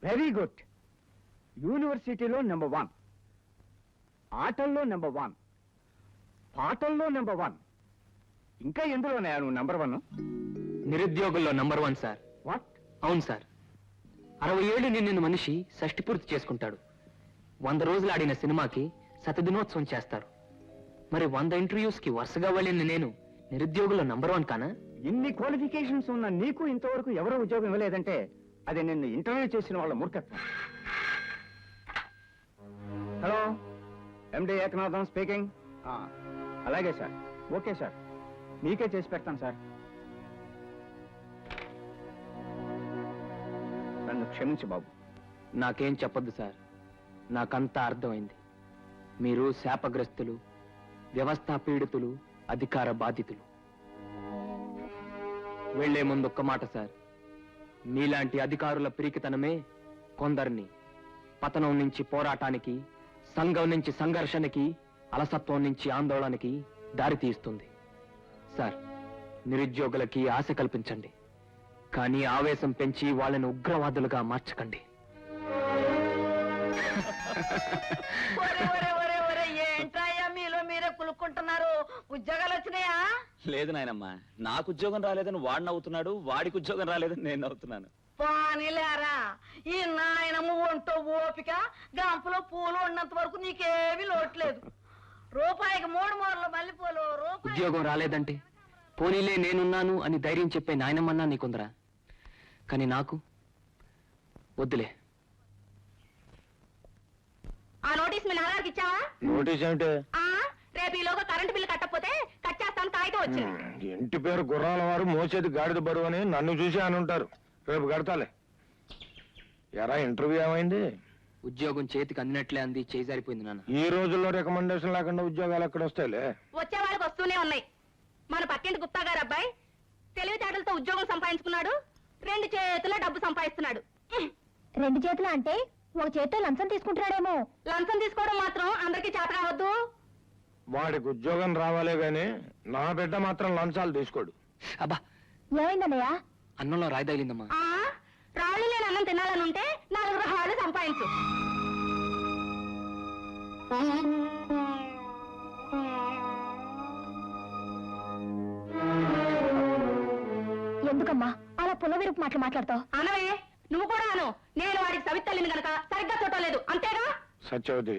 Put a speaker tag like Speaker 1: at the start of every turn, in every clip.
Speaker 1: Very good. యూనివర్సిటీలో number 1, ఆటల్లో number 1, పాటల్లో నెంబర్ 1, ఇంకా ఎందులోనే నువ్వు నెంబర్ 1?
Speaker 2: నిరుద్యోగుల్లో నంబర్ 1 సార్.
Speaker 1: వాట్?
Speaker 2: అవును సార్. 60 ఏళ్ళు నిన్న మనిషి షష్టి పూర్తి చేసుకుంటాడు. 100 రోజులు ఆడిన సినిమాకి శతదినోత్సవం చేస్తారు. మరి 100 ఇంటర్వ్యూస్ కి వరుసగా వెళ్ళిన నేను నిరుద్యోగుల్లో నంబర్ 1 కానా?
Speaker 1: ఇన్ని క్వాలిఫికేషన్స్ ఉన్న నీకు ఇంతవరకు ఎవరో ఉద్యోగం ఇవ్వలేదంటే అది నిన్ను ఇంటర్వ్యూ చేసిన వాళ్ళ మూర్ఖత్వం. హలో, ఎండి ఏకనాథం స్పీకింగ్. అలాగే సార్, ఓకే సార్, మీకే చేసి పెడతాను సార్. నన్ను క్షమించు బాబు.
Speaker 2: నాకేం చెప్పొద్దు సార్, నాకంతా అర్థమైంది. మీరు శాపగ్రస్తులు, వ్యవస్థా పీడితులు, అధికార బాధితులు. వెళ్లే ముందు ఒక్క మాట సార్, మీలాంటి అధికారుల పిరికితనమే కొందరిని పతనం నుంచి పోరాటానికి, సంఘం నుంచి సంఘర్షణకి, అలసత్వం నుంచి ఆందోళనకి దారితీస్తుంది. సార్, నిరుద్యోగులకి ఆశ కల్పించండి, కానీ ఆవేశం పెంచి వాళ్ళని ఉగ్రవాదులుగా మార్చకండి.
Speaker 3: ఏంటయ్యా మీలో మీరే కులుక్కుంటున్నారు? ఉద్యోగాలు వచ్చినాయా?
Speaker 4: లేదు నాయనమ్మా, నాకు ఉద్యోగం రాలేదని వాడు నవ్వుతున్నాడు, వాడికి ఉద్యోగం రాలేదని నేను నవ్వుతున్నాను.
Speaker 3: పానీలేరా, ఈ నాయనమ్మ ఒంటో ఓపిక, గంపలో పూలు ఉన్నంత వరకు నీకేమీ లోట్లేదు. రూపాయికి 3 మూరలు మల్లెపూలు.
Speaker 2: ఉద్యోగం రాలేదంటే పోనీలే నేనున్నాను అని ధైర్యం చెప్పే నాయనమ్మన్నా నీకుందరా, కానీ నాకు వద్దులే.
Speaker 3: ఆ నోటీస్ మీ నాన్నగారికి ఇచ్చావా?
Speaker 5: నోటీస్ ఏమిటి?
Speaker 3: రేపు ఈలోగా కరెంటు బిల్లు కట్టకపోతే కట్ చేస్తాను కాగితం వచ్చింది.
Speaker 5: ఇంటి పేరు గుర్రాల వారు మోసేది గాడిద బరువు అని నన్ను చూసి అని ఉంటారు. రేపు కడతాలే. ఎరా ఇంటర్వ్యూ ఏమైంది?
Speaker 2: ఉద్యోగం చేతికి అందినట్లే అంది, చేజారిపోయింది నాన్న.
Speaker 5: ఈ రోజుల్లో రికమెండేషన్ లేకుండా ఉద్యోగాలు ఎక్కడ వస్తాయిలే?
Speaker 3: వచ్చే వాళ్ళకి వస్తూనే ఉన్నాయి. మన పక్కింటి గుప్తా గారు అబ్బాయి తెలివితేటలతో ఉద్యోగం సంపాదించుకున్నాడు, 2 చేతుల్లో డబ్బు సంపాదిస్తున్నాడు.
Speaker 6: 2 చేతులు అంటే ఒక చేతితో లంచం తీసుకుంటున్నాడేమో.
Speaker 3: లంచం తీసుకోవడం మాత్రం అందరికీ చేత కావద్దు.
Speaker 5: వాడికి ఉద్యోగం రావాలే గాని నా బిడ్డ మాత్రం లంచాలు తీసుకోడు.
Speaker 2: అబ్బా,
Speaker 6: ఏమైందన్నయ్య?
Speaker 2: అన్నంలో రాయి తగిలిందమ్మా.
Speaker 6: రాళ్ళు లేని అన్నం తినాలని ఉంటే 4 రాళ్ళు సంపాదించు. ఎందుకమ్మా అలా పుల్లవిరుపు మాట్లాడతావు? అనవే, నువ్వు కూడా అను. నేను వాడికి సవితల్లిని గనక సరిగ్గా చూడలేదు, అంతేగా?
Speaker 5: సత్యవతి,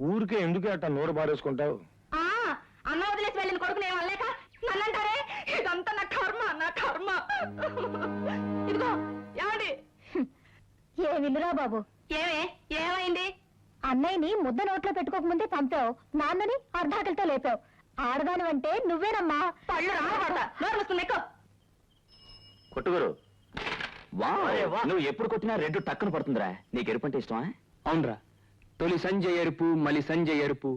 Speaker 5: ఊరికే ఎందుకు అట్లా నోరు బారేసుకుంటావు?
Speaker 6: అన్న వదిలేసి వెళ్ళిన కొడుకు నేను అనలేక నన్నంటారే? ఇదంతా నా కర్మ, నా కర్మ. ఇదిగో ఏమండి? ఏ విలురా బాబు. ఏమైంది? అన్నయ్యని ముద్ద నోట్లో పెట్టుకోకముందే పంపావు, నాన్నని అర్ధాకలితో లేపావు. ఆడదాని అంటే నువ్వేనమ్మా. పళ్ళు రాబడతా, నోరు వస్తుంది ఎక్కువ.
Speaker 4: కొట్టుగురు, నువ్వు ఎప్పుడు కొట్టినా రెడ్డు టక్కున పడుతుందిరా. నీకు ఎరుపంటే ఇష్టమా?
Speaker 2: అవునరా, తొలి సంజయ్ ఎరుపు, మలి సంజయ్ ఎరుపు,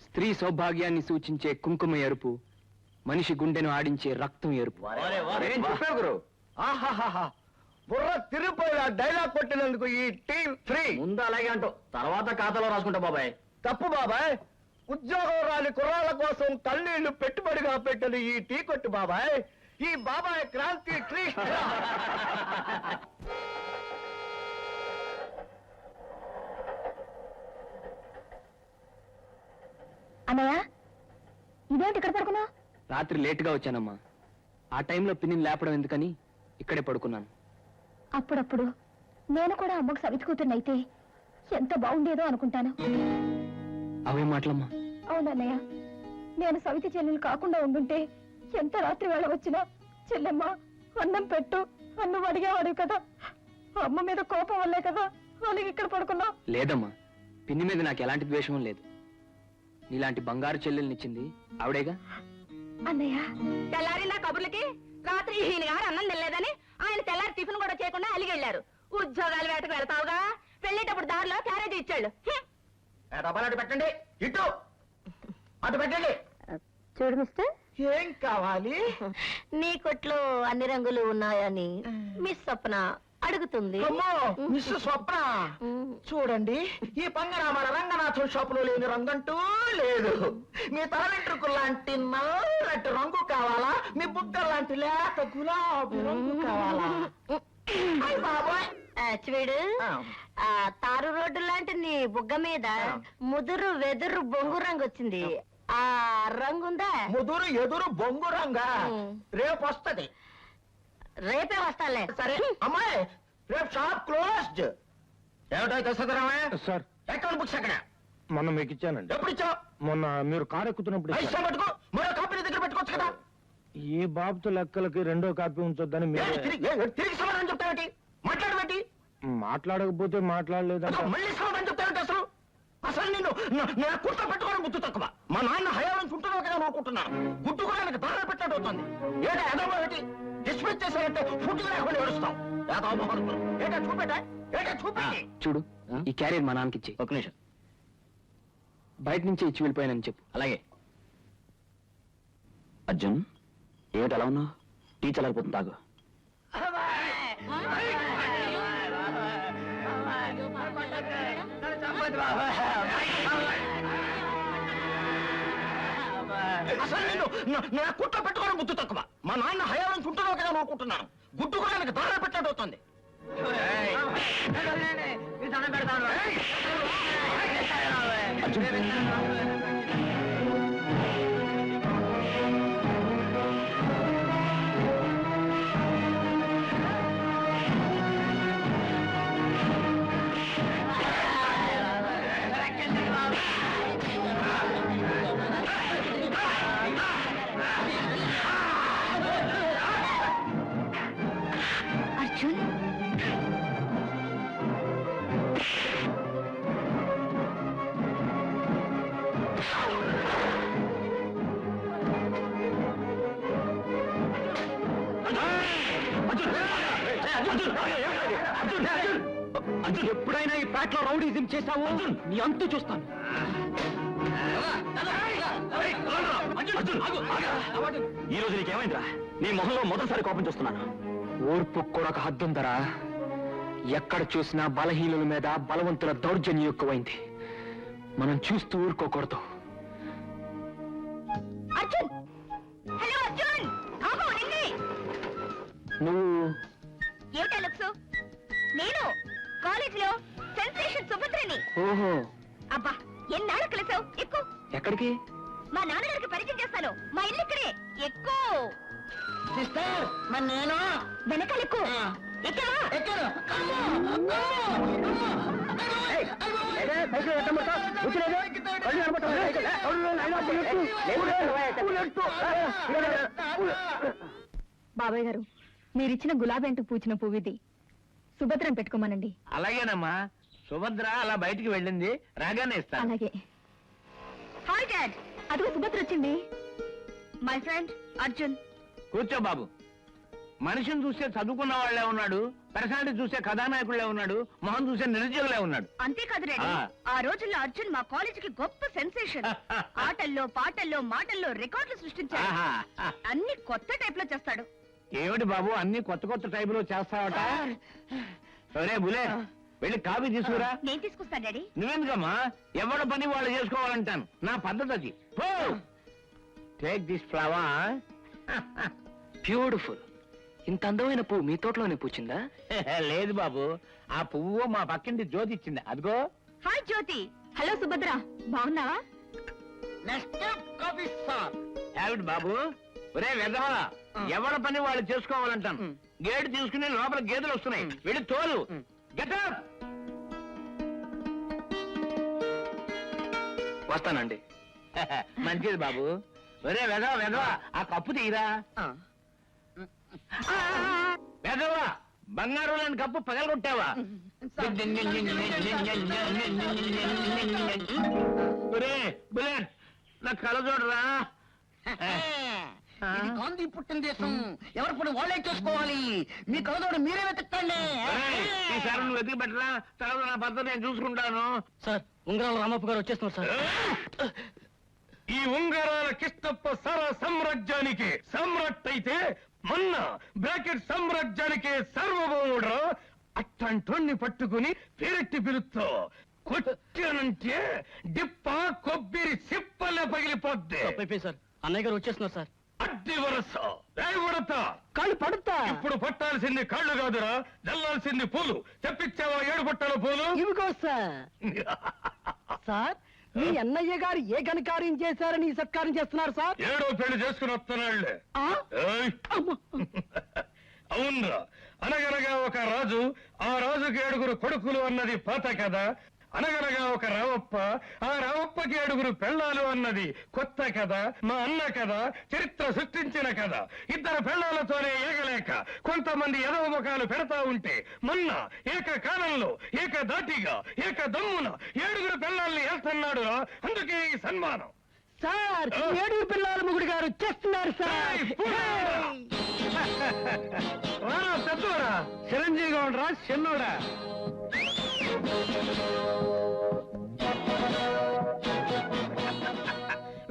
Speaker 2: స్త్రీ సౌభాగ్యాన్ని సూచించే కుంకుమ ఎరుపు, మనిషి గుండెను ఆడించే రక్తం ఎరుపు.
Speaker 1: ఏం చెప్పావు గురు? ఆహాహాహా, బుర్ర తిరిగిపోయిన డైలాగ్ కొట్టినందుకు ఈ టీం ఫ్రీ.
Speaker 4: ముందు అలాగే అంటూ తర్వాత ఖాతాలో రాసుకుంటా బాబాయ్.
Speaker 1: తప్పు బాబాయ్. ఉద్యోగం రాని కుర్రాళ్ళ కోసం కన్నీళ్లు పెట్టుబడిగా పెట్టిన ఈ టీ కొట్టు బాబాయ్. ఈ బాబాయ్ క్రాంతి ట్రీ.
Speaker 6: అన్నయ్య, ఇదేంటి ఇక్కడ పడుకున్నా?
Speaker 2: రాత్రి లేటుగా వచ్చానమ్మా. ఆ టైంలో పిన్నిని లేపడం ఎందుకని ఇక్కడే పడుకున్నాను.
Speaker 6: అప్పుడప్పుడు నేను కూడా అమ్మకు సవితి కూతుర్నైతే ఎంత బాగుండేదో అనుకుంటాను.
Speaker 2: అవే మాటలమ్మా.
Speaker 6: అవునన్నయ్య, నేను సవితి చెల్లెలు కాకుండా ఉండుంటే ఎంత రాత్రి వేళ వచ్చినా చెల్లెమ్మ అన్నం పెట్టు అన్నం అడిగేవాడు కదా. అమ్మ మీద కోపం వల్లే కదా అలాగే ఇక్కడ పడుకున్నా.
Speaker 2: లేదమ్మా, పిన్ని మీద నాకు ఎలాంటి ద్వేషం లేదు. నీలాంటి బంగారు చెల్లెల్నిచ్చింది ఆవిడేగా.
Speaker 6: అన్నయ్య, తెల్లారి నా కబుర్లకి రాత్రి ఈయన గారు అన్నం తినలేదని ఆయన తెల్లారి టిఫిన్ కూడా చేయకుండా అలిగెళ్ళారు. ఉద్యోగాలు వేటకు వెళ్తావుగా, వెళ్ళేటప్పుడు దారిలో క్యారేజీ ఇచ్చాడు.
Speaker 1: డబ్బాలు అటు పెట్టండి, ఇటు అటు పెట్టండి.
Speaker 6: చూడు మిస్టర్,
Speaker 1: ఏం కావాలి?
Speaker 6: నీ కొట్లో అన్ని రంగులు ఉన్నాయని మిస్ స్వప్న అడుగుతుంది.
Speaker 1: అమ్మో, మిస్ స్వప్న, చూడండి, ఈ పంగరామాల రంగనాథం షాపులో లేని రంగంటూ లేదు. మీ తల వెంట్రుకలు లాంటి నల్లటి రంగు కావాలా? మీ బుగ్గ లాంటి లేత గులాబీ రంగు కావాలా? అయ్ బాబోయ్.
Speaker 6: చూడు, తారు రోడ్డు లాంటి నీ బుగ్గ మీద ముదురు వెదురు బొంగు రంగు వచ్చింది. ఆ రంగుందా?
Speaker 1: ముదురు ఎదురు బొంగు రంగా రేపు వస్తది.
Speaker 6: రేపే వస్తాలే.
Speaker 1: సరే అమ్మాయి, రేపు షాప్ క్లోజ్డ్. ఏమిటో తెస్తారా?
Speaker 5: సార్,
Speaker 1: ఎక్కడ బుక్స్ ఎక్కడ?
Speaker 5: మొన్న మీకు ఇచ్చానండి.
Speaker 1: ఎప్పుడు ఇచ్చావు?
Speaker 5: మొన్న మీరు కారు ఎక్కుతున్నప్పుడు ఇచ్చాను.
Speaker 1: ఇష్టం పెట్టుకో, మరో కాపీ దగ్గర పెట్టుకోవచ్చు కదా.
Speaker 5: ఏ బాబుతో లెక్కలకి 2వ కాపీ ఉంచొద్దని మీరు
Speaker 1: తిరిగి సమాధానం చెప్తావేంటి? మాట్లాడబెట్టి
Speaker 5: మాట్లాడకపోతే మాట్లాడలేదంట.
Speaker 1: మళ్ళీ సమాధానం చెప్తావేంటి? అసలు అసలు నేను నేను కుర్త పెట్టుకోవడం బుద్ధి తక్కువ. మా నాన్న హయాలను చుంటున్నావు కదా అనుకుంటున్నాను. గుడ్డు కూడా నాకు దారి పెట్టినట్టు అవుతుంది. ఏడా ఎదవ ఏంటి? డిస్మిస్ చేశారంటే ఫుడ్ లేకుండా ఏడుస్తాం. ఏటా చూపెట్టా? ఏటా చూపెట్టి?
Speaker 2: చూడు, ఈ క్యారియర్ మా నాన్నకి ఇచ్చి
Speaker 4: ఒక నిమిషం.
Speaker 2: బయట నుంచే ఇచ్చి వెళ్ళిపోయానని చెప్పు.
Speaker 4: అలాగే. అర్జున్, ఏమిటి అలా ఉన్నావు? టీ చల్లారిపోతుంది, తాగు.
Speaker 1: అసలు నేను కుట్ట పెట్టుకోవడం బుద్ధి తక్కువ. మా నాన్న హయాలను చుంటున్నావు కదా అనుకుంటున్నాను. గుడ్డు కూడా నాకు దారి పెట్టినట్టు అవుతుంది.
Speaker 6: అర్జున్,
Speaker 2: ఎప్పుడైనా ఈ పేటలో రౌడీజం చేశావు, నీ అంతు చూస్తాను.
Speaker 4: ఈ రోజు నీకేమైందిరా? నీ మొహంలో మొదటిసారి కోపం చూస్తున్నాను.
Speaker 2: ఓర్పు కూడా ఒక హద్దుందరా. ఎక్కడ చూసినా బలహీనుల మీద బలవంతుల దౌర్జన్యం ఎక్కువైంది. మనం చూస్తూ ఊరుకోకూడదు.
Speaker 6: అర్జున్, హలో అర్జున్, ఆగు, నిన్నే.
Speaker 2: నువ్వు
Speaker 6: నేను కాలేజీలో సెన్సేషన్ సుభద్రని.
Speaker 2: ఓహో,
Speaker 6: అబ్బా ఎన్నాళ్ళు కలిసావు? ఎక్కువ.
Speaker 2: ఎక్కడికి?
Speaker 6: మా నాన్నగారికి పరిచయం చేస్తాను. మా ఇల్లు ఇక్కడే. ఎక్కువ.
Speaker 1: సిస్టర్ మరి నేను
Speaker 6: వెనకాల ఎక్కువ. ఎక్కడా?
Speaker 1: ఎక్కను.
Speaker 6: బాబాయ్ గారు, మీరిచ్చిన గులాబీ పూచిన పువ్విది. సుభద్రం పెట్టుకోమనండి.
Speaker 5: అలాగేనమ్మా, సుభద్ర అలా బయటికి వెళ్ళింది, రాగానే ఇస్తాను.
Speaker 6: అలాగే. హాయ్ డాడ్, అదిగో సుభద్ర వచ్చింది. My friend Arjun.
Speaker 5: కూర్చో బాబు. మనిషిని చూస్తే చదువుకున్న వాళ్ళే ఉన్నాడు, పర్సనాలిటీ చూస్తే కథానాయకుళ్లే ఉన్నాడు, మొహం చూస్తే నిరుద్యోగులే ఉన్నాడు.
Speaker 6: అంతేకాదు డాడీ, ఆ రోజుల్లో అర్జున్ మా కాలేజీకి గొప్ప సెన్సేషన్. ఆటల్లో, పాటల్లో, మాటల్లో రికార్డులు సృష్టించాడు.
Speaker 5: ఆహా.
Speaker 6: అన్ని కొత్త టైప్ లో చేస్తాడు.
Speaker 5: ఏమిటి బాబు అన్ని కొత్త కొత్త టైపులో చేస్తావట? సరే బులే, వెళ్ళి కాఫీ తీసుకురా.
Speaker 6: నేను తీసుకొస్తాను డాడీ.
Speaker 5: నువ్వెందుకమ్మా? ఎవడ పని వాళ్ళు చేసుకోవాలంటాను, నా పద్ధతి అది. Take this flower.
Speaker 2: బ్యూటిఫుల్. ఇంత అందమైన పువ్వు మీ తోటలోనే పూచిందా?
Speaker 5: లేదు బాబు, ఆ పువ్వు మా పక్కింటి జ్యోతి ఇచ్చింది, అదిగో.
Speaker 6: హాయ్ జ్యోతి. హలో సుభద్ర, బాగున్నావా?
Speaker 1: Next coffee sir.
Speaker 5: ఏమిటి బాబు? ఒరే వెధవా, ఎవడ పని వాళ్ళు చేసుకోవాలంటాను. గేటు తీసుకుని లోపల గేదెలు వస్తున్నాయి, వెళ్ళి తోలు. Get up.
Speaker 2: వస్తానండి.
Speaker 5: మంచిది బాబు. ఒరే వెధవా వెధవా, ఆ కప్పు తీయరా. వెధవా, బంగారు లాంటి కప్పు పగలగొట్టావా? ఒరే బుల్లెట్, నా కళ చూడరా.
Speaker 1: ఇది గాంధీ పుట్టిన దేశం, ఎవరి పని వాళ్ళే చేసుకోవాలి. మీ కలదోడు మీరే వెతకండి.
Speaker 5: ఈసారి నువ్వు వెతికి పెట్టరా, తర్వాత నా భర్త నేను చూసుకుంటాను.
Speaker 2: సార్, ఉంగరాల రామప్ప గారు వచ్చేస్తున్నారు సార్.
Speaker 5: ఈ ఉంగరాల కిష్టప్ప సర సామ్రాజ్యానికి సమ్రాట్ అయితే మొన్న బ్రాకెట్ సామ్రాజ్యానికి సార్వభౌముడు. అట్టంటోన్ని పట్టుకుని పేరెట్టి పిలుస్తో కొట్టానంటే డిప్ప కొబ్బరి సిప్పలే పగిలిపోద్ది.
Speaker 2: సార్, అన్నయ్య గారు వచ్చేస్తున్నారు సార్.
Speaker 5: అడ్డి వరస ఉడతా
Speaker 2: కాళ్ళు పడుతా.
Speaker 5: ఇప్పుడు పట్టాల్సింది కాళ్ళు కాదురా, జల్లాల్సింది పూలు. తెప్పించావా 7 పట్టాల పూలు?
Speaker 7: ఇవిగో సార్. సార్, మీ అన్నయ్య గారు ఏ ఘనకార్యం చేశారని ఈ సత్కారం చేస్తున్నారు సార్?
Speaker 5: 7వ పెళ్లి చేసుకుని వస్తున్నాళ్లే. అవునరా, అనగనగా ఒక రాజు, ఆ రాజుకి 7 కొడుకులు అన్నది పాత కథ. అనగనగా ఒక రావప్ప, ఆ రావప్పకి 7 పెళ్ళాలు అన్నది కొత్త కథ. మా అన్న కథ చరిత్ర సృష్టించిన కథ. 2 పెళ్ళాలతోనే ఏగలేక కొంతమంది ఎదవ ముఖాలు పెడతా ఉంటే మొన్న ఏకకాలంలో ఏకధాటిగా ఏకదమ్మున 7 పెళ్ళాల్ని వేస్తున్నాడు. అందుకే ఈ సన్మానం.
Speaker 7: సార్, 7 పిల్లల ముగుడు గారు చేస్తున్నారు సార్.
Speaker 5: రారా పెద్దోడా, చిరంజీవిగా ఉండరా చిన్నోడా.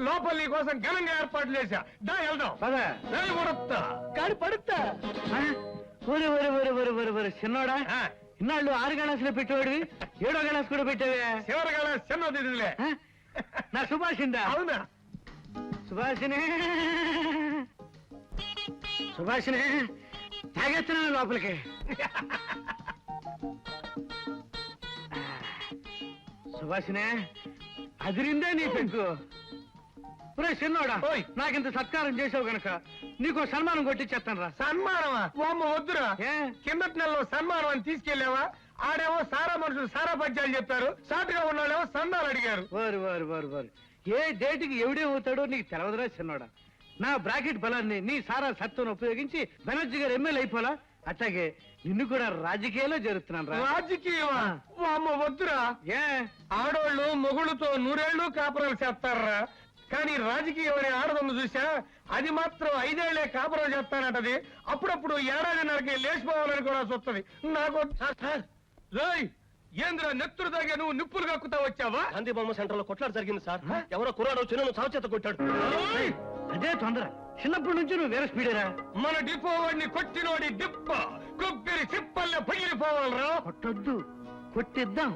Speaker 5: లోపల నీ కోసం ఘనంగా ఏర్పాట్లు చేశా, దా వెళ్దాం. ఉడతా
Speaker 7: కాడు పడుతా.
Speaker 5: చిన్నోడా,
Speaker 7: ఇన్నాళ్ళు 6 గణాసులు పెట్టేవాడివి, 7వ గణాసు కూడా పెట్టావే.
Speaker 5: చివరిగా చిన్నదిలే.
Speaker 7: నా సుభాషిందా?
Speaker 5: అవునా?
Speaker 7: సుభాషిని, సుభాషిని తాగేస్తున్నాను లోపలికి. సుభాషినే, అదిరిందే నీ పెంకు. ఒరే చిన్నోడా,
Speaker 5: ఓయ్.
Speaker 7: నాకింత సత్కారం చేసావు గనక నీకు సన్మానం కొట్టించేస్తాను రా.
Speaker 5: సన్మానమా? వామ్మ వద్దురా.
Speaker 7: ఏ?
Speaker 5: కిందటి నెలలో సన్మానం అని తీసుకెళ్లేవా? ఆడేమో సారా మనుషులు సారా పద్యాలు చెప్పారు, సాటుగా ఉన్నాడేమో సందాలు అడిగారు.
Speaker 7: వారు ఏ డేటుకి ఎవడేమవుతాడో నీకు తెలవదురా చిన్నోడా. నా బ్రాకెట్ బలాన్ని నీ సారా సత్తును ఉపయోగించి బెనర్జీ గారు ఎమ్మెల్యే అయిపోలా, అట్లాగే నిన్ను కూడా రాజకీయాల్లో జరుగుతున్నాను రా.
Speaker 5: రాజకీయమా? వామ్మ వద్దురా.
Speaker 7: ఏ?
Speaker 5: ఆడోళ్ళు మొగుళ్ళతో 100 ఏళ్ళు కాపురాలు చేస్తారా, కానీ రాజకీయం అనే ఆడదమ్ము చూసా, అది మాత్రం 5 ఏళ్లే కాపురం చేస్తానంటది. అప్పుడప్పుడు 1.5 లేచిపోవాలని కూడా చూస్తుంది. నాకు రేయ్, ఏంద్రా నెత్తురు దాగా నువ్వు నిప్పులు కక్కుతా వచ్చావా?
Speaker 7: గాంధీ బొమ్మ సెంటర్ లో కొట్లాట జరిగింది సార్. ఎవరో కుర్రాడు చిన్న చావుచేత కొట్టాడు.
Speaker 5: ఏయ్!
Speaker 7: అదే తొందర. చిన్నప్పటి నుంచి నువ్వు వేరే స్పీడేరా.
Speaker 5: మన డిపో వాడిని కొట్టినోడి డిప్ప కొబ్బరి సిప్పల్లే పగిలిపోవాలరా.
Speaker 7: కొట్టొద్దు, కొట్టిద్దాం.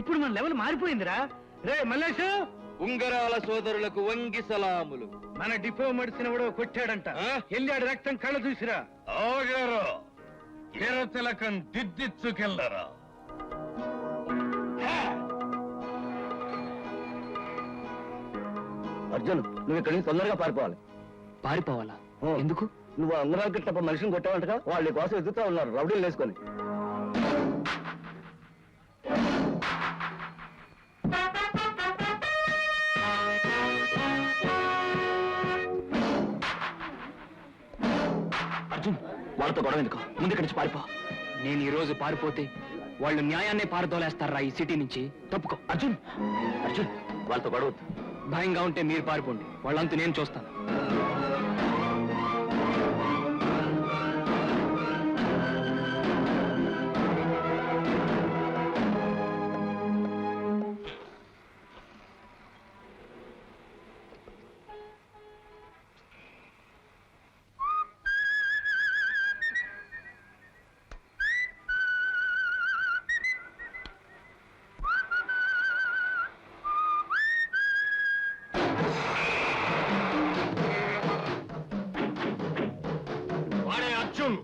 Speaker 7: ఇప్పుడు మన లెవెల్ మారిపోయిందిరా. రే మల్లేష్,
Speaker 4: ఉంగరాల సోదరులకు వంగి సలాములు.
Speaker 7: మన డిపో మడిసినవాడు కొట్టాడంట. వెళ్ళాడు, రక్తం కళ్ళ చూసిరా.
Speaker 5: ఆగారు. ఎర్రతిలకం దిద్దిచ్చుకెళ్ళరా.
Speaker 4: అర్జున్, నువ్వు ఇక్కడి నుంచి తొందరగా పారిపోవాలి.
Speaker 2: పారిపోవాలా?
Speaker 4: ఓ.
Speaker 2: ఎందుకు?
Speaker 4: నువ్వు అంగరాకి తప్ప మనిషిని కొట్టావంటగా, వాళ్ళు నీ కోసం ఎదుగుతూ ఉన్నారు రౌడీలు వేసుకొని. అర్జున్, వాళ్ళతో గొడవ ఎందుకు? ముందు ఇక్కడి నుంచి పారిపో.
Speaker 2: నేను ఈ రోజు పారిపోతే వాళ్ళు న్యాయాన్నే పారదోలేస్తారా ఈ సిటీ నుంచి? తప్పుకో.
Speaker 4: అర్జున్, అర్జున్, వాళ్ళతో గొడవ వద్దు.
Speaker 2: భయంగా ఉంటే మీరు పారిపోండి, వాళ్ళంతా నేను చూస్తాను.
Speaker 5: వాడే అర్జున్.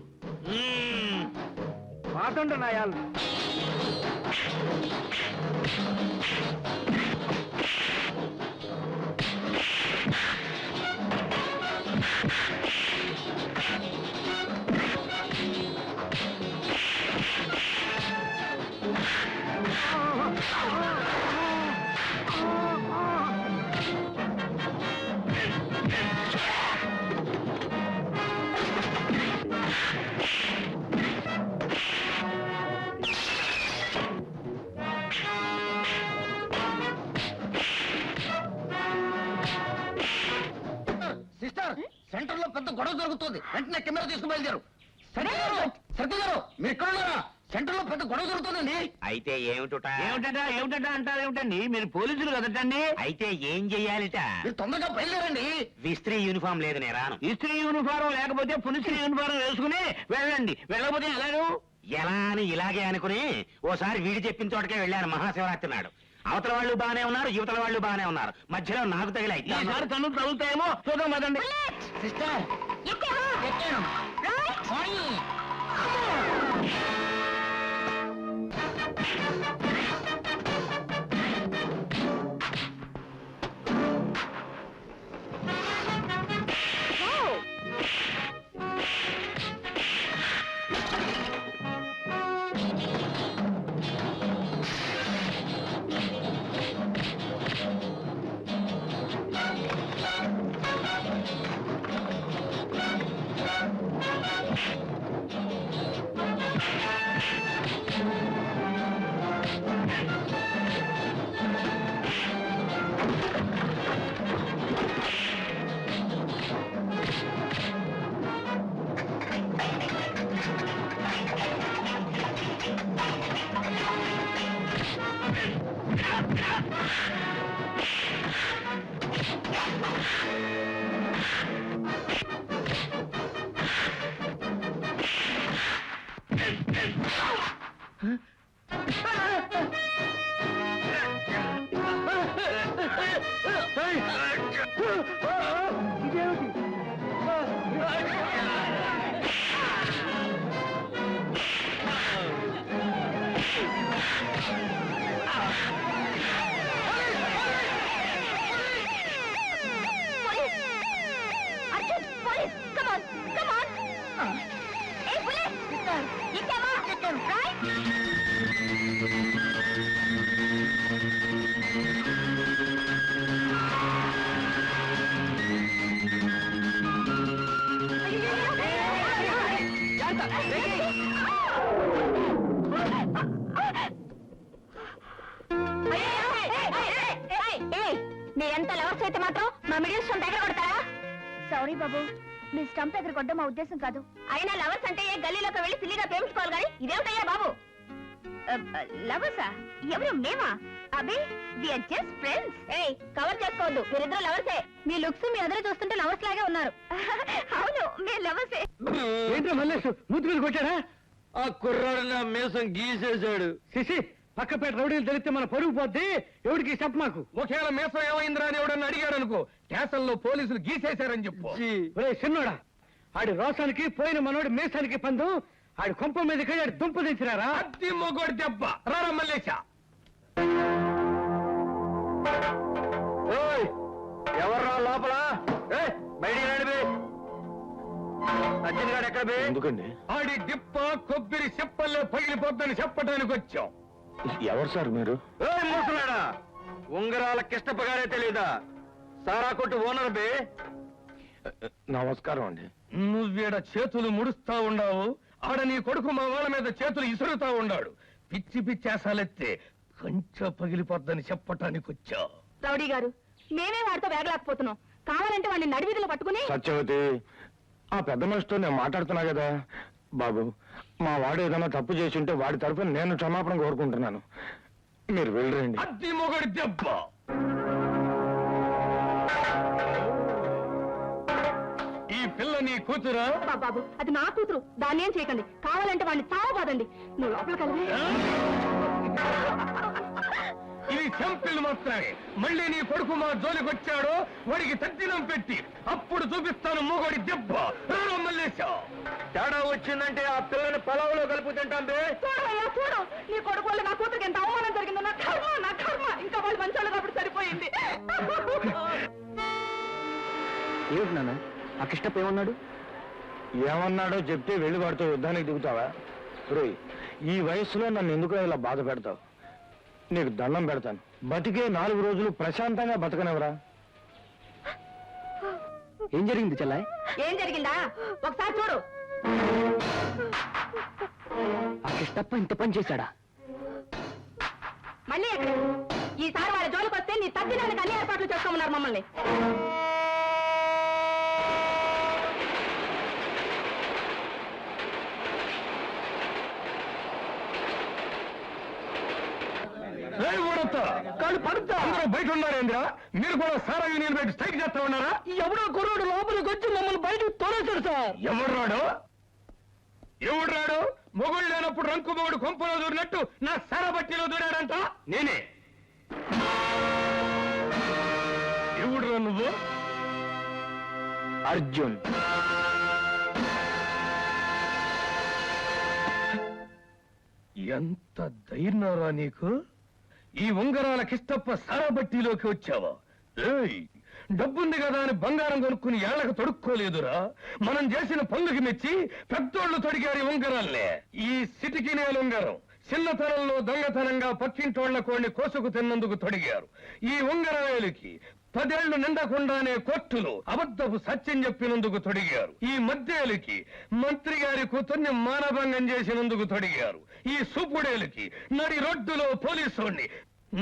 Speaker 7: పాతండ నాయాలు.
Speaker 1: సిస్టర్, సెంటర్ లో పెద్ద గొడవ జరుగుతుంది. వెంటనే కెమెరా తీసుకుని బయలుదేరు. సత్య గారు, మీరు ఇక్కడ ఉన్నారా? సెంటర్ లో పెద్ద గొడవ జరుగుతుందండి.
Speaker 8: అయితే ఏమిటా
Speaker 7: ఏమిటంటే అంటారేమిటండి? మీరు పోలీసులు కదటండి.
Speaker 8: అయితే ఏం చెయ్యాలిట?
Speaker 1: మీరు తొందరగా బయలుదేరండి.
Speaker 8: విస్త్రీ యూనిఫామ్ లేదు నేను రాను.
Speaker 7: ఇస్త్రీ యూనిఫారం లేకపోతే పులిస్త్రీ యూనిఫారం వేసుకుని వెళ్ళండి. వెళ్ళకపోతే ఎలాగో
Speaker 8: ఎలా అని ఇలాగే అనుకుని ఓసారి వీడి చెప్పిన చోటకే వెళ్ళాను మహాశివరాత్రి నాడు. అవతల వాళ్ళు బానే ఉన్నారు, యువతల వాళ్ళు బానే ఉన్నారు. మధ్యలో నాకు తగిలాయి.
Speaker 7: ఈసారి తను తగులుతాయేమో చూద్దాం కదండి.
Speaker 1: సిస్టర్, ఎక్కాను. పోనీ.
Speaker 6: మీరెంత లవర్స్ అయితే మాత్రం మా మిడిల్ స్టంప్ దగ్గర కొడతారా? సారీ బాబు, మీ స్టంప్ దగ్గర కొట్టడం మా ఉద్దేశం కాదు. అయినా లవర్స్ అంటే ఏ గల్లీలోకి వెళ్ళి సిల్లిగా ప్రేమించుకోవాలి కానీ ఇదేమిటయ్యా బాబు? లవర్సా? ఎవరు మేమా? అబే విఆర్ జస్ట్ ఫ్రెండ్స్. ఏయ్, కవర్ చేసుకోవద్దు, మీరిద్దరు లవర్సే. మీ లుక్స్ మీ ఎదురు చూస్తుంటే లవర్స్ లాగే ఉన్నారు. అవును, మీరు లవర్సే.
Speaker 7: ఏంటో మల్లేష్ మూతి మీద కొట్టాడా?
Speaker 9: ఆ కుర్రాడు నా మీసం గీసేశాడు.
Speaker 7: సిసి, పక్కపేట రౌడీలు తెలిస్తే మన పరుగు పోద్ది. ఎవడికి చెప్ప మాకు.
Speaker 5: ఒకవేళ మీసం ఏమైందిరా అని ఎవడన్నా అడిగాడు అనుకో, స్టేషన్లో పోలీసులు గీసేశారని చెప్పు.
Speaker 7: ఒరే చిన్నోడా, ఆడి రోసానికి పోయిన మనోడి మీసానికి పందు. ఆడి కొంప మీదకి ఆడి దుంప తెచ్చినారా?
Speaker 5: అద్ది మొగోడి దెబ్బ రారా మల్లేశ.
Speaker 9: ఎవర్రా లోపల? బయటికి రండి. సజ్జన్ గారు ఎక్కడ బే?
Speaker 4: ఎందుకండి?
Speaker 5: ఆడి డిప్ప కొబ్బరి చెప్పల్లే పగిలిపోద్దని చెప్పడానికి వచ్చాం.
Speaker 4: ఎవరు సార్ మీరు?
Speaker 9: మూసులాడా, ఉంగరాల కిష్టప్ప గారే తెలీదా? సారా కొట్టు ఓనర్ బే.
Speaker 4: నమస్కారం అండి.
Speaker 5: నువ్వీడ చేతులు ముడుస్తా ఉండావు, ఆడ నీ కొడుకు మా వాళ్ళ మీద చేతులు ఇసురుతా ఉండాడు. పిచ్చి పిచ్చేసాలెత్తే కంచ పగిలిపోద్దని చెప్పటానికి వచ్చా.
Speaker 6: రౌడీ గారు, మేమే వాడితో వేగలేకపోతున్నాం. కావాలంటే వాడిని నడివీధిలో పట్టుకుని.
Speaker 4: సత్యవతి, ఆ పెద్ద మనిషితో నేను మాట్లాడుతున్నా కదా బాబు. మా వాడు ఏదైనా తప్పు చేసి ఉంటే వాడి తరఫున నేను క్షమాపణ కోరుకుంటున్నాను. మీరు వెళ్ళండి.
Speaker 5: అద్ది మొగడి దెబ్బ. ఈ పిల్ల నీ కూతురా?
Speaker 6: బాబు, అది నా కూతురు. దాన్ని ఏం చేయకండి. కావాలంటే వాడిని చావబాదండి. నువ్వు లోపలికి వెళ్ళి.
Speaker 5: ఇది సింపుల్ మాత్రమే. మళ్ళీ నీ కొడుకు మా జోలికొచ్చాడో వాడికి తద్దినం పెట్టి అప్పుడు చూపిస్తాను మొగోడి దెబ్బ. మల్లేశ,
Speaker 9: తేడా వచ్చిందంటే ఆ పిల్లని పొలంలో కలుపు తింటాం బే.
Speaker 6: చూడవయ్యా, చూడు. నీ కొడుకు వల్ల నా కూతురికి ఎంత అవమానం జరిగిందో. నా కర్మ, నా కర్మ. ఇంకా వాళ్ళు మంచోళ్ళు కాబట్టి సరిపోయింది.
Speaker 2: ఏమిటి నాన్న, ఆ కిష్టప్ప ఏమన్నాడు?
Speaker 4: ఏమన్నాడో చెప్తే వెళ్ళి వాడితో యుద్ధానికి దిగుతావా? రోయ్, ఈ వయస్సులో నన్ను ఎందుకు ఇలా బాధ పెడతావు? నీకు దండం పెడతాను. బతికే 4 రోజులు ప్రశాంతంగా బతకనివరా?
Speaker 2: ఏం జరిగింది చెల్లాయ్?
Speaker 6: ఏం జరిగిందా ఒకసారి చూడు.
Speaker 2: ఆ కిష్టప్ప ఇంత పని చేశాడా?
Speaker 6: మళ్ళీ ఎక్కడ? ఈసారి వాళ్ళ జోలికి వస్తే నీ తద్దినానికి అన్ని ఏర్పాట్లు చేసుకోమన్నారు మమ్మల్ని.
Speaker 5: కాళ్ళు పడుతా అందరూ బయట ఉన్నారేంద్రా? మీరు కూడా సారా యూనియన్ పెట్టి స్ట్రైక్ చేస్తా ఉన్నారా?
Speaker 7: ఎవడో కుర్రోడు లోపలికి వచ్చి మమ్మల్ని బయటకు తోలేశాడు సార్.
Speaker 5: ఎవరు రాడు? మొగుడు లేనప్పుడు రంకు మొగుడు కొంపలో దూరినట్టు నా సారా బట్టిలో దూరాడంట.
Speaker 2: నేనే.
Speaker 5: ఎవడురా నువ్వు?
Speaker 2: అర్జున్.
Speaker 5: ఎంత ధైర్యరా నీకు? ఈ ఉంగరాల కిష్టప్ప సారాబట్టిలోకి వచ్చావా? ఏయ్, డబ్బుంది కదా అని బంగారం కొనుక్కుని ఏళ్లకు తొడుక్కోలేదురా. మనం చేసిన పనులకి మెచ్చి పెద్దోళ్లు తొడిగారు ఈ ఉంగరాల్నే. ఈ సిటికి నేల ఉంగరం చిన్నతనంలో దొంగతనంగా పక్కింటోళ్ల కోడిని కోసుకు తిన్నందుకు తొడిగారు. ఈ ఉంగరాయలకి 10 ఏళ్లు నిండకుండానే కోర్టులో అబద్ధపు సత్యం చెప్పినందుకు తొడిగారు. ఈ మధ్యేలకి మంత్రి గారి కూతుర్ని మానభంగం చేసినందుకు తొడిగారు. ఈ సూపుడేలకి నడి రోడ్డులో పోలీసుని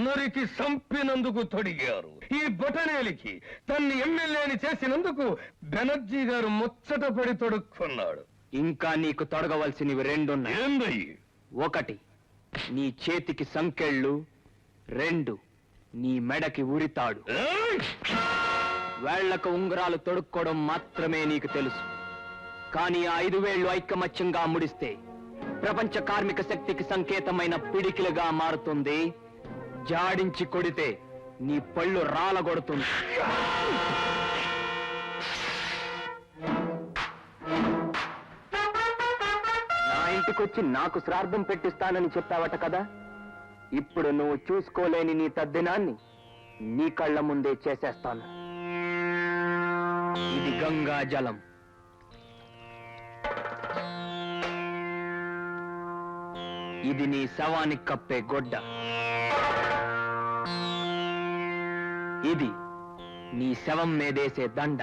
Speaker 5: నరికి చంపినందుకు తొడిగారు. ఈ బొటనేలికి తన్ని ఎమ్మెల్యేని చేసినందుకు బెనర్జీ గారు ముచ్చటపడి తొడుక్కున్నాడు.
Speaker 2: ఇంకా నీకు తొడగవలసినవి 2 ఉన్నాయి.
Speaker 5: ఏందయ్యి?
Speaker 2: 1, నీ చేతికి సంకెళ్ళు. 2, నీ మెడకి ఉరితాడు. వేళ్లకు ఉంగరాలు తొడుక్కోవడం మాత్రమే నీకు తెలుసు. కానీ ఆ 5 వేళ్లు ఐకమత్యంగా ముడిస్తే ప్రపంచ కార్మిక శక్తికి సంకేతమైన పిడికిలుగా మారుతుంది. జాడించి కొడితే నీ పళ్ళు రాలగొడుతుంది. నా ఇంటికొచ్చి నాకు శ్రాద్ధం పెట్టిస్తానని చెప్పావట కదా. ఇప్పుడు నువ్వు చూసుకోలేని నీ తద్దినాన్ని నీ కళ్ళ ముందే చేసేస్తాను. ఇది గంగా జలం. ఇది నీ శవానికి కప్పే గొడ్డ. ఇది నీ శవం మీదేసే దండ.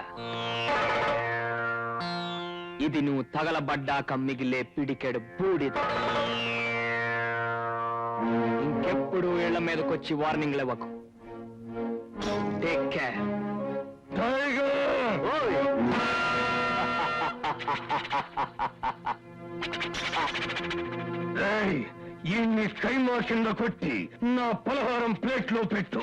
Speaker 2: ఇది నువ్వు తగలబడ్డాక మిగిలే పిడికెడు బూడిద. ఇంకెప్పుడు ఇళ్ల మీదకొచ్చి వార్నింగ్లు ఇవ్వకు. Take care.
Speaker 5: ఇన్ని కైమా కింద కొట్టి నా పలహారం ప్లేట్లో పెట్టు.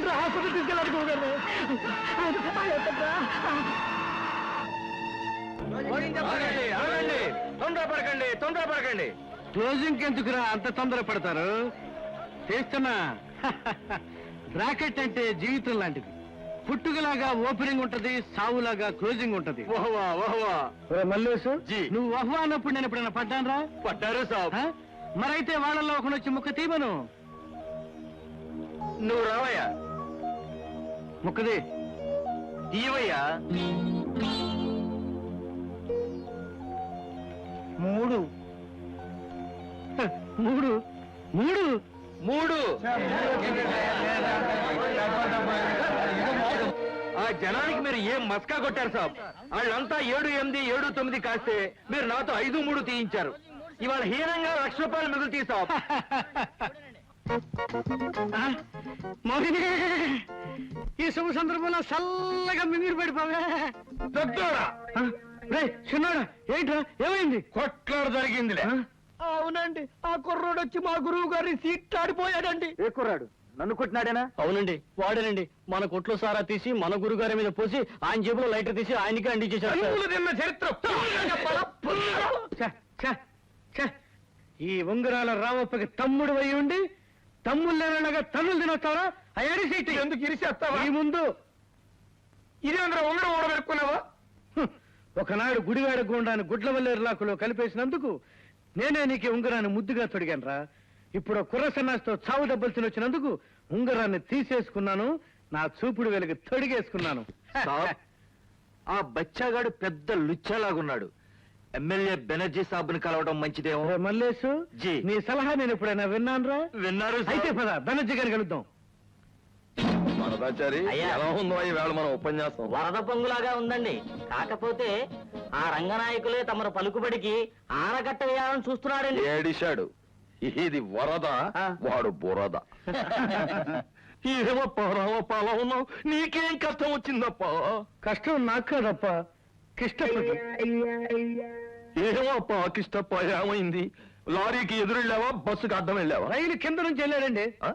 Speaker 7: ఎత్తుకుంటారా హాస్పిటల్ తీసుకెళ్ళాలి గురుగారు.
Speaker 9: తొందరపడకండి.
Speaker 7: క్లోజింగ్ ఎందుకురా అంత తొందర పడతారు? చేస్తున్నా. బ్రాకెట్ అంటే జీవితం లాంటిది. పుట్టుకలాగా ఓపెనింగ్ ఉంటది, సావులాగా క్లోజింగ్ ఉంటది. మల్లేసు, నువ్వు వహ్వా అన్నప్పుడు నేను ఎప్పుడైనా పడ్డానరా?
Speaker 9: పడ్డారు సాబ్.
Speaker 7: మరైతే వాళ్ళల్లో ఒకడు వచ్చి ముక్క తీమను.
Speaker 9: నువ్వు రావయ్యా.
Speaker 7: ముక్కది
Speaker 9: తీవయ్యా.
Speaker 7: 3 3 3
Speaker 9: ఆ జనానికి మీరు ఏం మస్కా కొట్టారు సాబ్. వాళ్ళంతా 7, 8, 7, 9 కాస్తే మీరు నాతో 5, 3 తీయించారు. ఇవాళ హీనంగా ₹1,00,000 మిగులు తీసావు.
Speaker 7: మోహిని, ఈ శుభ సందర్భంలో చల్లగా మింగిరి పడిపోవే. చిన్నాడా, ఏంట్రా ఏమైంది?
Speaker 5: కొట్లాడు జరిగిందిలే.
Speaker 7: అవునండి, ఆ కుర్రోడు వచ్చి మా గురువు గారిని సీట్లాడిపోయాడండి.
Speaker 4: ఏ కుర్రాడు నన్ను కొట్టినాడేనా?
Speaker 7: అవునండి, వాడేనండి. మన కొట్లో సారా తీసి మన గురువు గారి మీద పోసి ఆయన జేబులో లైటర్ తీసి ఆయనకి అందించేశారు.
Speaker 5: తనువులు తిన్న చరిత్ర పుల్లగా చెప్పాలా? పుల్లగా.
Speaker 7: ఈ ఉంగరాల రావప్పకి తమ్ముడు అయి ఉండి తమ్ముళ్ళగా తన్నులు తినొస్తావా? అయ్యాడి
Speaker 5: ఎందుకు ఇరిసేస్తావా?
Speaker 7: ఈ ముందు
Speaker 5: ఇది అందరూ ఉంగరం ఓడబెట్టుకున్నావా?
Speaker 7: ఒకనాడు గుడివాడ గుండాన్ని గుడ్లవల్లేరులాకులో కలిపేసినందుకు నేనే నీకు ఉంగరాన్ని ముద్దుగా తొడిగాను. ఇప్పుడు కుర్ర సన్నాసితో చావు దెబ్బలు తినొచ్చినందుకు ఉంగరాన్ని తీసేసుకున్నాను, నా చూపుడు వెలుగు తొడిగేసుకున్నాను.
Speaker 9: సాబ్, ఆ బచ్చాగాడు పెద్ద లుచ్చాలాగున్నాడు. ఎమ్మెల్యే బెనర్జీ సాబ్ని కలవడం మంచిదేమో.
Speaker 7: మల్లేసు,
Speaker 9: జీ.
Speaker 7: నీ సలహా నేను ఎప్పుడైనా విన్నానురా?
Speaker 9: విన్నారు సాబ్?
Speaker 7: అయితే పద బెనర్జీ గారిని కలుద్దాం.
Speaker 9: వరదాచారి, ఎలా ఉందో ఈవేళ మన ఉపన్యాసం?
Speaker 8: వరద పొంగులాగా ఉందండి. కాకపోతే ఆ రంగనాయకులే తమరు పలుకుబడికి ఆనకట్ట వేయాలని చూస్తున్నాడండి.
Speaker 9: ఏడిశాడు. ఇది వరద, వాడు బురద. ఏమప్పా రావప్ప అలా ఉన్నావు? నీకేం కష్టం వచ్చిందప్పా?
Speaker 7: కష్టం నాకు కాదప్ప, కిష్టపడి.
Speaker 9: ఏమప్పా కిష్టప్ప, ఏమైంది? లారీకి ఎదురెళ్ళావా, బస్సుకి అడ్డం వెళ్ళావా?
Speaker 7: రైలు కింద నుంచి వెళ్ళాడండి.
Speaker 9: ఆ?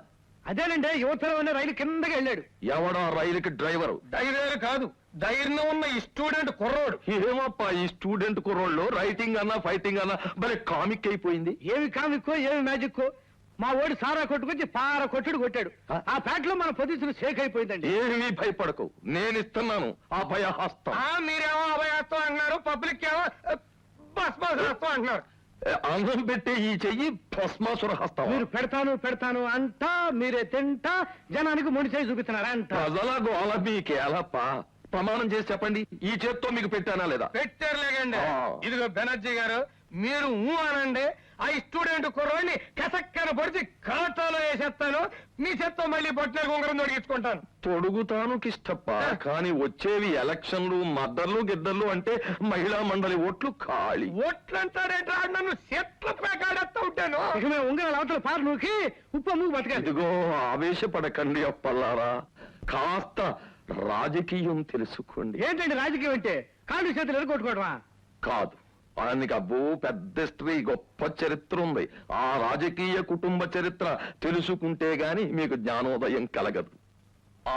Speaker 7: అదేనండి, యువతరం అనే రైలు కిందకి వెళ్ళాడు.
Speaker 9: ఎవడా రైలుకి డ్రైవరు?
Speaker 5: ధైర్యం కాదు, ధైర్యం ఉన్న ఈ స్టూడెంట్ కుర్రోడు.
Speaker 9: ఏమప్పా ఈ స్టూడెంట్ కుర్రోళ్ళు రైటింగ్ అన్నా ఫైటింగ్ అన్నా భలే కామిక్ అయిపోయింది.
Speaker 7: ఏమి కామిక్కో ఏమి మ్యాజిక్కో, మా ఓడి సారా కొట్టుకొచ్చి పార కొట్టుడు కొట్టాడు. ఆ ప్యాట్లో మన పొజిషన్ షేక్ అయిపోయిందండి.
Speaker 9: ఏమీ భయపడకు, నేను ఇస్తున్నాను అభయహస్తం.
Speaker 5: మీరేమో అభయాస్తం అంటున్నారు, పబ్లిక్ ఏమో భస్మాసురస్తం అంటున్నారు.
Speaker 9: అన్నం పెట్టే ఈ చెయ్యి భస్మాసుర హస్తం.
Speaker 7: మీరు పెడతాను అంటా, మీరే తింటా, జనానికి మొండి చేయి చూపిస్తున్నారా అంట.
Speaker 9: ప్రజల గోల మీకేలప్పా? ప్రమాణం చేసి చెప్పండి, ఈ చేత్తో మీకు పెట్టానా లేదా?
Speaker 5: పెట్టారులేగండి.
Speaker 9: ఆ.
Speaker 5: ఇదిగో బెనర్జీ గారు, మీరు అనండి, ఆ స్టూడెంట్ కుర్రోడిని కసక్కన పొడిచి కాటాలో వేసేస్తాను. మీ చేత్తో మళ్ళీ పొట్టిన ఉంగరం తొడిగించుకుంటాను.
Speaker 9: తొడుగుతాను కిష్టప్ప, కానీ వచ్చేవి ఎలక్షన్లు, మద్దర్లు గిద్దర్లు అంటే మహిళా మండలి ఓట్లు ఖాళీ.
Speaker 5: ఓట్లంటారేంట్రా? నన్ను చెట్ల పేకాడేస్తా ఉంటాను.
Speaker 7: ఇక మేము ఉంగరాల అవతల పారు నూకి ఉప్పు అమ్ముకు బతకాలి.
Speaker 9: ఇదిగో ఆవేశపడకండి అప్పల్లారా, కాస్త రాజకీయం తెలుసుకోండి.
Speaker 7: ఏంటండి రాజకీయం అంటే? కాళ్ళు చేతులు ఎరగొట్టుకోవడమా?
Speaker 9: కాదు, ఆయనకి అబ్బో పెద్ద హిస్టరీ, గొప్ప చరిత్ర ఉంది. ఆ రాజకీయ కుటుంబ చరిత్ర తెలుసుకుంటే గాని మీకు జ్ఞానోదయం కలగదు.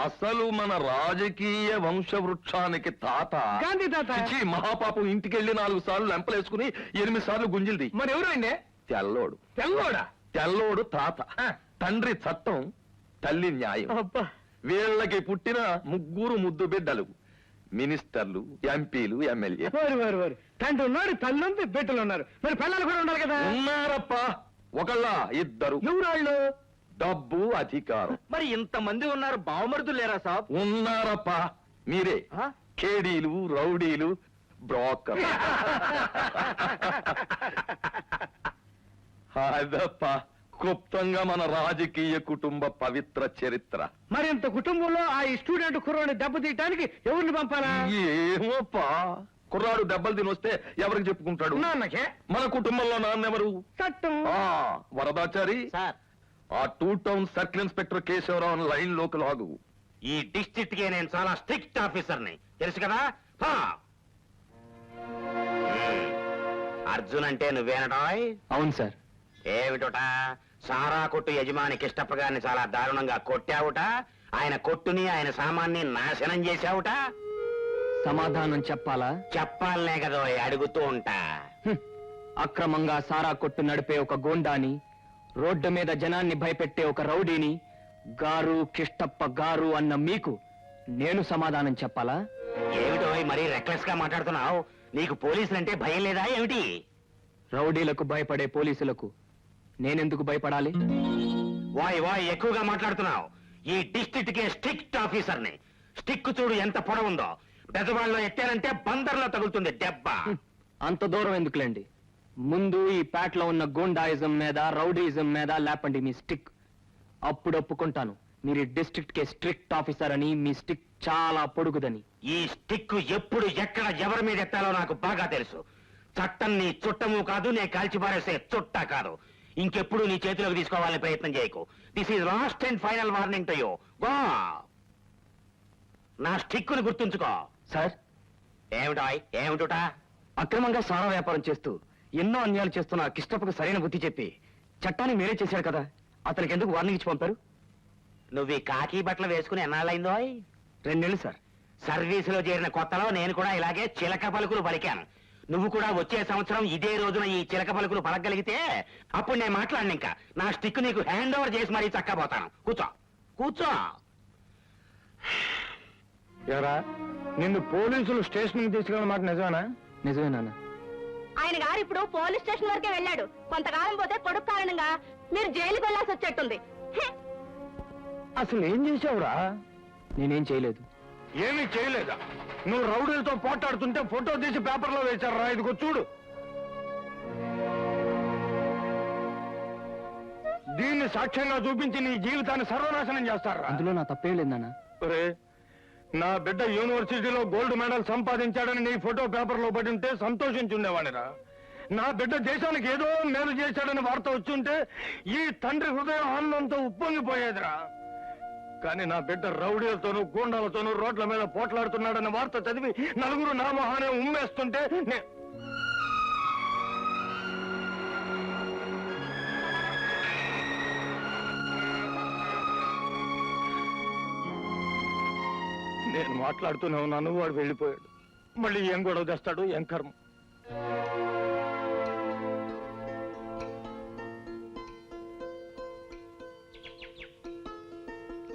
Speaker 9: అసలు మన రాజకీయ వంశవృక్షానికి తాత
Speaker 7: గాంధీ తాత.
Speaker 9: చిచి, మహాపాపం ఇంటికెళ్ళి 4 సార్లు లెంపలేసుకుని 8 సార్లు గుంజిల్ది.
Speaker 5: మరి ఎవరండి?
Speaker 9: తెల్లోడు.
Speaker 5: తెల్లోడా?
Speaker 9: తెల్లోడు తాత.
Speaker 5: ఆ.
Speaker 9: తండ్రి చట్టం, తల్లి న్యాయం.
Speaker 7: అబ్బా,
Speaker 9: వీళ్ళకి పుట్టిన 3 ముద్దు బిడ్డలు, మినిస్టర్లు, ఎంపీలు, ఎమ్మెల్యే.
Speaker 7: వారు తండ్రి ఉన్నాడు, తల్లి ఉంది, బిడ్డలు ఉన్నారు. మరి పిల్లలు కూడా ఉండాలి కదా.
Speaker 9: ఉన్నారప్ప, ఒకళ్ళ 2.
Speaker 7: ఎవరాళ్ళు?
Speaker 9: డబ్బు, అధికారం.
Speaker 8: మరి ఇంతమంది ఉన్నారు, బావమరుదులు లేరా సాబ్?
Speaker 9: ఉన్నారప్ప, మీరే కేడీలు, రౌడీలు, బ్రోకర్. అదప్ప క్లుప్తంగా మన రాజకీయ కుటుంబ పవిత్ర చరిత్ర.
Speaker 7: మరి ఇంత కుటుంబంలో ఆ స్టూడెంట్ కుర్రోని దెబ్బతీయటానికి ఎవరిని పంపాలా?
Speaker 9: ఏమోపా, కుర్రాడు దెబ్బలు తినొస్తే ఎవరికి చెప్పుకుంటాడు?
Speaker 5: నాన్నకే.
Speaker 9: మన కుటుంబంలో నాన్నెవరు?
Speaker 7: చట్టం.
Speaker 9: వరదాచారి,
Speaker 8: సార్,
Speaker 9: ఆ 2 town circle inspector Keshavarao line లోకి లాగు.
Speaker 8: ఈ డిస్ట్రిక్ట్ కి నేను చాలా స్ట్రిక్ట్ ఆఫీసర్ని, తెలుసు కదా? హా. అర్జున్ అంటే నువ్వేనటాయ్?
Speaker 2: అవును సార్.
Speaker 8: ఏమిటోట, సారా కొట్టు యజమాని కిష్టప్ప గారిని చాలా దారుణంగా కొట్టావుట. ఆయన కొట్టుని ఆయన సామాన్ని నాశనం చేశావుట.
Speaker 2: సమాధానం చెప్పాలా?
Speaker 8: చెప్పాలనే కదా అడుగుతూ ఉంటా.
Speaker 2: అక్రమంగా సారా కొట్టు నడిపే ఒక గోండాని, రోడ్డు మీద జనాన్ని భయపెట్టే ఒక రౌడీని గారు కిష్టప్ప గారు అన్న మీకు నేను సమాధానం చెప్పాలా?
Speaker 8: ఏమిటో మరీ రెక్లెస్ గా మాట్లాడుతున్నావు? నీకు పోలీసులంటే భయం లేదా ఏమిటి?
Speaker 2: రౌడీలకు భయపడే పోలీసులకు నేనెందుకు భయపడాలి?
Speaker 8: వాయ్ వాయ్ ఎక్కువగా మాట్లాడుతున్నావు. ఈ డిస్ట్రిక్ట్ కే స్ట్రిక్ట్ ఆఫీసర్ని. స్టిక్ చూడు ఎంత పొడవుందో. బెజవాళ్ళలో ఎత్తారంటే బందర్లో తగులుతుంది దెబ్బ.
Speaker 2: అంత దూరం ఎందుకులేండి, ముందు ఈ పేటలో ఉన్న గూండాయిజం మీద రౌడీయిజం మీద లేపండి మీ స్టిక్. అప్పుడు ఒప్పుకుంటాను మీరు డిస్ట్రిక్ట్ కే స్ట్రిక్ట్ ఆఫీసర్ అని, మీ స్టిక్ చాలా పొడుగుదని.
Speaker 8: ఈ స్టిక్ ఎప్పుడు ఎక్కడ ఎవరి మీద ఎత్తాలో నాకు బాగా తెలుసు. చట్టం నీ చుట్టము కాదు, నే కాల్చిపారేసే చుట్ట కాదు. ఇంకెప్పుడు నీ చేతిలోకి తీసుకోవాలని ప్రయత్నం చేయకు. This is lost and final warning to you. Go. నా స్టిక్ ను గుర్తుంచుకో.
Speaker 2: సార్,
Speaker 8: ఏమిటా?
Speaker 2: అక్రమంగా సారా వ్యాపారం చేస్తూ ఎన్నో అన్యాయాలు చేస్తున్న కిష్టప్పకు సరైన బుద్ధి చెప్పి చట్టాన్ని మీరే చేశారు కదా, అతనికి ఎందుకు వార్నింగ్ ఇచ్చి పంపారు?
Speaker 8: నువ్వు ఈ కాకి బట్టలు వేసుకుని ఎన్నాళ్ళైందో?
Speaker 2: 2 నెలలు సార్.
Speaker 8: సర్వీసులో చేరిన కొత్తలో నేను కూడా ఇలాగే చిలక పలుకులు పలికాను. నువ్వు కూడా వచ్చే సంవత్సరం ఇదే రోజున ఈ చిలక పలుకులు పలకగలిగితే అప్పుడు నేను మాట్లాడిన ఇంకా నా స్టిక్ నీకు హ్యాండ్ ఓవర్ చేసి మరీ చక్కపోతాను. కూర్చో కూర్చో.
Speaker 4: ఎరా, నిన్ను పోలీసులు స్టేషన్కి తీసుకెళ్ళిన మాట నిజమేనా?
Speaker 2: నిజమే నాన్న.
Speaker 6: ఆయన గారు ఇప్పుడు పోలీస్ స్టేషన్ వరకే వెళ్ళాడు. కొంతకాలం పోతే కొడుకు కారణంగా మీరు జైలుకి వెళ్లాల్సి వచ్చేట్టుంది.
Speaker 4: అసలు ఏం చేసావురా?
Speaker 2: నేనేం చేయలేదు.
Speaker 4: ఏమీ చేయలేదా? నువ్వు రౌడీలతో పోటాడుతుంటే ఫోటో తీసి పేపర్లో వేశారా? ఇదిగో చూడు. దీన్ని సాక్ష్యంగా చూపించి నీ జీవితాన్ని సర్వనాశనం చేస్తారా?
Speaker 2: అందులో నా తప్పేం లేదు నాన్న.
Speaker 4: ఒరే, నా బిడ్డ యూనివర్సిటీలో గోల్డ్ మెడల్ సంపాదించాడని నీ ఫోటో పేపర్లో పడి ఉంటే సంతోషించుండేవాడిరా. నా బిడ్డ దేశానికి ఏదో మేలు చేశాడని వార్త వచ్చుంటే ఈ తండ్రి హృదయం ఆనందంతో ఉప్పొంగిపోయేదిరా. కానీ నా బిడ్డ రౌడీలతోనూ గూండాలతోనూ రోడ్ల మీద పోట్లాడుతున్నాడన్న వార్త చదివి నలుగురు నా మొహానే ఉమ్మేస్తుంటే నేను మాట్లాడుతూనే ఉన్నాను, వాడు వెళ్ళిపోయాడు. మళ్ళీ ఏం గొడవ తెస్తాడు, ఏం కర్మ.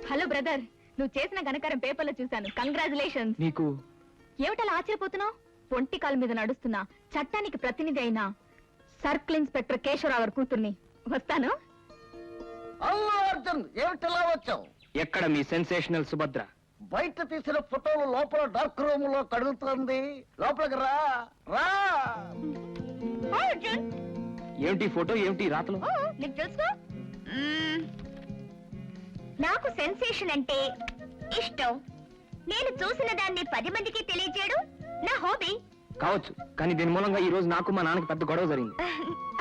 Speaker 6: హలో బ్రదర్, నువ్వు చేసిన ఘనకారం పేపర్లో చూశాను. కంగ్రాచులేషన్స్.
Speaker 2: నీకు
Speaker 6: ఏమిటలా ఆశ్చర్యపోతున్నావు? ఒంటి కాలు మీద నడుస్తున్నా చట్టానికి ప్రతినిధి అయిన సర్కిల్ ఇన్స్పెక్టర్ కేశవరావు గారి కూతుర్ని. వస్తాను.
Speaker 1: అల్లు అర్జున్, ఏమిటిలా వచ్చావు?
Speaker 2: ఎక్కడ మీ సెన్సేషనల్ సుభద్ర?
Speaker 1: బయట తీసిన ఫోటోలు లోపల డార్క్ రూమ్ లో కడుగుతుంది. లోపలికి రా రా.
Speaker 6: అర్జున్,
Speaker 2: ఏమిటి ఫోటో, ఏమిటి రాతలు?
Speaker 6: నీకు తెలుసు, నాకు సెన్సేషన్ అంటే ఇష్టం. నేను చూసిన దాన్ని 10 మందికి తెలియజేయడం నా హాబీ.
Speaker 2: కావచ్చు, కానీ దీని మూలంగా ఈ రోజు నాకు మా నాన్నకి పెద్ద గొడవ జరిగింది.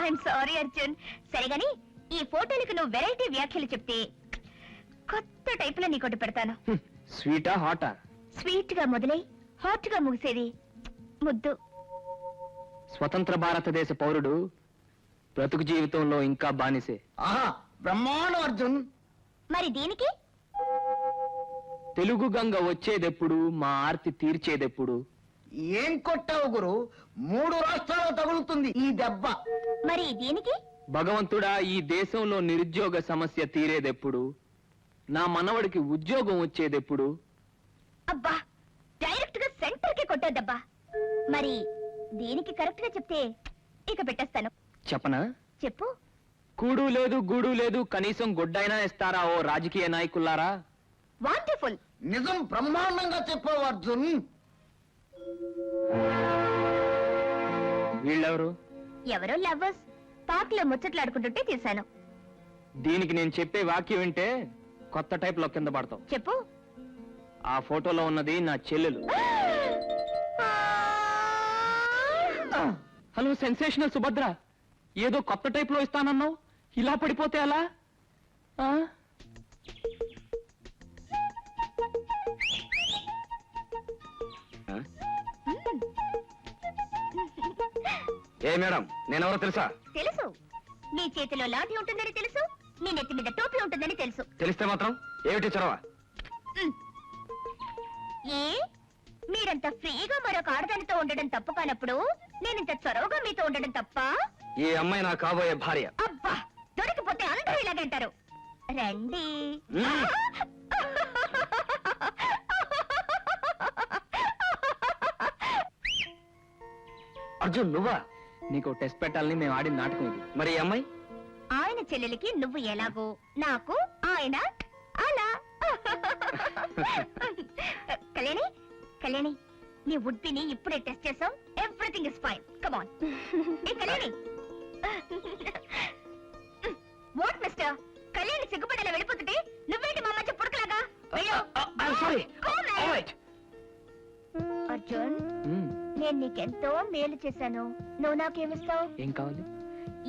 Speaker 6: I'm sorry Arjun. సరేగాని ఈ ఫోటోలకు నువ్వు వెరైటీ వ్యాఖ్యలు చెప్తే కొత్త టైప్ లో నీకోటి పెడతాను.
Speaker 2: స్వీటా హాటా?
Speaker 6: స్వీట్ గా మొదలై హాట్ గా ముగిసేది ముద్దు.
Speaker 2: స్వతంత్ర భారతదేశ పౌరుడు బ్రతుకు జీవితంలో ఇంకా బానిసే.
Speaker 1: ఆహా, బ్రహ్మాండం అర్జున్.
Speaker 6: మరి దీనికి
Speaker 2: తెలుగు గంగ వచ్చేదెప్పుడు, మా ఆర్తి తీర్చేదెప్పుడు?
Speaker 1: ఏం కొట్టావు గురు? 3 రాష్ట్రాలు తగులుతుంది ఈ దెబ్బ.
Speaker 6: మరి దీనికి
Speaker 2: భగవంతుడా, ఈ దేశంలో నిరుద్యోగ సమస్య తీరేదెప్పుడు? నా మనవడికి ఉద్యోగం వచ్చేదెప్పుడు?
Speaker 6: అబ్బా, డైరెక్ట్ గా సెంటర్ కి కొట్టేద్దబ్బా. మరి దీనికి కరెక్ట్ గా చెప్తే ఇక పెట్టేస్తాను.
Speaker 2: చెప్పనా?
Speaker 6: చెప్పు.
Speaker 2: కూడు లేదు గూడు లేదు, కనీసం గుడ్డైనా ఇస్తారా ఓ రాజకీయ నాయకులారా?
Speaker 6: వండర్ఫుల్.
Speaker 1: నిజం బ్రహ్మాండంగా చెప్పావు అర్జున్.
Speaker 2: వీళ్ళెవరు?
Speaker 6: ఎవరో లవర్స్ పార్క్ లో ముచ్చట్లాడుకుంటుంటే తీశాను.
Speaker 2: దీనికి నేను చెప్పే వాక్యం వింటే కొత్త టైప్ లో కింద పడతావు.
Speaker 6: చెప్పు.
Speaker 2: ఆ ఫోటోలో ఉన్నది నా చెల్లెలు. హలో సెన్సేషనల్ సుభద్ర, ఏదో కొత్త టైప్ లో ఇస్తానన్నావు, ఇలా పడిపోతే అలా?
Speaker 8: ఏ మేడం, నేనెవరో తెలుసా?
Speaker 6: తెలుసు. నీ చేతిలో లాఠీ ఉంటుందని తెలుసు, నీ నెత్తి మీద టోపీ ఉంటుందని తెలుసు.
Speaker 8: తెలిస్తే మాత్రం ఏమిటి చొరవ?
Speaker 6: ఏ మీరంత ఫ్రీగా మరొక ఆడదానితో ఉండడం తప్పు కానప్పుడు నేనింత చొరవగా మీతో ఉండడం తప్ప?
Speaker 2: ఈ అమ్మాయి నా కాబోయే భార్య.
Speaker 6: అబ్బా దొరికిపోతే అందరూ ఇలాగంటారు. రండి.
Speaker 2: అర్జున్ నువ్వా? నీకు టెస్ట్ పెట్టాలని మేము ఆడిన నాటకం ఇది. మరి ఈ అమ్మాయి?
Speaker 6: ఆయన చెల్లెలికి నువ్వు ఎలాగో, నాకు ఆయన అలా. కళ్యాణి కళ్యాణి, నీ వుడ్బిని ఇప్పుడే టెస్ట్ చేసాం. Everything is fine. Come on. ఏ కళ్యాణి. What mister? కళ్యాణి సిగ్గుపడేలా వెళ్ళిపోతుంటే నువ్వేంటి మా మధ్య పుడకలాగా? అర్జున్, నేను నీకెంతో మేలు చేశాను. నువ్వు నాకేమిస్తావు?
Speaker 2: ఏం కావాలి?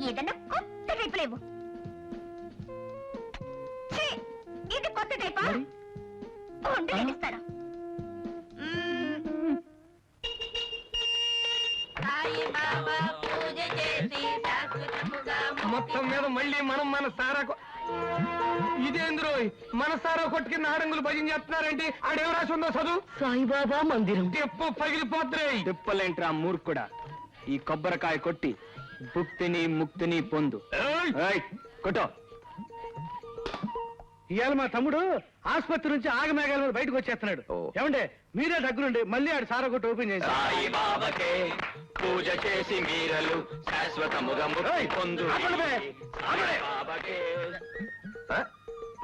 Speaker 6: ఏదన్నా కొత్త టైప్ లేవు. ఛీ, ఇది కొత్త టైపా? ఉండి నేనిస్తాను.
Speaker 5: మొత్తం మీద మళ్ళీ మనం మన సారా ఇదేంద్రో మన సారా కొట్టుకి నాడంగులు భజన చేస్తున్నారేంటి? ఆడేం రాసి ఉందో చదువు.
Speaker 1: సాయిబాబా మందిరం.
Speaker 5: ఎప్పు పగిలిపోతురే.
Speaker 2: తిప్పలేంట్రా మూర్ఖుడా. ఈ కొబ్బరికాయ కొట్టి భుక్తిని ముక్తిని పొందు. ఏయ్, కొట్టో.
Speaker 7: ఇవాళ మా తమ్ముడు ఆసుపత్రి నుంచి ఆగమేఘాల మీద బయటకు వచ్చేస్తున్నాడు.
Speaker 9: ఓ.
Speaker 7: ఏమంటే మీరే దగ్గరుండి మళ్ళీ ఆడు సారా కొట్టు ఓపెన్ చేసి
Speaker 8: సాయిబాబాకే పూజ చేసి మీరలు శాశ్వతముగా ముక్తి పొందు. సాయిబాబాకే.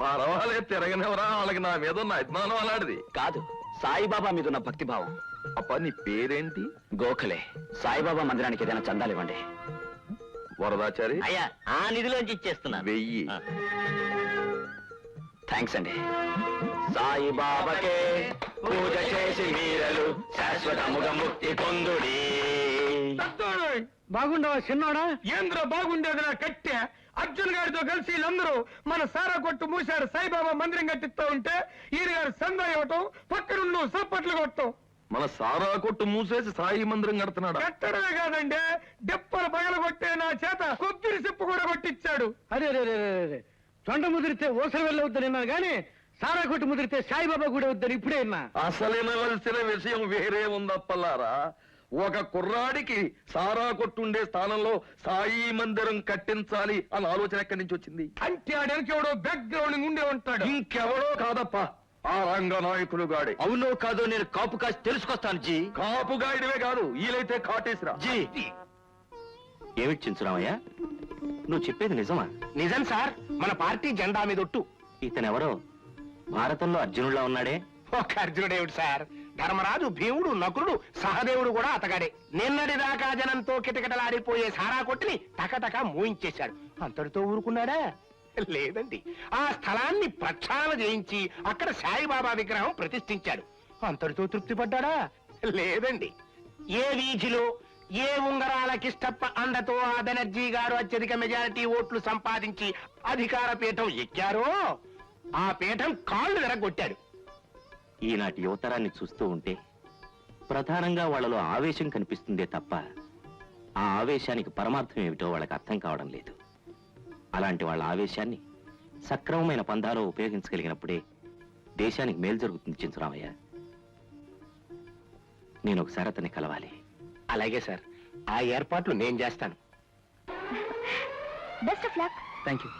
Speaker 9: పర్వాలేదు తిరగనివరా, వాళ్ళకి నా మీద ఉన్న అభిమానం అలాంటిది
Speaker 8: కాదు, సాయిబాబా మీద ఉన్న భక్తి భావం.
Speaker 9: అప్ప నీ పేరేంటి?
Speaker 8: గోఖలే. సాయిబాబా మందిరానికి ఏదైనా చందాలు ఇవ్వండి.
Speaker 9: వరదాచారి
Speaker 8: అయ్యా, ఆ నిధిలోంచి ఇచ్చేస్తున్నా.
Speaker 9: 1000.
Speaker 8: థ్యాంక్స్ అండి. సాయిబాబాకే పూజ చేసి మీరలు శాశ్వతముగా ముక్తి పొందుడి.
Speaker 7: బాగుండవా చిన్నోడా?
Speaker 5: ఏంద్ర బాగుండేది నా కట్టె. అర్జున్ గారితో కలిసి వీళ్ళందరూ మన సారా కొట్టు మూసాడు. సాయిబాబా మందిరం కట్టిస్తా ఉంటే ఈయన గారు సందా ఇవ్వటం, పక్కనుండు సప్పట్లు కొట్టం.
Speaker 9: మన సారా కొట్టు మూసేసి సాయి మందిరం కడుతున్నాడా?
Speaker 5: కట్టడమే కాదండి, దెప్పలు పగల కొట్టే నా చేత కొబ్బరి చెప్పు కూడా కొట్టించాడు.
Speaker 7: అరే రే రే రే రే. తొండ ముదిరితే ఓసలు వెళ్ళవద్దని విన్నాను కానీ సారా కొట్టు ముదిరితే సాయిబాబా కూడా వద్దని ఇప్పుడే విన్నా.
Speaker 9: అసలినవలసిన విషయం వేరే ఉందప్పలారా. ఒక కుర్రాడికి సారా కొట్టుండే స్థానంలో సాయి మందిరం కట్టించాలి అన్న ఆలోచన ఎక్కడి నుంచి వచ్చింది?
Speaker 5: అంటే ఆడెనకెవడో బ్యాక్గ్రౌండ్ ఉండే ఉంటాడు.
Speaker 9: ఇంకెవడో కాదప్ప, ఆ రంగనాయకులు గాడి.
Speaker 8: అవునో కాదో నేను కాపు కాసి తెలుసుకొస్తాను జీ.
Speaker 9: కాపు గాడివే కాదు, వీలైతే కాటేసిరా.
Speaker 8: జీ ఏమిటి చించురామయ్య, నువ్వు చెప్పేది నిజమా? నిజం సార్, మన పార్టీ జెండా మీద ఒట్టు. ఇతనెవరో భారతంలో అర్జునుడిలా ఉన్నాడే. ఒక అర్జునుడేమిటి సార్, ధర్మరాజు, భీముడు, నకులుడు, సహదేవుడు కూడా అతగాడే. నిన్నటి దాకా జనంతో కిటకిటలాడిపోయే సారా కొట్టిని టకటక మూయించేశాడు. అంతటితో ఊరుకున్నాడా? లేదండి, ఆ స్థలాన్ని ప్రక్షాళన చేయించి అక్కడ సాయిబాబా విగ్రహం ప్రతిష్ఠించాడు. అంతటితో తృప్తి పడ్డాడా? లేదండి, ఏ వీధిలో ఏ ఉంగరాల కిష్టప్ప అండతో ఆ బెనర్జీ గారు అత్యధిక మెజారిటీ ఓట్లు సంపాదించి అధికార పీఠం ఎక్కారో ఆ పీఠం కాళ్ళు విరగొట్టాడు. ఈనాటి యువతరాన్ని చూస్తూ ఉంటే ప్రధానంగా వాళ్ళలో ఆవేశం కనిపిస్తుందే తప్ప ఆ ఆవేశానికి పరమార్థం ఏమిటో వాళ్ళకి అర్థం కావడం లేదు. అలాంటి వాళ్ళ ఆవేశాన్ని సక్రమమైన పందాలో ఉపయోగించగలిగినప్పుడే దేశానికి మేలు జరుగుతుంది చించురామయ్య. నేను ఒకసారి అతన్ని కలవాలి. అలాగే సార్, ఆ ఏర్పాట్లు నేను చేస్తాను.
Speaker 6: Best of luck.
Speaker 2: Thank you.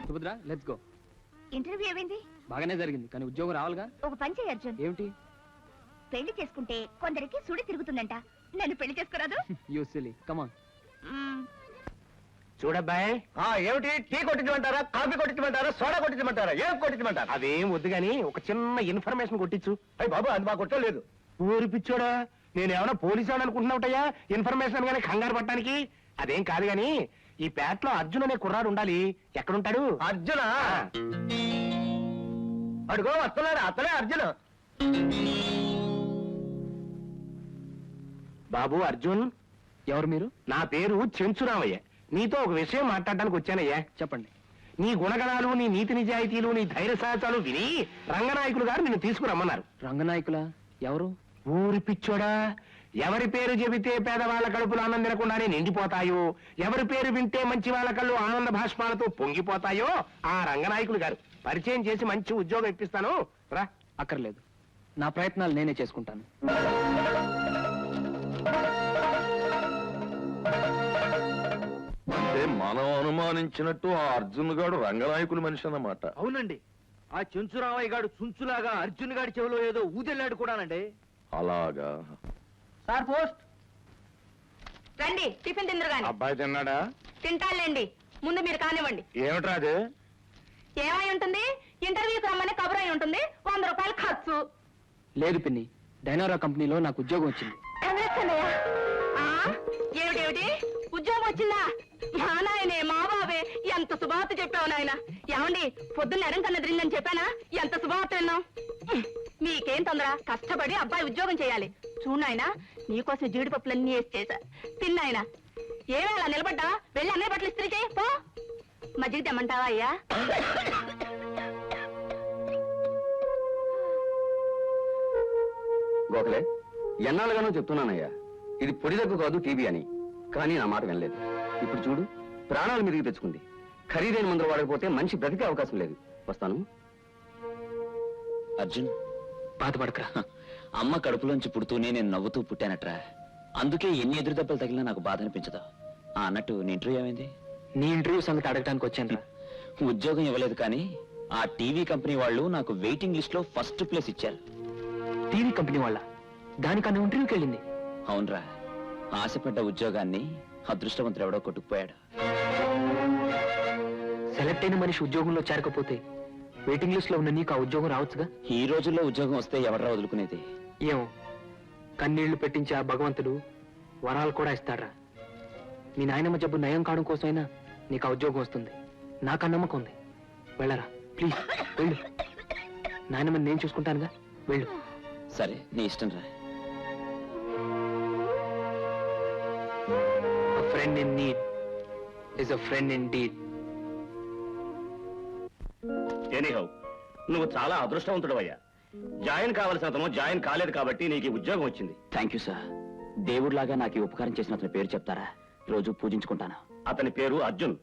Speaker 2: Subhadra, let's go.
Speaker 6: Interview ఏమైంది?
Speaker 2: బాగానే జరిగింది, కానీ ఉద్యోగం రావాలిగా.
Speaker 6: ఒక పని చేయి అర్జున్.
Speaker 2: ఏమిటి?
Speaker 6: పెళ్లి చేసుకుంటే కొందరికి సుడి తిరుగుతుందంట. నన్ను పెళ్లి చేసుకోరాదు?
Speaker 2: You silly, come on.
Speaker 8: చూడబ్బాయ్,
Speaker 4: ఏమిటి? టీ కొట్టించమంటారా, కాఫీ కొట్టించమంటారా, సోడా కొట్టించమంటారా, ఏం కొట్టించమంటారా?
Speaker 8: అదేం వద్దు గాని ఒక చిన్న ఇన్ఫర్మేషన్ కొట్టించు.
Speaker 4: అయ్యి బాబు, అది మా కొట్టం లేదు.
Speaker 8: ఊరి పిచ్చోడా, నేనేమన్నా పోలీసు అనుకుంటున్నావుటయ్యా ఇన్ఫర్మేషన్ గానీ కంగారు పట్టడానికి? అదేం కాదు గాని ఈ పేటలో అర్జున్ అనే కుర్రాడు ఉండాలి. ఎక్కడుంటాడు?
Speaker 4: అర్జున అడుగో వస్తున్నాడు, అతనే అర్జున్.
Speaker 8: బాబు అర్జున్,
Speaker 2: ఎవరు మీరు?
Speaker 8: నా పేరు చెంచురామయ్య. నీతో ఒక విషయం మాట్లాడడానికి వచ్చానయ్యా.
Speaker 2: చెప్పండి.
Speaker 8: నీ గుణగణాలు, నీ నీతి నిజాయితీలు, నీ ధైర్య సాహసాలు విని రంగనాయకులు గారు నిన్ను తీసుకురమ్మన్నారు.
Speaker 2: రంగనాయకులా? ఎవరు?
Speaker 8: ఊరి పిచ్చోడా, ఎవరి పేరు చెబితే పేదవాళ్ళ కడుపులు ఆనందం తినకుండానే నిండిపోతాయో, ఎవరి పేరు వింటే మంచి వాళ్ళ కళ్ళు ఆనంద భాష్పాలతో పొంగిపోతాయో ఆ రంగనాయకులు గారు పరిచయం చేసి మంచి ఉద్యోగం ఇప్పిస్తాను రా.
Speaker 2: అక్కర్లేదు, నా ప్రయత్నాలు నేనే చేసుకుంటాను.
Speaker 9: అంటే మనం అనుమానించినట్టు ఆ అర్జున్ గాడు రంగనాయకుల మనిషి అన్నమాట.
Speaker 7: అవునండి, ఆ చెంచురామయ్య గాడు చుంచులాగా అర్జున్ గాడి చెవిలో ఏదో ఊదెళ్ళాడు కూడానండి.
Speaker 9: అలాగా?
Speaker 6: సార్ పోస్ట్ రండి, టిఫిన్ తిందరు గాని.
Speaker 4: అబ్బాయి తిన్నాడా?
Speaker 6: తింటానులేండి, ముందు మీరు కానివ్వండి.
Speaker 4: ఏమిట్రా అది?
Speaker 6: ఏమై ఉంటుంది, ఇంటర్వ్యూకి రమ్మని కబురు అయి ఉంటుంది, 100 రూపాయలు ఖర్చు.
Speaker 2: లేదు పిన్ని, డైనోరా కంపెనీలో నాకు ఉద్యోగం వచ్చింది.
Speaker 6: ఏమిటేమిటి ఉద్యోగం వచ్చిందా? మా నాయనే, మా బాబే, ఎంత శుభార్త చెప్పావు నాయన. ఏమండి, పొద్దున్న ఎడం కన్న తిరిగిందని చెప్పానా? ఎంత శుభార్త విన్నాం. మీకేం తొందర, కష్టపడి అబ్బాయి ఉద్యోగం చేయాలి. చూడాయన, నీకోసం జీడిపప్పులన్నీ వేసి చేశా, తిన్నాయన. ఏమే అలా నిలబడ్డా? వెళ్ళి అన్నయ్య బట్టలు ఇస్త్రీ చేయి పో. మజ్జిగ తెమ్మంటావా అయ్యా?
Speaker 8: గోఖలే, ఎన్నాళ్ళుగానో చెప్తున్నానయ్యా, ఇది పొడి దగ్గు కాదు టీబీ అని. కానీ నా మాట వినలేదు. ఇప్పుడు చూడు, ప్రాణాలు మీదకి తెచ్చుకుంది. ఖరీదైన మందులు వాడకపోతే మనిషి బ్రతికే అవకాశం లేదు. వస్తాను.
Speaker 10: అర్జున్,
Speaker 2: బాధపడకరా.
Speaker 10: అమ్మ కడుపులోంచి పుడుతూనే నేను నవ్వుతూ పుట్టానట్రా. అందుకే ఎన్ని ఎదురు దెబ్బలు తగిలినా నాకు బాధ అనిపించదు. అన్నట్టు నీ ఇంటర్వ్యూ ఏమైంది?
Speaker 2: నీ ఇంటర్వ్యూ సంగతి అడగడానికి వచ్చాను.
Speaker 10: ఉద్యోగం ఇవ్వలేదు, కానీ ఆ టీవీ కంపెనీ వాళ్ళు నాకు వెయిటింగ్ లిస్ట్ లో ఫస్ట్ ప్లేస్ ఇచ్చారు.
Speaker 2: టీవీ కంపెనీ వాళ్ళ? దానికన్నా ఇంటర్వ్యూకి వెళ్ళింది?
Speaker 10: అవునరా, ఆశపడ్డ ఉద్యోగాన్ని అదృష్టవంతుడు ఎవడో కొట్టుకుపోయాడు.
Speaker 2: సెలెక్ట్ అయిన మనిషి ఉద్యోగంలో చేరకపోతే వెయిటింగ్ లిస్ట్ లో ఉన్న నీకు ఆ ఉద్యోగం రావచ్చుగా.
Speaker 10: ఈ రోజుల్లో ఉద్యోగం వస్తే ఎవడరా వదులుకునేది?
Speaker 2: ఏమో, కన్నీళ్లు పెట్టించే ఆ భగవంతుడు వరాలు కూడా ఇస్తాడ్రా. మీ నాయనమ్మ జబ్బు నయం కావడం కోసమైనా నీకు ఆ ఉద్యోగం వస్తుంది. నాకు ఆ నమ్మకం ఉంది. వెళ్ళరా ప్లీజ్, వెళ్ళు. నాయనమ్మని నేను చూసుకుంటానుగా, వెళ్ళు.
Speaker 10: సరే, నీ ఇష్టం రా.
Speaker 2: A friend in need is a friend indeed.
Speaker 8: Anyhow, నువ్వు చాలా అదృష్టవంతుడవయ్యా. జాయిన్ కావలసిన అతను జాయిన్ కాలేదు కాబట్టి నీకు ఈ ఉద్యోగం వచ్చింది.
Speaker 10: Thank you sir. దేవుడిలాగా నాకు ఈ ఉపకారం చేసిన అతని పేరు చెప్తారా? రోజు పూజించుకుంటాను.
Speaker 8: అతని పేరు అర్జున్.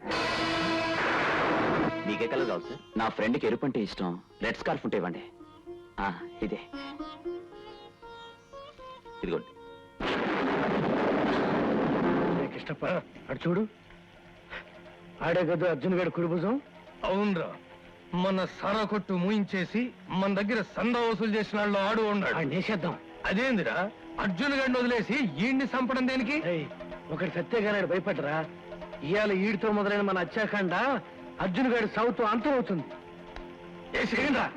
Speaker 10: మీకే కలర్ కావాలి సార్? నా ఫ్రెండ్కి ఎరుపు అంటే ఇష్టం. రెడ్ స్కార్ఫ్ ఉంటే ఇవ్వండి. ఇదే, ఇదిగోండి.
Speaker 4: కృష్ణప్ప, అటు చూడు, ఆడే కదా అర్జున్ గారి కుడి భుజం.
Speaker 5: అవునరా, మన సారా కొట్టు మూయించేసి మన దగ్గర సందా వసూలు చేసిన వాళ్ళు ఆడు ఉన్నాడు.
Speaker 4: నేసేద్దాం.
Speaker 5: అదేందిరా, అర్జున్ గారిని వదిలేసి ఈయన్ని చంపడం దేనికి?
Speaker 4: ఒకటి సత్యగానాడు భయపడరా. ఇవాళ ఈడితో మొదలైన మన అత్యాకాండ అర్జున్ గారి సావుతో అంతం అవుతుంది.
Speaker 5: ఏసేయండిరా.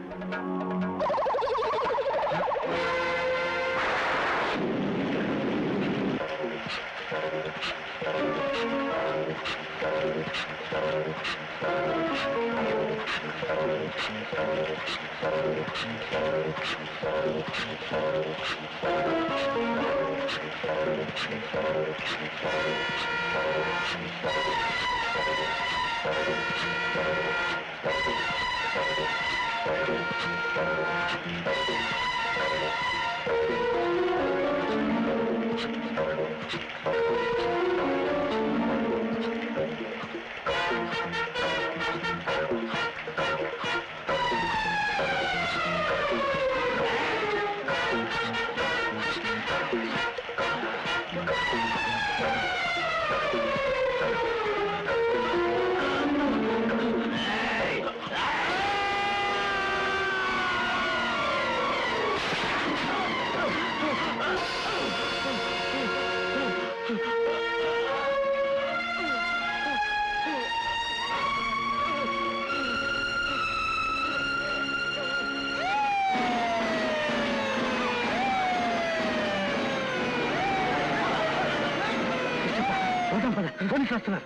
Speaker 4: పోలీసులు వస్తున్నారు.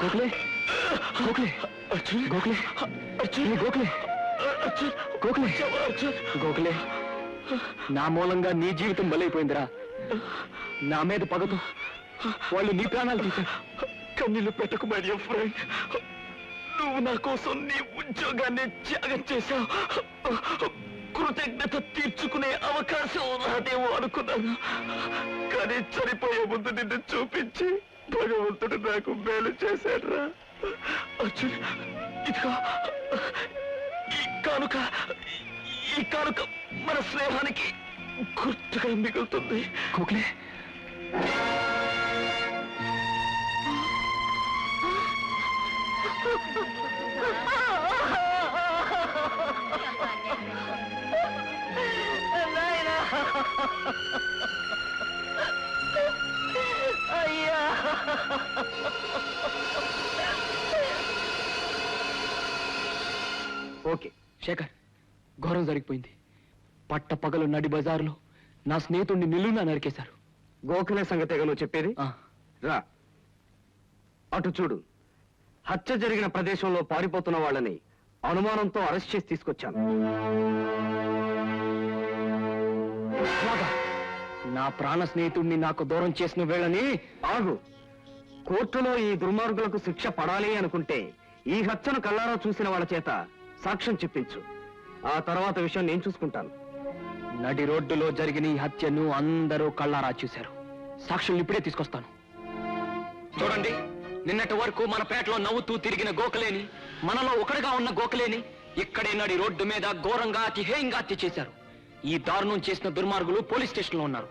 Speaker 2: గోఖలే, గోఖలే, గోఖలే, గోఖలే, గోఖలే, గోఖలే, నా మూలంగా నీ జీవితం బలైపోయిందిరా. నా మీద పగతో వాళ్ళు నీ ప్రాణాలు తీశారు.
Speaker 1: కన్నీళ్లు పెట్టకు మై డియర్ ఫ్రెండ్. నువ్వు నా కోసం నీ ఉద్యోగాన్ని త్యాగం చేశావు. కృతజ్ఞత తీర్చుకునే అవకాశం రాదేమో అనుకున్నాను, కానీ చనిపోయే ముందు నిన్ను చూపించి భగవంతుడు నాకు మేలు చేశాడ్రా. అర్జున్, ఇదిగో ఈ కానుక మన స్నేహానికి గుర్తుగా మిగులుతుంది.
Speaker 2: కోకిలే,
Speaker 3: నాయనా, అయ్యా,
Speaker 2: ఓకే శేఖర్, ఘోరం జరిగిపోయింది. పట్ట పగలు నడి బజార్లో నా స్నేహితుడిని నిలువునా నరికేశారు.
Speaker 8: గోఖలే సంగతేగా నువ్వు చెప్పేది?
Speaker 2: ఆ,
Speaker 8: రా అటు చూడు. హత్య జరిగిన ప్రదేశంలో పారిపోతున్న వాళ్ళని అనుమానంతో అరెస్ట్ చేసి తీసుకొచ్చాను.
Speaker 2: అలాగా? నా ప్రాణ స్నేహితుడిని నాకు దూరం చేసిన వేళని
Speaker 8: ఆగు. కోర్టులో ఈ దుర్మార్గులకు శిక్ష పడాలి అనుకుంటే ఈ హత్యను కళ్ళారా చూసిన వాళ్ళ చేత సాక్ష్యం చెప్పించు. ఆ తర్వాత విషయం నేను చూసుకుంటాను.
Speaker 2: నడి రోడ్డులో జరిగిన ఈ హత్యను అందరూ కళ్ళారా చూశారు. సాక్షుల్ని ఇప్పుడే తీసుకొస్తాను. చూడండి, నిన్నటి వరకు మన పేటలో నవ్వుతూ తిరిగిన గోకలేని, మనలో ఒకటిగా ఉన్న గోకలేని ఇక్కడే నడి రోడ్డు మీద ఘోరంగా అతిహేయంగా హత్య చేశారు. ఈ దారుణం చేసిన దుర్మార్గులు పోలీస్ స్టేషన్లో ఉన్నారు.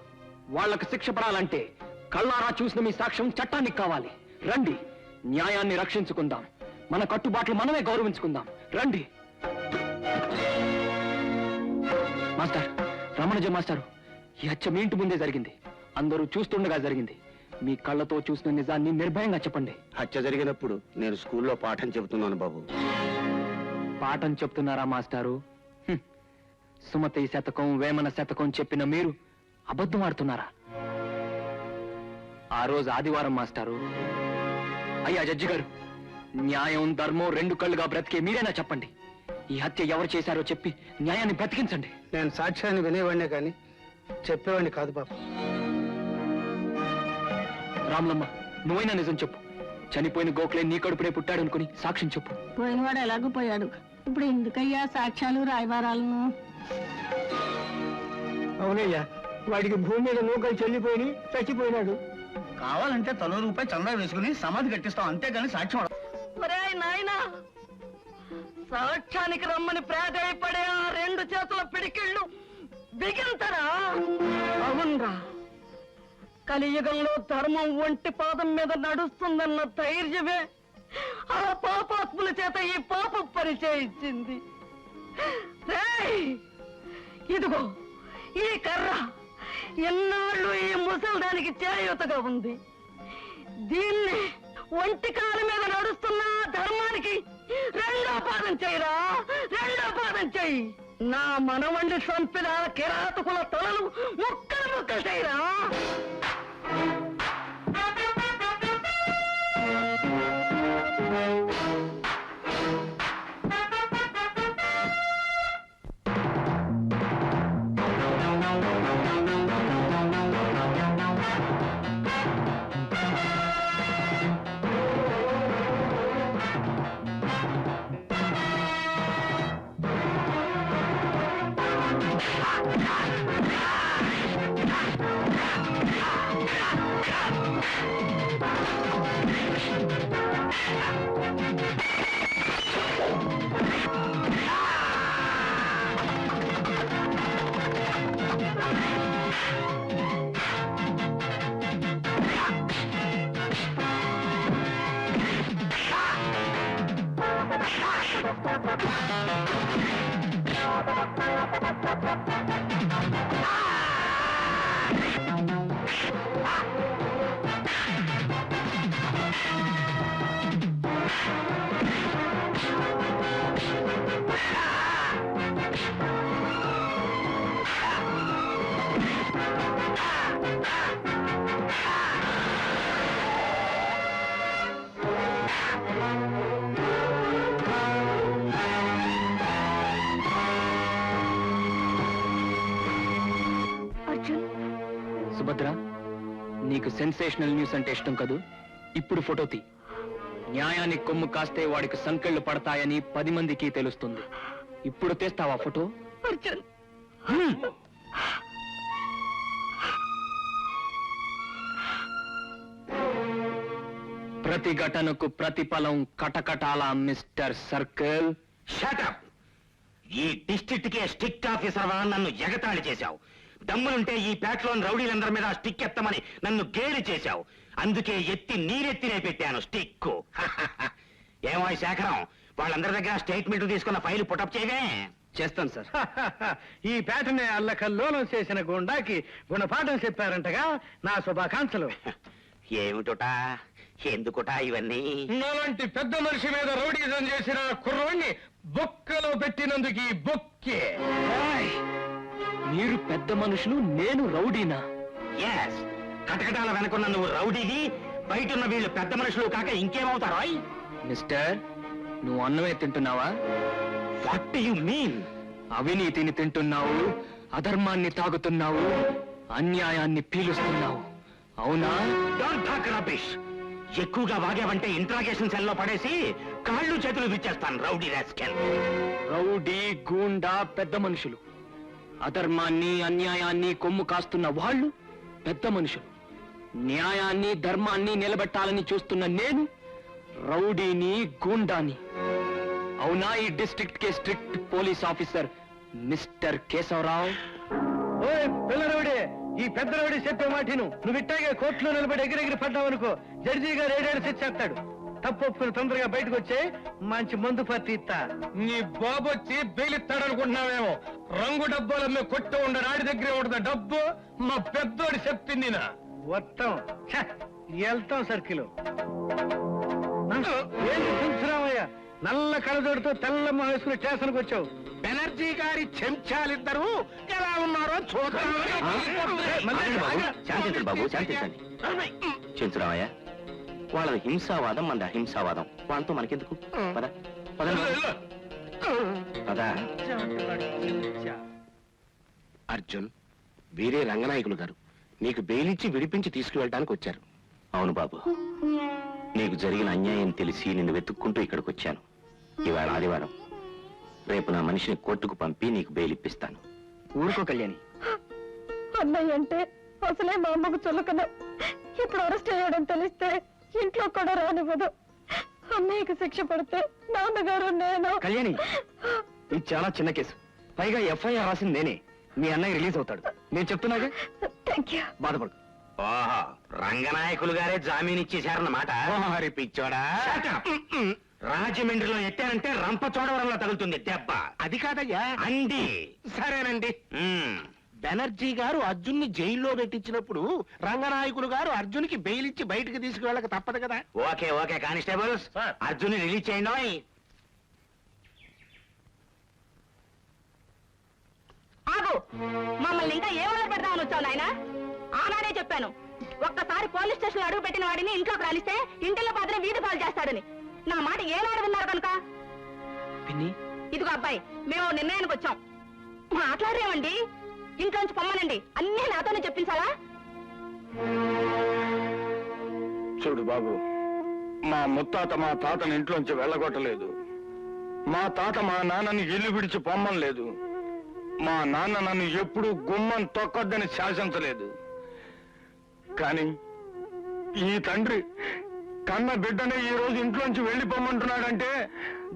Speaker 2: వాళ్లకు శిక్ష పడాలంటే కళ్ళారా చూసిన మీ సాక్ష్యం చట్టానికి కావాలి. రండి, న్యాయాన్ని రక్షించుకుందాం. మన కట్టుబాట్లు మనమే గౌరవించుకుందాం. రండి. మాస్టర్, రమణజ మాస్టారు, ఈ హత్య మీ ఇంటి ముందే జరిగింది. అందరూ చూస్తుండగా జరిగింది. మీ కళ్ళతో చూసిన నిజాన్ని నిర్భయంగా చెప్పండి.
Speaker 8: హత్య జరిగినప్పుడు నేను స్కూల్లో పాఠం చెబుతున్నాను బాబు.
Speaker 2: పాఠం చెప్తున్నారా మాస్టారు? సుమతి శతకం, వేమన శతకం చెప్పిన మీరు అబద్ధం ఆడుతున్నారా? ఆ రోజు ఆదివారం మాస్టారు. అయ్యా జడ్జి గారు, న్యాయం ధర్మం రెండు కళ్ళుగా బ్రతికే మీరేనా చెప్పండి. ఈ హత్య ఎవరు చేశారో చెప్పి న్యాయాన్ని బ్రతికించండి.
Speaker 7: నేను సాక్ష్యాన్ని వినేవాడినే కానీ చెప్పేవాడిని కాదు బాబు.
Speaker 2: రాములమ్మ, నువ్వైనా నిజం చెప్పు. చనిపోయిన గోఖలే నీ కడుపునే పుట్టాడు అనుకుని సాక్ష్యం చెప్పు.
Speaker 3: పోయినవాడు ఎలాగో పోయాడు. ఇప్పుడు ఎందుకయ్యా సాక్ష్యాలు రాయబారాలను?
Speaker 7: అవునయ్యా, వాడికి భూమి మీద నూకలు చెల్లిపోయి చచ్చిపోయినాడు.
Speaker 1: కావాలంటే తలో రూపాయి చందా వేసుకుని సమాధి కట్టిస్తాం, అంతేగాని సాక్ష్యం
Speaker 3: ఒరేయ్ నాయనా, సాక్ష్యానికి రమ్మని ప్రాధాయపడే ఆ రెండు చేతుల పిడికిళ్ళు బిగింతరా? అవునరా, కలియుగంలో ధర్మం ఒంటి పాదం మీద నడుస్తుందన్న ధైర్యమే ఆ పాపాత్ముల చేత ఈ పాప పరిచయం ఇచ్చింది. రేయ్, ఇదిగో ఈ కర్ర ఎన్నాళ్ళు ఈ ముసల్దానికి చేయూతగా ఉంది. దీన్ని ఒంటి కాలు మీద నడుస్తున్న ధర్మానికి రెండో పాదం చెయ్యరా, రెండో పాదం చెయ్యి. నా మనవండి చంపిన కిరాతకుల తలలు ముక్కలు ముక్కలు చెయ్యరా.
Speaker 2: సుభద్ర, నీకు సెన్సేషనల్ న్యూస్ అంటే ఇష్టం కదూ? ఇప్పుడు ఫోటో తీ. న్యాయానికి కొమ్ము కాస్తే వాడికి సంకెళ్ళు పడతాయని 10 మందికి తెలుస్తుంది. ఇప్పుడు తీస్తావా ఫోటో?
Speaker 6: అర్జున్,
Speaker 2: ప్రతి ఘటనకు ప్రతిఫలం కటకటాల మిస్టర్ సర్కిల్.
Speaker 8: షటప్! ఈ డిస్ట్రిక్ట్ కే స్టిక్ ఆఫీసర్ వా నన్ను ఎగతాళి చేశావు. దమ్ములుంటే ఈ పేటలోని రౌడీలందరి మీద స్టిక్ ఎత్తమని నన్ను గేలి చేశావు. అందుకే ఎత్తి నీరెత్తినే పెట్టాను స్టిక్. ఏమో శేఖరం, వాళ్ళందరి దగ్గర స్టేట్మెంట్ తీసుకున్న ఫైల్ పుటప్ చేయవే.
Speaker 2: చేస్తాను సార్.
Speaker 7: ఈ పేటనే అల్లకల్లోలం చేసిన గుండాకి గుణపాఠం చెప్పారంటగా. నా శుభాకాంక్షలు.
Speaker 8: ఏమిటోటా, ఎందుకుటా ఇవన్నీ?
Speaker 5: నాలాంటి పెద్ద మనిషి మీద రౌడీజం చేసిన కుర్రోణ్ణి బొక్కలో పెట్టినందుకు ఈ బొక్కే.
Speaker 2: మీరు పెద్ద మనుషులు, నేను రౌడీనా?
Speaker 8: ఎస్, కటకటాల వెనకున్న నువ్వు రౌడీవి, బయటున్న వీళ్ళు పెద్ద మనుషులు కాక ఇంకేమవుతారో?
Speaker 2: మిస్టర్, నువ్వు అన్నమే తింటున్నావా?
Speaker 8: What do you mean?
Speaker 2: అవినీతిని తింటున్నావు, అధర్మాన్ని తాగుతున్నావు, అన్యాయాన్ని పీలుస్తున్నావు, అవునా?
Speaker 8: Don't talk rubbish. ఎక్కువగా వాగావంటే ఇంట్రాగేషన్ సెల్లో పడేసి కాళ్ళు చేతులు విచ్చేస్తాను, రౌడీ రాస్కెల్.
Speaker 2: రౌడీ, గూండా పెద్ద మనుషులు. అధర్మాన్ని అన్యాయాన్ని కొమ్ము కాస్తున్న వాళ్ళు పెద్ద మనుషులు. న్యాయాన్ని ధర్మాన్ని నిలబెట్టాలని చూస్తున్న నేను రౌడీని, గూండాని. అవునా ఈ డిస్ట్రిక్ట్ కే strict police officer mister Keshavarao?
Speaker 7: ఓయ్ పిల్ల రౌడీ, ఈ పెద్ద రౌడీ చెప్పే మాటిను. నువ్వు ఇట్టాగే కోర్టులో నిలబడి ఎగిరెగిరి పడ్డావనుకో, జడ్జి గారు 7 ఏళ్ళు శిక్షేస్తాడు. తప్పు ఒప్పుకుని తొందరగా బయటకు వచ్చే మంచి మందు పత్తి ఇస్తా.
Speaker 5: నీ బాబు వచ్చి బెయిలిస్తాడనుకుంటున్నావేమో. రంగు డబ్బాలమ్మే కొట్టు ఉండ రాడి దగ్గరే ఉండదు డబ్బు. మా పెద్దోడి చెప్పింది నా.
Speaker 7: వస్తాం, వెళ్తాం సర్కిల్. ఏంటి చూసిరామయ్య, నల్ల కళ్ళజోడుతో తెల్ల మొహం వేసుకుని స్టేషన్కి వచ్చావు.
Speaker 8: బెనర్జీ గారి చెంచాలిద్దరూ ఎలా ఉన్నారో చూద్దాం. శాంతించండి బాబు, శాంతించండి. చెంచురామయ్య, వాళ్ళది హింసావాదం, మనది అహింసావాదం. వాళ్ళతో మనకెందుకు? పద పద. అర్జున్, వీరే రంగనాయకులు గారు నీకు బెయిలిచ్చి విడిపించి తీసుకువెళ్ళడానికి వచ్చారు. అవును బాబు, నీకు జరిగిన అన్యాయం తెలిసి నిన్ను వెతుక్కుంటూ ఇక్కడికి వచ్చాను. ఇవాళ ఆదివారం, రేపు నా మనిషిని కోర్టుకు పంపి నీకు బెయిల్ ఇప్పిస్తాను.
Speaker 2: ఊరుకో కళ్యాణి.
Speaker 6: అన్నయ్య అంటే అసలే మా అమ్మకు చులకన. ఇప్పుడు అరెస్ట్ అయ్యాడని తెలిస్తే ఇంట్లో కూడా రానివ్వదు. అన్నయ్యకి శిక్ష పడితే నాన్నగారు, నేను.
Speaker 2: కళ్యాణి, ఇది చాలా చిన్న కేసు. పైగా ఎఫ్ఐఆర్ రాసింది నేనే. మీ అన్నయ్య రిలీజ్ అవుతాడు, నేను చెప్తున్నాగా.
Speaker 6: Thank you.
Speaker 2: బాధపడు.
Speaker 8: ఓహో, రంగనాయకులు గారే జామీన్ ఇచ్చేశారన్నమాట. హరి పిచ్చోడా. రాజమండ్రిలో ఎట్టారంటే రంపచోడవరంలో తగులుతుంది దెబ్బ. అది కాదయ్యా, అండి. సరేనండి. బెనర్జీ గారు అర్జున్ని జైల్లో పెట్టించినప్పుడు రంగనాయకులు గారు అర్జున్కి బెయిల్ ఇచ్చి బయటికి తీసుకువెళ్ళక తప్పదు కదా. ఓకే ఓకే కానిస్టేబుల్స్, అర్జున్ని రిలీజ్ చేయండి.
Speaker 6: ఆగు, మమ్మల్ని ఇంకా ఏమన్నా పెడదామని వచ్చావు నాయన? ఆనాడే చెప్పాను, ఒక్కసారి పోలీస్ స్టేషన్ అడుగు పెట్టిన వాడిని ఇంట్లోకి రాలిస్తే ఇంటిలో పాత్ర వీధి పాలు చేస్తాడని. నా మాట ఏనాడు విన్నారు కనుక? ఇదిగో అబ్బాయి, మేము నిర్ణయానికి వచ్చాం. మాట్లాడరేమండి, ఇంట్లోంచి పొమ్మనండి. అన్నీ నాతోనే చెప్పించాలా?
Speaker 4: చూడు బాబు, మా ముత్తాత మా తాతని ఇంట్లోంచి వెళ్ళగొట్టలేదు. మా తాత మా నాన్నని ఇల్లు విడిచి పొమ్మలేదు. మా నాన్న నన్ను ఎప్పుడూ గుమ్మం తొక్కొద్దని శాసించలేదు. కానీ ఈ తండ్రి కన్న బిడ్డనే ఈ రోజు ఇంట్లోంచి వెళ్ళిపోమంటున్నాడంటే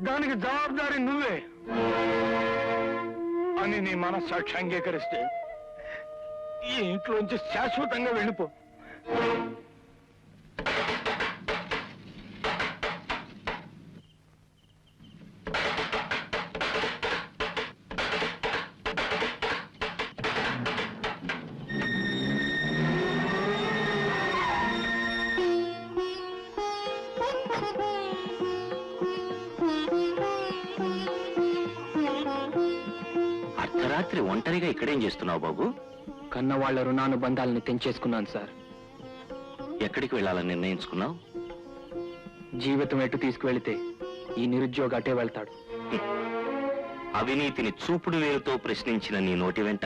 Speaker 4: దానికి జవాబుదారీ నువ్వే అని నీ మనస్సాక్షి అంగీకరిస్తే ఈ ఇంట్లోంచి శాశ్వతంగా వెళ్ళిపో.
Speaker 8: అర్ధరాత్రి ఒంటరిగా ఇక్కడేం చేస్తున్నావు బాబు?
Speaker 2: కన్నవాళ్ల రుణానుబంధాలను తెంచేసుకున్నాను సార్.
Speaker 8: ఎక్కడికి వెళ్ళాలని నిర్ణయించుకున్నావు?
Speaker 2: జీవితం ఎటు తీసుకువెళితే ఈ నిరుద్యోగ అటే వెళ్తాడు.
Speaker 8: అవినీతిని చూపుడు వేలుతో ప్రశ్నించిన నీ నోటి వెంట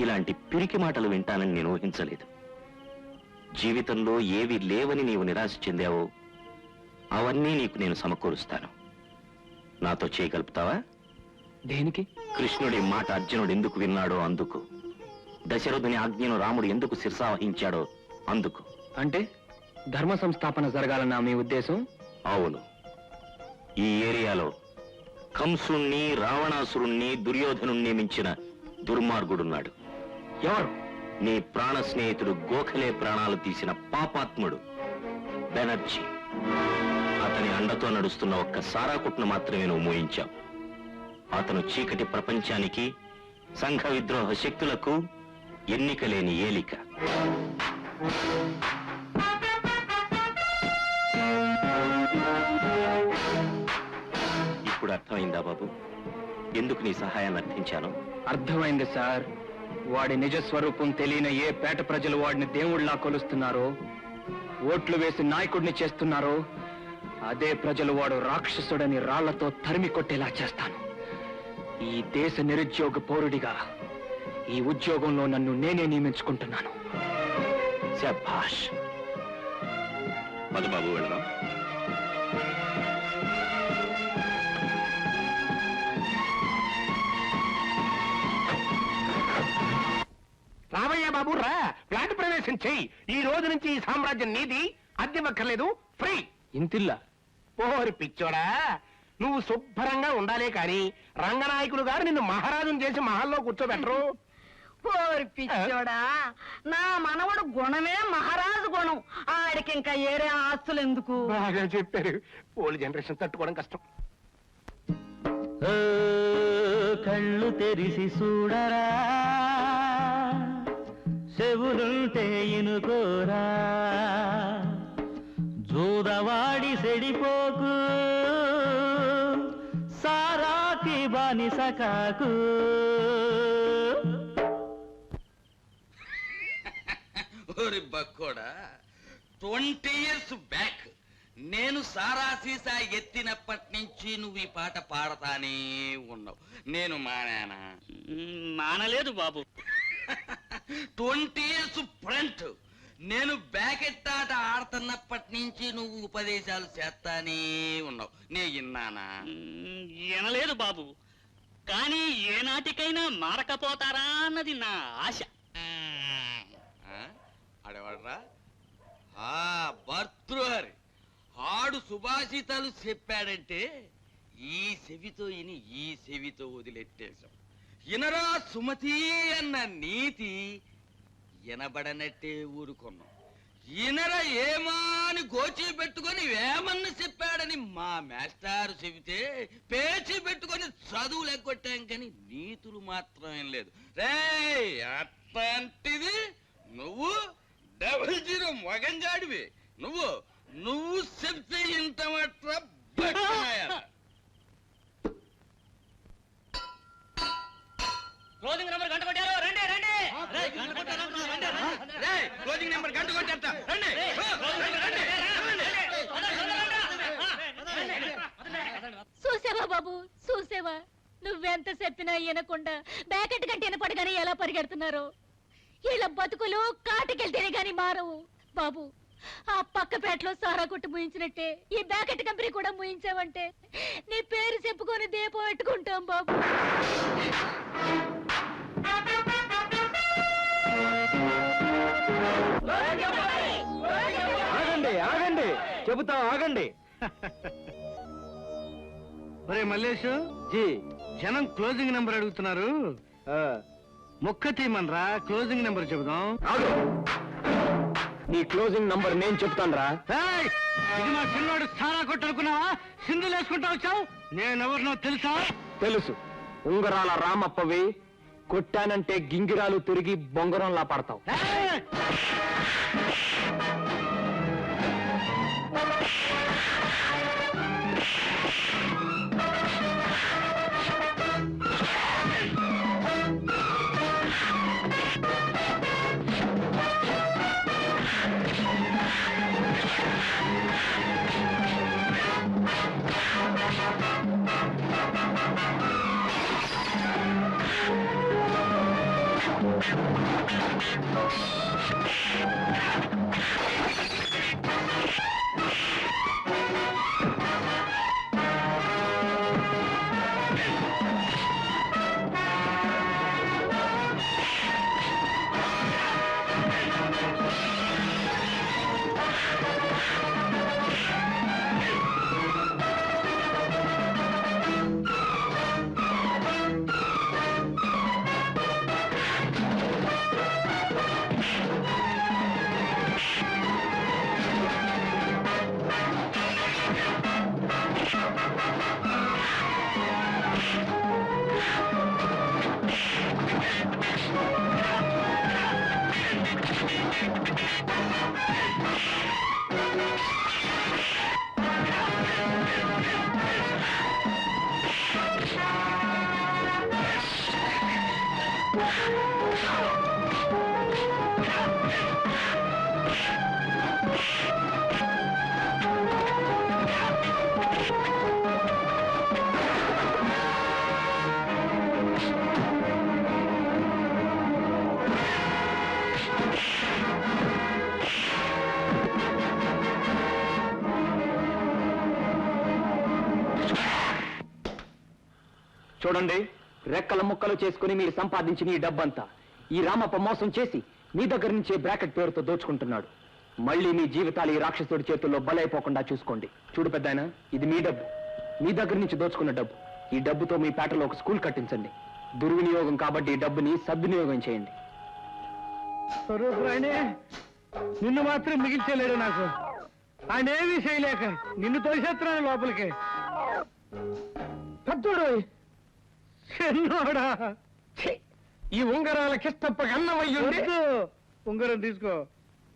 Speaker 8: ఇలాంటి పిరికి మాటలు వింటానని నేను ఊహించలేదు. జీవితంలో ఏవి లేవని నీవు నిరాశ చెందావో అవన్నీ నీకు నేను సమకూరుస్తాను. నాతో చేయగలుపుతావా?
Speaker 2: దేనికి?
Speaker 8: కృష్ణుడి మాట అర్జునుడు ఎందుకు విన్నాడో అందుకు, దశరథుని ఆజ్ఞను రాముడు ఎందుకు శిరసావహించాడో అందుకు.
Speaker 2: అంటే ధర్మ సంస్థాపన జరగాలన్న మీ ఉద్దేశం?
Speaker 8: అవును. ఈ ఏరియాలో కంసుణ్ణి, రావణాసురుణ్ణి, దుర్యోధనుణ్ణి మించిన దుర్మార్గుడున్నాడు.
Speaker 2: ఎవరు?
Speaker 8: నీ ప్రాణ స్నేహితుడు గోఖలే ప్రాణాలు తీసిన పాపాత్ముడు బెనర్జీ. అతని అండతో నడుస్తున్న ఒక్క సారాకుట్ను మాత్రమే నువ్వు మోయించావు. అతను చీకటి ప్రపంచానికి, సంఘ విద్రోహ శక్తులకు ఎన్నిక లేని ఏలిక. ఇప్పుడు అర్థమైందా బాబు ఎందుకు నీ సహాయాన్ని అర్థించాను?
Speaker 2: అర్థమైంది సార్. వాడి నిజ స్వరూపం తెలియని ఏ పేట ప్రజలు వాడిని దేవుళ్లా కొలుస్తున్నారో, ఓట్లు వేసి నాయకుడిని చేస్తున్నారో, అదే ప్రజలు వాడు రాక్షసుడని రాళ్లతో తరిమి కొట్టేలా చేస్తాను. ఈ దేశ నిరుద్యోగ పౌరుడిగా ఈ ఉద్యోగంలో నన్ను నేనే నియమించుకుంటున్నాను.
Speaker 8: శభాష్. మధుబాబు వెళ్దాం.
Speaker 5: రామయ్య బాబు రా, ఫ్లాట్ ప్రవేశం చెయ్యి. ఈ రోజు నుంచి ఈ సామ్రాజ్యం నీది, అద్దెమక్కర్లేదు, ఫ్రీ.
Speaker 2: ఇంతిల్లా?
Speaker 5: ఓరి పిచ్చోడా, నువ్వు శుభ్రంగా ఉండాలే కాని రంగనాయకులు గారు నిన్ను మహారాజును చేసి మహల్లో కూర్చోబెట్టరు.
Speaker 3: ఓరి పిచ్చోడా, నా మనవడు గుణమే మహారాజు గుణం. ఆడికి ఇంకా ఏరే ఆస్తులు ఎందుకు?
Speaker 5: బాగా చెప్పారు. ఓల్డ్ జనరేషన్ తట్టుకోవడం కష్టం.
Speaker 1: కళ్ళు తెరిసి చూడరా, చెవులుంటే ఇనుకోరా, జూదవాడి సెడిపోకు, సారాకి బానిస కాకు.
Speaker 11: ఓరి బక్కోడా, 20 years బ్యాక్ నేను సారా సీసా ఎత్తినప్పటి నుంచి నువ్వు ఈ పాట పాడతానే ఉన్నావు. నేను మానేనా?
Speaker 10: మానలేదు బాబు.
Speaker 11: 20 years ఫ్రంట్ నేను బ్యాకెట్ ఆట ఆడుతున్నప్పటి నుంచి నువ్వు ఉపదేశాలు చేస్తానే ఉన్నావు. నే విన్నానా?
Speaker 10: వినలేదు బాబు. కానీ ఏనాటికైనా మారకపోతారా అన్నది నా ఆశ.
Speaker 11: ఆడేవాడరా? భర్తృహరి ఆడు సుభాషితాలు చెప్పాడంటే ఈ చెవితో ఇని ఈ చెవితో వదిలెట్టేశాం. ఇనరా సుమతి అన్న నీతి వినబడనట్టే ఊరుకున్నాం. ఇనర ఏమా అని గోచి పెట్టుకొని వేమన్న చెప్పాడని మా మాస్టారు చెబితే పేచి పెట్టుకొని చదువులు ఎగ్గొట్టాం, కానీ నీతులు మాత్రం ఏం లేదు. రే అట్లాంటిది నువ్వు 00 మొగంగాడివి. నువ్వు చెప్తే ఇంత మాత్రం
Speaker 10: క్లోజింగ్ నెంబర్ గంట కొట్టారు, రండి రండి.
Speaker 11: క్లోజింగ్ నెంబర్ గంట కొట్టేస్తా, రండి.
Speaker 6: చూసావా బాబు, చూసావా? నువ్వెంత చెప్పినా వినకుండా బ్యాకెట్ కంటే వినపడగానే ఎలా పరిగెడుతున్నారు. ఇలా బతుకులు కాటికెళ్తేనే గాని మారవు బాబు. ఆ పక్కపేటలో సారా కొట్టు ముయించినట్టే ఈ బ్యాకెట్ కంపెనీ కూడా ముయించావంటే నీ పేరు చెప్పుకొని దీపం పెట్టుకుంటాం బాబు.
Speaker 4: ఆగండి ఆగండి, చెబుతా ఆగండి.
Speaker 7: ఒరే మల్లేషు జీ, జనం క్లోజింగ్ నెంబర్ అడుగుతున్నారు. మొక్క తీయమనరా, క్లోజింగ్ నెంబర్ చెబుదాం.
Speaker 2: నీ క్లోజింగ్ నంబర్ నేను చెప్తాను రా.
Speaker 7: ఏయ్, ఇది మా చిన్నోడు సారా కొట్టనుకున్నావా? సింధులు వేసుకుంటా వచ్చావు. నేనెవరినో తెలుసా?
Speaker 2: తెలుసు. ఉంగరాల రామప్పవి. కొట్టానంటే గింగిరాలు తిరిగి బొంగరంలా పడతావు.
Speaker 7: ఏయ్!
Speaker 2: చూడండి, రెక్కల ముక్కలు చేసుకుని మీరు సంపాదించిన ఈ డబ్బంతా ఈ రామప్ప మోసం చేసి మీ దగ్గర నుంచే బ్రాకెట్ పేరుతో దోచుకుంటున్నాడు. మళ్ళీ మీ జీవితాలు ఈ రాక్షసుడి చేతుల్లో బలైపోకుండా చూసుకోండి. చూడు పెద్దాయన, ఇది మీ డబ్బు, మీ దగ్గర నుంచి దోచుకున్న డబ్బు. ఈ డబ్బుతో మీ పేటలో ఒక స్కూల్ కట్టించండి. దుర్వినియోగం కాబట్టి ఈ డబ్బుని సద్వినియోగం చేయండి.
Speaker 7: స్వరూపురాణి, నిన్ను మాత్రం మిగిల్చలేడు నాకు. ఆయన ఏమీ చేయలేక నిన్ను తోసేస్తున్నాను లోపలికి.
Speaker 5: పెద్దోడు చిన్నోడా, ఛీ, ఈ ఉంగరాల కిష్టప్ప అన్నమయ్యుండి
Speaker 7: వద్దు, ఉంగరం తీసుకో.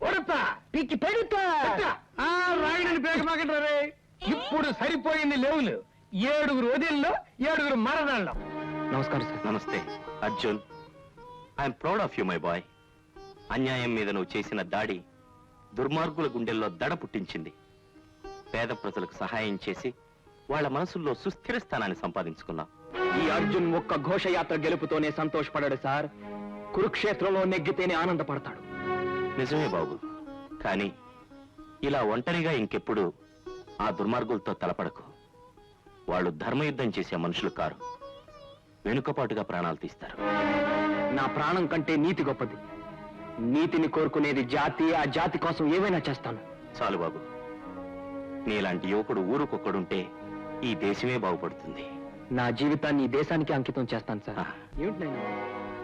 Speaker 5: ఉడతా
Speaker 7: పిక్కి పెడుతా. ఆ రాయుడిని పేకమాకండి రే.
Speaker 5: ఇప్పుడు సరిపోయింది లేవులు. 7 వదిల్లో 7 మరణాల్లో.
Speaker 2: నమస్కారం సార్.
Speaker 8: నమస్తే Arjun. I'm proud of you my boy. అన్యాయం మీద నువ్వు చేసిన దాడి దుర్మార్గుల గుండెల్లో దడ పుట్టించింది. పేద ప్రజలకు సహాయం చేసి వాళ్ళ మనసుల్లో సుస్థిర స్థానాన్ని సంపాదించుకున్నావు.
Speaker 2: ఈ అర్జున్ ఒక్క ఘోషయాత్ర గెలుపుతోనే సంతోషపడాడు సార్. కురుక్షేత్రంలో నెగ్గితేనే ఆనందపడతాడు.
Speaker 8: నిజమే బాబు, కానీ ఇలా ఒంటరిగా ఇంకెప్పుడు ఆ దుర్మార్గులతో తలపడకు. వాళ్ళు ధర్మయుద్ధం చేసే మనుషులు కారు, వెనుకపాటుగా ప్రాణాలు తీస్తారు.
Speaker 2: నా ప్రాణం కంటే నీతి గొప్పది. నీతిని కోరుకునేది జాతి. ఆ జాతి కోసం ఏమైనా చేస్తాను.
Speaker 8: చాలు బాబు, నీలాంటి యువకుడు ఊరుకొక్కడుంటే ఈ దేశమే బాగుపడుతుంది.
Speaker 2: నా జీవితాన్ని ఈ దేశానికి అంకితం చేస్తాను సార్.
Speaker 8: ఆ.
Speaker 2: ఏమిటి నాయనా,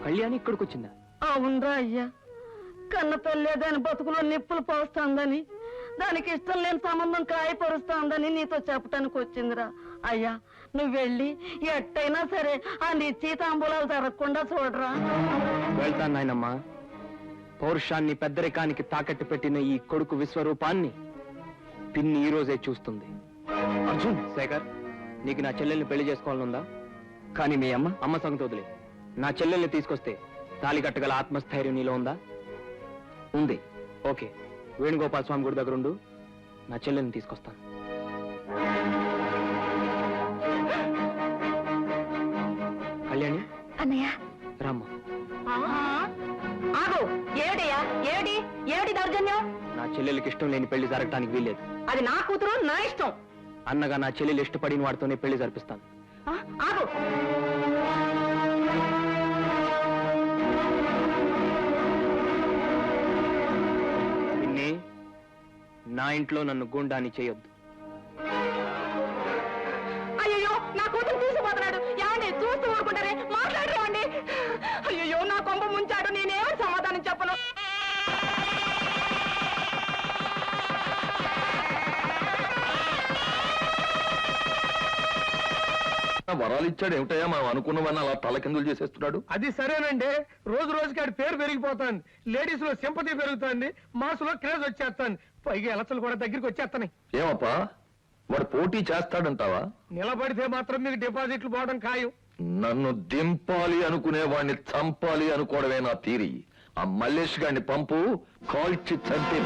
Speaker 2: కళ్యాణి ఇక్కడికి వచ్చిందా?
Speaker 3: అవునరా అయ్యా, కన్న తల్లే దాని బతుకులో నిప్పులు పోస్తుందని, దానికి ఇష్టం లేని సంబంధం కాయపరుస్తోందని నీతో చెప్పటానికి వచ్చిందిరా. అయ్యా, నువ్వు వెళ్ళి ఎట్టయినా సరే ఆ నిశ్చితాంబూలాలు జరగకుండా చూడరా.
Speaker 2: వెళ్తాను నాయనమ్మా. పౌరుషాన్ని పెద్దరికానికి తాకట్టు పెట్టిన ఈ కొడుకు విశ్వరూపాన్ని పిన్ని ఈ రోజే చూస్తుంది. అర్జున్, శేఖర్, నీకు నా చెల్లెల్ని పెళ్లి చేసుకోవాలనుందా? కానీ మీ అమ్మ సంగతి వదిలే. నా చెల్లెల్ని తీసుకొస్తే తాళి కట్టగల ఆత్మస్థైర్యం నీలో ఉందా? ఉంది. ఓకే, వేణుగోపాల స్వామి గుడి దగ్గర ఉండు. నా చెల్లెల్ని తీసుకొస్తాను. కళ్యాణి,
Speaker 6: అన్నయ్య,
Speaker 2: రామ్మా.
Speaker 6: ఆగు. ఏమిటయ్యా, ఏమిటి దౌర్జన్యం?
Speaker 2: నా చెల్లెలకి ఇష్టం లేని పెళ్లి జరగటానికి వీల్లేదు.
Speaker 6: అది నా కూతురు, నా ఇష్టం.
Speaker 2: అన్నగా నా చెల్లెలు ఇష్టపడిన వాడితోనే పెళ్లి జరిపిస్తాను.
Speaker 6: ఆగు.
Speaker 2: పిన్ని, నా ఇంట్లో నన్ను గూండాని చేయొద్దు.
Speaker 6: అయ్యో, నా కూతురు తీసుకుపోతున్నాడు. ఏమండి, చూస్తూ ఊరుకుంటారే? మాట్లాడరేమండి? అయ్యో, నా కొంప ముంచాడు. నేనేమని సమాధానం చెప్పను?
Speaker 9: వరాలు ఇచ్చాడు ఏమిటయ్యా, మనం అనుకున్నవన్నీ అలా తలకిందులు చేసేస్తున్నాడు.
Speaker 5: అది సరేనండి, రోజు రోజుకి ఆడి పేరు పెరిగిపోతాంది. లేడీస్ లో సింపతి పెరుగుతుంది, మాసులో క్రేజ్ వచ్చేస్తాను. పైగా ఎలసలు కూడా దగ్గరికి వచ్చేస్తాయి.
Speaker 9: ఏమప్పా, వాడు పోటీ చేస్తాడంటావా?
Speaker 5: నిలబడితే మాత్రం మీకు డిపాజిట్లు పోవడం ఖాయం.
Speaker 9: నన్ను దింపాలి అనుకునే వాడిని చంపాలి అనుకోవడమే నా తీరి. ఆ మల్లేష్ గారిని పంపు, కాల్చి చంపి.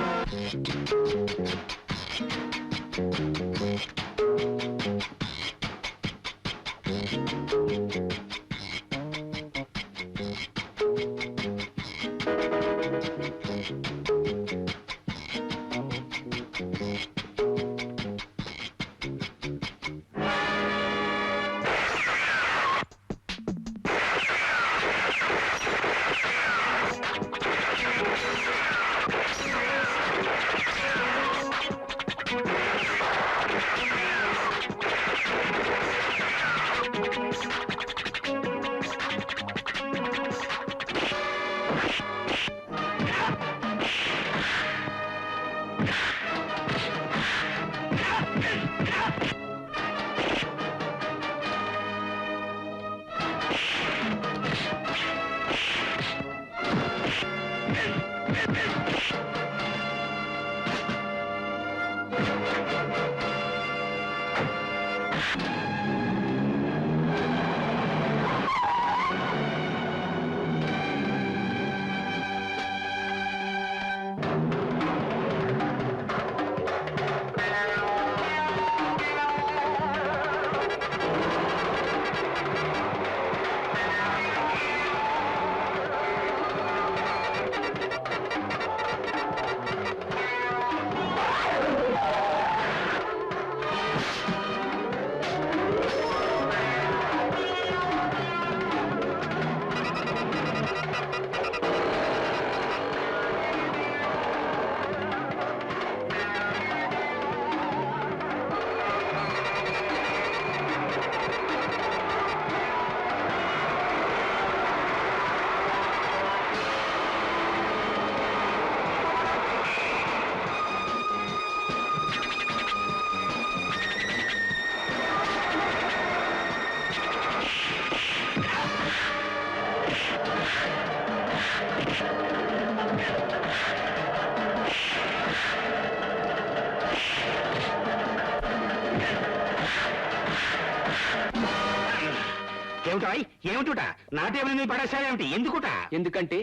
Speaker 8: ఏమిటా ఏమిటుట నా టేబుల్ మీద పడేసావేమిటి ఎందుకుట?
Speaker 2: ఎందుకంటే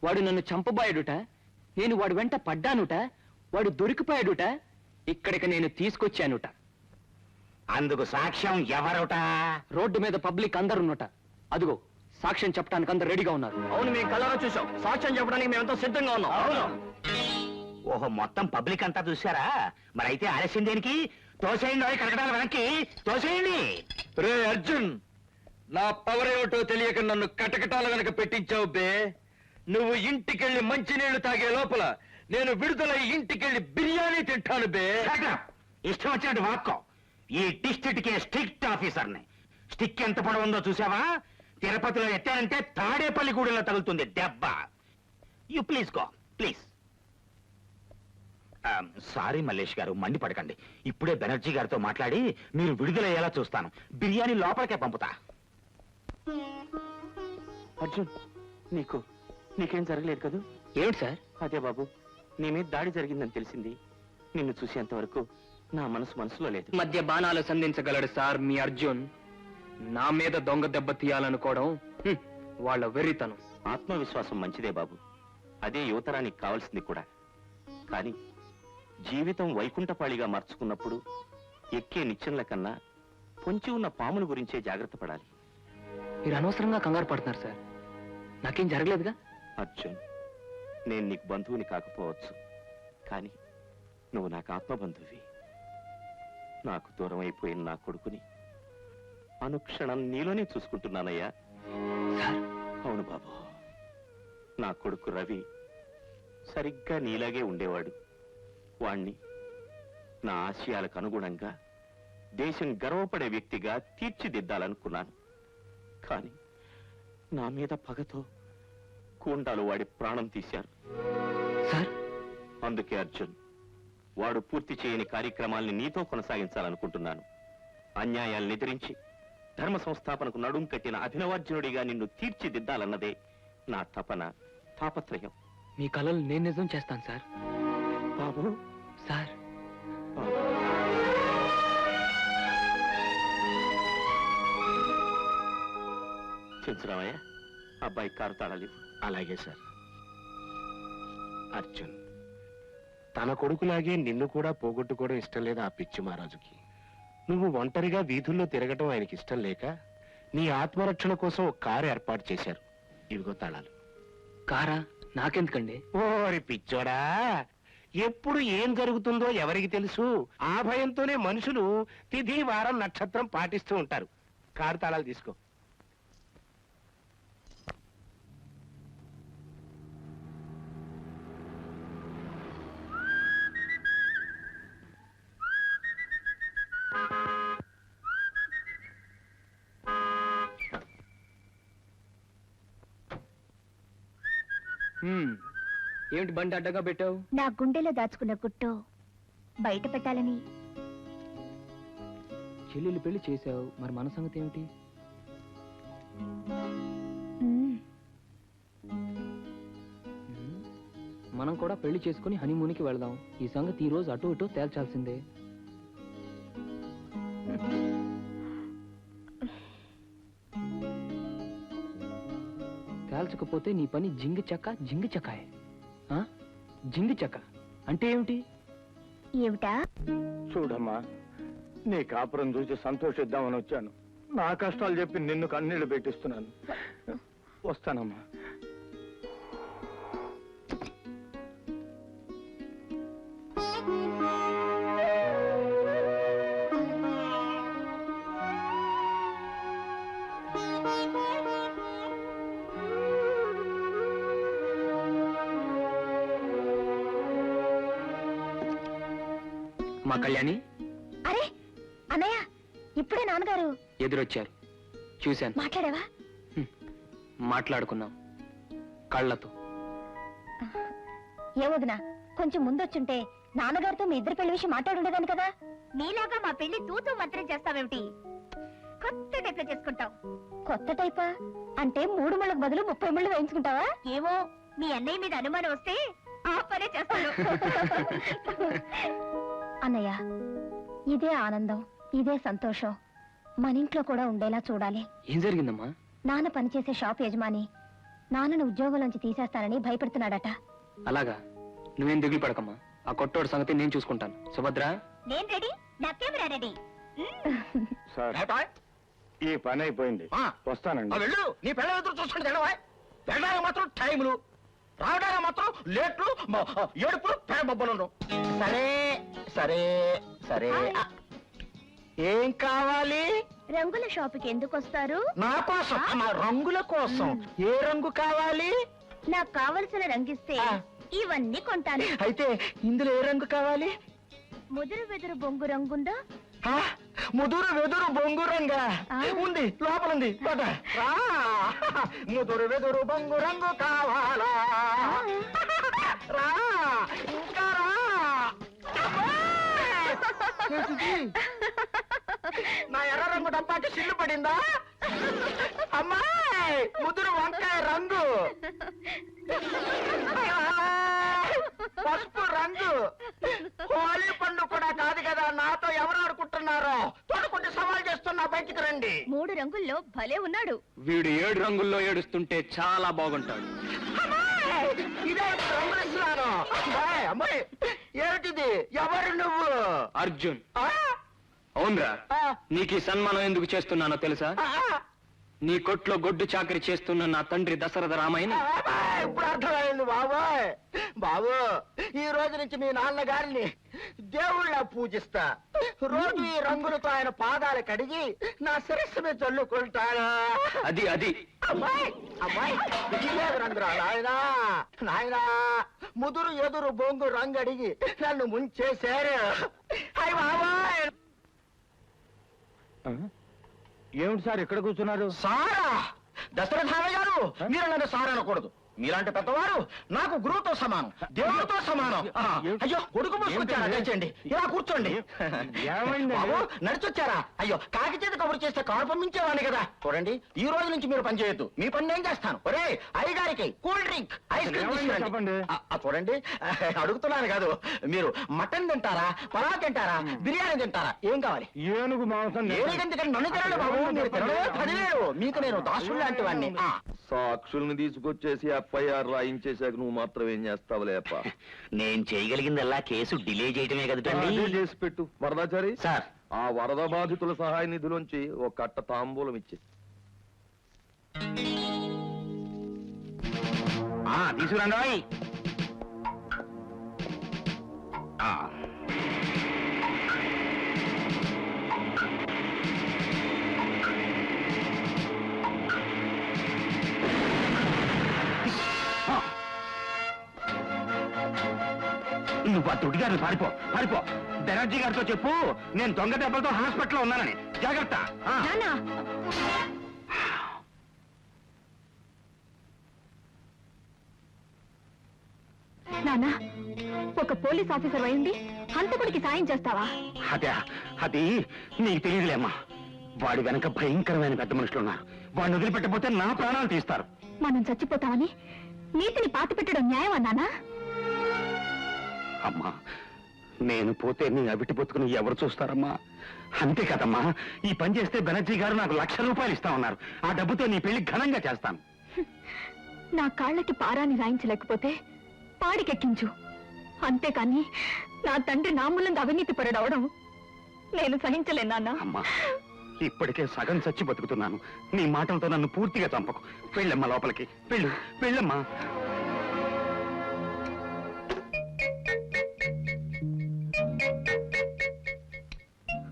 Speaker 2: వాడు నన్ను చంపబోయాడుట, నేను వాడు వెంట పడ్డానుట, వాడు దొరికిపోయాడుట, ఇక్కడికి నేను తీసుకొచ్చానుట.
Speaker 8: అందుకు సాక్ష్యం ఎవరుట?
Speaker 2: రోడ్డు మీద పబ్లిక్ అందరున్నట. అదిగో సాక్ష్యం చెప్పడానికి అందరు రెడీగా ఉన్నారు.
Speaker 1: అవును, మేము కళ్ళలో చూసాం. సాక్ష్యం చెప్పడానికి మేమెంతో సిద్ధంగా ఉన్నాం. అవును.
Speaker 8: ఓహో, మొత్తం పబ్లిక్ అంతా చూసారా? మరైతే ఆలస్యం దేనికి? తోసేయండి కరకటాల వెనక్కి, తోసేయండి.
Speaker 9: రే అర్జున్, నా పవర్ ఏమిటో తెలియక నన్ను కటకటాల వెనక పెట్టించావు బే. నువ్వు ఇంటికెళ్ళి మంచినీళ్లు తాగే లోపల నేను విడుదలై ఇంటికెళ్ళి బిర్యానీ తింటాను బే.
Speaker 8: Shut up. ఇష్టం వచ్చినట్టు వాక్కో. ఈ డిస్ట్రిక్ట్ కే స్ట్రిక్ట్ ఆఫీసర్ని. స్టిక్ ఎంత పొడవు ఉందో చూసావా? తిరుపతిలో ఎత్తానంటే తాడేపల్లిగూడెలో తగులుతుంది దెబ్బ. You please go please. Sorry Mallesh గారు, మండిపడకండి. ఇప్పుడే బెనర్జీ గారితో మాట్లాడి మీరు విడుదలయ్యేలా చూస్తాను. బిర్యానీ లోపలికే పంపుతా.
Speaker 10: అర్జున్, నీకేం జరగలేదు కదా?
Speaker 2: ఏమిటి సార్?
Speaker 10: అదే బాబు, నీ మీద దాడి జరిగిందని తెలిసింది. నిన్ను చూసేంత వరకు నా మనసులో లేదు.
Speaker 2: మధ్య బాణాలు సంధించగలడు సార్ మీ అర్జున్. నా మీద దొంగ దెబ్బ తీయాలనుకోవడం వాళ్ళ వెర్రితనం.
Speaker 10: ఆత్మవిశ్వాసం మంచిదే బాబు, అదే యువతరానికి కావాల్సింది కూడా. కానీ జీవితం వైకుంఠపాళిగా మార్చుకున్నప్పుడు ఎక్కే నిచ్చెనల కన్నా పొంచి ఉన్న పాముల గురించే జాగ్రత్త పడాలి.
Speaker 2: మీరు అనవసరంగా కంగారు పడుతున్నారు సార్. నాకేం జరగలేదుగా.
Speaker 10: అర్జున్, నేను నీకు బంధువుని కాకపోవచ్చు, కానీ నువ్వు నాకు ఆత్మబంధువి. నాకు దూరం అయిపోయిన నా కొడుకుని అనుక్షణం నీలోనే చూసుకుంటున్నానయ్యా. అవును బాబు, నా కొడుకు రవి సరిగ్గా నీలాగే ఉండేవాడు. వాణ్ణి నా ఆశయాలకు అనుగుణంగా దేశం గర్వపడే వ్యక్తిగా తీర్చిదిద్దాలనుకున్నాను. కానీ నా మీద పగతో కూండాలు వాడి ప్రాణం తీశారు. అందుకే అర్జున్, వాడు పూర్తి చేయని కార్యక్రమాల్ని నీతో కొనసాగించాలనుకుంటున్నాను. అన్యాయాలను ఎదిరించి ధర్మ సంస్థాపనకు నడుం కట్టిన అభినవార్జునుడిగా నిన్ను తీర్చిదిద్దాలన్నదే నా తపన, తాపత్రయం.
Speaker 2: మీ కలలు నేను నిజం చేస్తాను సార్.
Speaker 10: బాబు
Speaker 2: సార్,
Speaker 10: చెంచురామయ్య, అబ్బాయి కారు తాళాలి.
Speaker 4: అలాగే సార్. అర్జున్, తన కొడుకులాగే నిన్ను కూడా పోగొట్టుకోవడం ఇష్టం లేదు ఆ పిచ్చి మహారాజుకి. నువ్వు ఒంటరిగా వీధుల్లో తిరగటం ఆయనకి ఇష్టం లేక నీ ఆత్మరక్షణ కోసం ఒక కారు ఏర్పాటు చేశారు. ఇవిగో తాళాలు.
Speaker 2: కారా? నాకెందుకండి?
Speaker 4: ఓరి పిచ్చోడా, ఎప్పుడు ఏం జరుగుతుందో ఎవరికి తెలుసు? ఆ భయంతోనే మనుషులు తిథి, వారం, నక్షత్రం పాటిస్తూ ఉంటారు. కారు తాళాలు తీసుకో.
Speaker 2: ఏమిటి బండి అడ్డగా పెట్టావు?
Speaker 6: నా గుండెలో దాచుకున్న గుట్టు బయట పెట్టాలని.
Speaker 2: చెల్లెలు పెళ్లి చేసావు, మరి మన సంగతి ఏమిటి? మనం కూడా పెళ్లి చేసుకుని హనీమూన్కి వెళ్దాం. ఈ సంగతి ఈ రోజు అటు ఇటు తేల్చాల్సిందే. తేల్చకపోతే నీ పని జింగి చక్కాయే. జింగి చక్క అంటే ఏమిటి?
Speaker 6: ఏమిటా?
Speaker 4: చూడమ్మా, నీ కాపురం చూసి సంతోషిద్దామని వచ్చాను. నా కష్టాలు చెప్పి నిన్ను కన్నీళ్లు పెట్టిస్తున్నాను. వస్తానమ్మా.
Speaker 2: మా కళ్యాణి.
Speaker 6: అరే అన్నయ్య, ఇప్పుడే నాన్నగారు
Speaker 2: ఎదురొచ్చారు. చూశాను.
Speaker 6: మాట్లాడావా?
Speaker 2: మాట్లాడుకున్నాం కళ్ళతో.
Speaker 6: ఏమొదినా, కొంచెం ముందొచ్చుంటే నాన్నగారితో మీ ఇద్దరు పెళ్లి విషయం మాట్లాడుండేదాన్ని కదా. నీలాగా మా పెళ్లి తూతూ మంత్రం చేస్తావేమిటి? కొత్త టైప్ లో చేసుకుంటావు. కొత్త టైపా? అంటే 3 ముళ్ళకు బదులు 30 ముళ్ళు వేయించుకుంటావా? ఏమో, మీ అన్నయ్య మీద అనుమానం వస్తే ఆ పనే చేస్తాను. అన్నయ్య, ఇదే ఆనందం, ఇదే సంతోషం. మన ఇంట్లో కూడా ఉండేలా చూడాలి.
Speaker 2: ఏం జరిగిందమ్మా?
Speaker 6: నాన్న పనిచేసే షాప్ యజమాని నాన్నను ఉద్యోగంలోంచి తీసేస్తానని భయపెడుతున్నాడట.
Speaker 2: అలాగా? నువ్వేం దిగులు పడకమ్మా, ఆ కొట్టోడు సంగతి నేను చూసుకుంటాను. సుభద్ర,
Speaker 6: నేను రెడీ, నా కెమెరా రెడీ.
Speaker 4: సార్
Speaker 1: ఏటాయ్?
Speaker 4: ఈ పని అయిపోయింది,
Speaker 1: ఆ.
Speaker 4: వస్తానండి.
Speaker 1: వెళ్ళు, నీ పిల్ల ఎదురు చూసుకుంటే తెడవా. వెళ్ళడానికి మాత్రం టైములు, రావడానికి మాత్రం లేట్లు, ఏడుపులు, పేబొబ్బలు. సరే సరే సరే. ఏం కావాలి?
Speaker 6: రంగుల షాపుకి ఎందుకు వస్తారు?
Speaker 1: నా కోసం, నా రంగుల కోసం. ఏ రంగు కావాలి?
Speaker 6: నాకు కావలసిన రంగిస్తే
Speaker 1: ఆ.
Speaker 6: ఇవన్నీ కొంటాను.
Speaker 1: అయితే ఇందులో ఏ రంగు కావాలి?
Speaker 6: ముదురు వెదురు బొంగు రంగుందా?
Speaker 1: ఆ, ముదురు వెదురు బొంగు రంగా
Speaker 6: ఆ.
Speaker 1: ఉంది, లోపల ఉంది. పద. రా. ముదురు వెదురు బొంగు రంగు కావాలా? రా, ఇంకా రా. ఏంటిది? నా ఎర్ర రంగు డబ్బాకి సిల్లు పడిందా? అమ్మాయి, ముదురు వంకాయ రంగు, పసుపు రంగు. హోలీ పండు కూడా కాదు కదా, నాతో ఎవరు ఆడుకుంటున్నారో తోడుకుంటే సవాల్ చేస్తున్నా, బయటికి రండి.
Speaker 6: 3 రంగుల్లో భలే ఉన్నాడు.
Speaker 2: వీడు 7 రంగుల్లో ఏడుస్తుంటే చాలా బాగుంటాడు.
Speaker 1: అమ్మాయి, ఇదే రంగులు ఇస్తున్నాను. అమ్మాయి, అమ్మాయి, ఏమిటిది? ఎవరు నువ్వు?
Speaker 2: అర్జున్.
Speaker 1: ఆ?
Speaker 2: అవునరా,
Speaker 1: ఆ,
Speaker 2: నీకు ఈ సన్మానం ఎందుకు చేస్తున్నానో తెలుసా?
Speaker 1: ఆ,
Speaker 2: నీ కొట్లో గొడ్డు చాకరీ చేస్తున్న నా తండ్రి దశరథ రామయ్యని
Speaker 1: అమ్మాయి, ఇప్పుడు అర్థమైంది బాబోయ్. బాబు, ఈ రోజు నుంచి మీ నాన్నగారిని దేవుళ్ళ పూజిస్తా. రోజు ఈ రంగులతో ఆయన పాదాలు కడిగి నా శిరస్సు మీద చల్లుకుంటాను.
Speaker 2: అది అది
Speaker 1: అమ్మాయి, అమ్మాయి, ఇదే రంగురా నాయనా. నాయనా, ముదురు ఎదురు బొంగు రంగు అడిగి నన్ను ముంచేశారు. అయ్య బాబాయ్.
Speaker 4: ఆ? ఏమిటి సార్ ఇక్కడ కూర్చున్నారు?
Speaker 1: సారా, దశరథామయ్య గారు, మీరు నన్ను సారా అనకూడదు. మీలాంటి పెద్దవారు నాకు గురువుతో సమానం, దేవుడితో సమానం. ఆ, అయ్యో, కొడుకు మూసుకొచ్చారా? దయచేయండి, ఇలా కూర్చోండి.
Speaker 4: ఏమైందండి?
Speaker 1: బాబు, నడిచొచ్చారా? అయ్యో, కాకి చేతి కబురు చేస్తే కారు పంపించేవాడిని కదా. చూడండి, ఈ రోజు నుంచి మీరు పని చేయొద్దు. మీ పని నేను చేస్తాను. ఒరే అయ్యగారికి కూల్ డ్రింక్, ఐస్ క్రీమ్
Speaker 4: ఏమైంది
Speaker 1: తీసుకురండి.
Speaker 4: చెప్పండి.
Speaker 1: చూడండి, అడుగుతున్నాను కాదు. మీరు మటన్ తింటారా, పలావ్ తింటారా, బిర్యానీ తింటారా? ఏం కావాలి?
Speaker 4: ఏనుగు మాంసం
Speaker 1: ఎందుకంటే నన్ను తినండి బాబు. మీరు తినడే 10,000. మీకు నేను దాసుడు లాంటి వాడిని.
Speaker 9: సాక్షుల్ని తీసుకొచ్చేసి ఎఫ్ఐఆర్ రాయించేశాక నువ్వు మాత్రం ఏం చేస్తావులేప?
Speaker 8: నేను చేయగలిగిందల్లా కేసు డిలే చేయటమే కదటండి.
Speaker 9: అదే చేసి పెట్టు. వరదాచారి,
Speaker 8: సార్,
Speaker 9: ఆ వరద బాధితుల సహాయ నిధులోంచి ఒక కట్ట తాంబూలం ఇచ్చి.
Speaker 8: తీసుకురండి. నువ్వు ఆ దుడ్డిగారిని పారిపో, పారిపో. బెనర్జీ గారితో చెప్పు నేను దొంగ దెబ్బలతో హాస్పిటల్లో ఉన్నానని. జాగ్రత్త.
Speaker 6: నాన్న, నాన్న, ఒక పోలీస్ ఆఫీసర్ అయింది హంతకుడికి సాయం చేస్తావా?
Speaker 8: అదే, అది నీకు తెలియదులేమ్మా. వాడి వెనక భయంకరమైన పెద్ద మనుషులు ఉన్నారు. వాడిని వదిలిపెట్టకపోతే నా ప్రాణాలు తీస్తారు.
Speaker 6: మనం చచ్చిపోతామని నీతిని పాతి పెట్టడం న్యాయం అన్నానా?
Speaker 8: అమ్మా, నేను పోతే నీ అవిటి బతుకుని ఎవరు చూస్తారమ్మా? అంతే కదమ్మా, ఈ పని చేస్తే బెనర్జీ గారు నాకు ₹1,00,000 ఇస్తా ఉన్నారు. ఆ డబ్బుతో నీ పెళ్లి ఘనంగా చేస్తాను.
Speaker 6: నా కాళ్ళకి పారాని రాయించలేకపోతే పాడికెక్కించు. అంతేకాని నా తండ్రి నా మూలంగా అవినీతి పరుడవడం నేను సహించలేను నాన్న.
Speaker 8: అమ్మా, ఇప్పటికే సగం చచ్చి బతుకుతున్నాను. నీ మాటలతో నన్ను పూర్తిగా చంపకు. వెళ్ళమ్మా లోపలికి, వెళ్ళు, వెళ్ళమ్మా.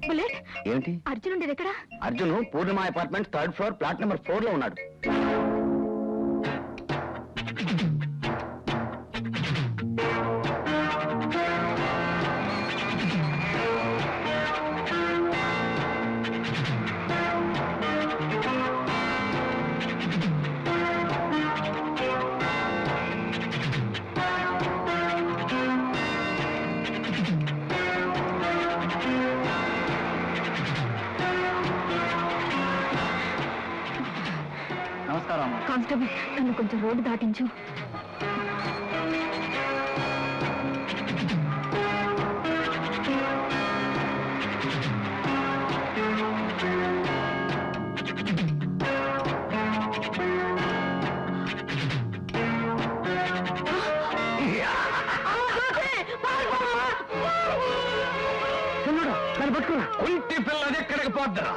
Speaker 6: బుల్లెట్,
Speaker 8: ఏంటి?
Speaker 6: అర్జున్ ఉండేది ఎక్కడా?
Speaker 8: Arjun Purnima apartment 3rd floor flat number 4 లో ఉన్నాడు.
Speaker 6: కానిస్టేబుల్, నన్ను కొంచెం రోడ్డు దాటించు.
Speaker 5: కుంటి పిల్ల అది ఎక్కడికి పోద్దా?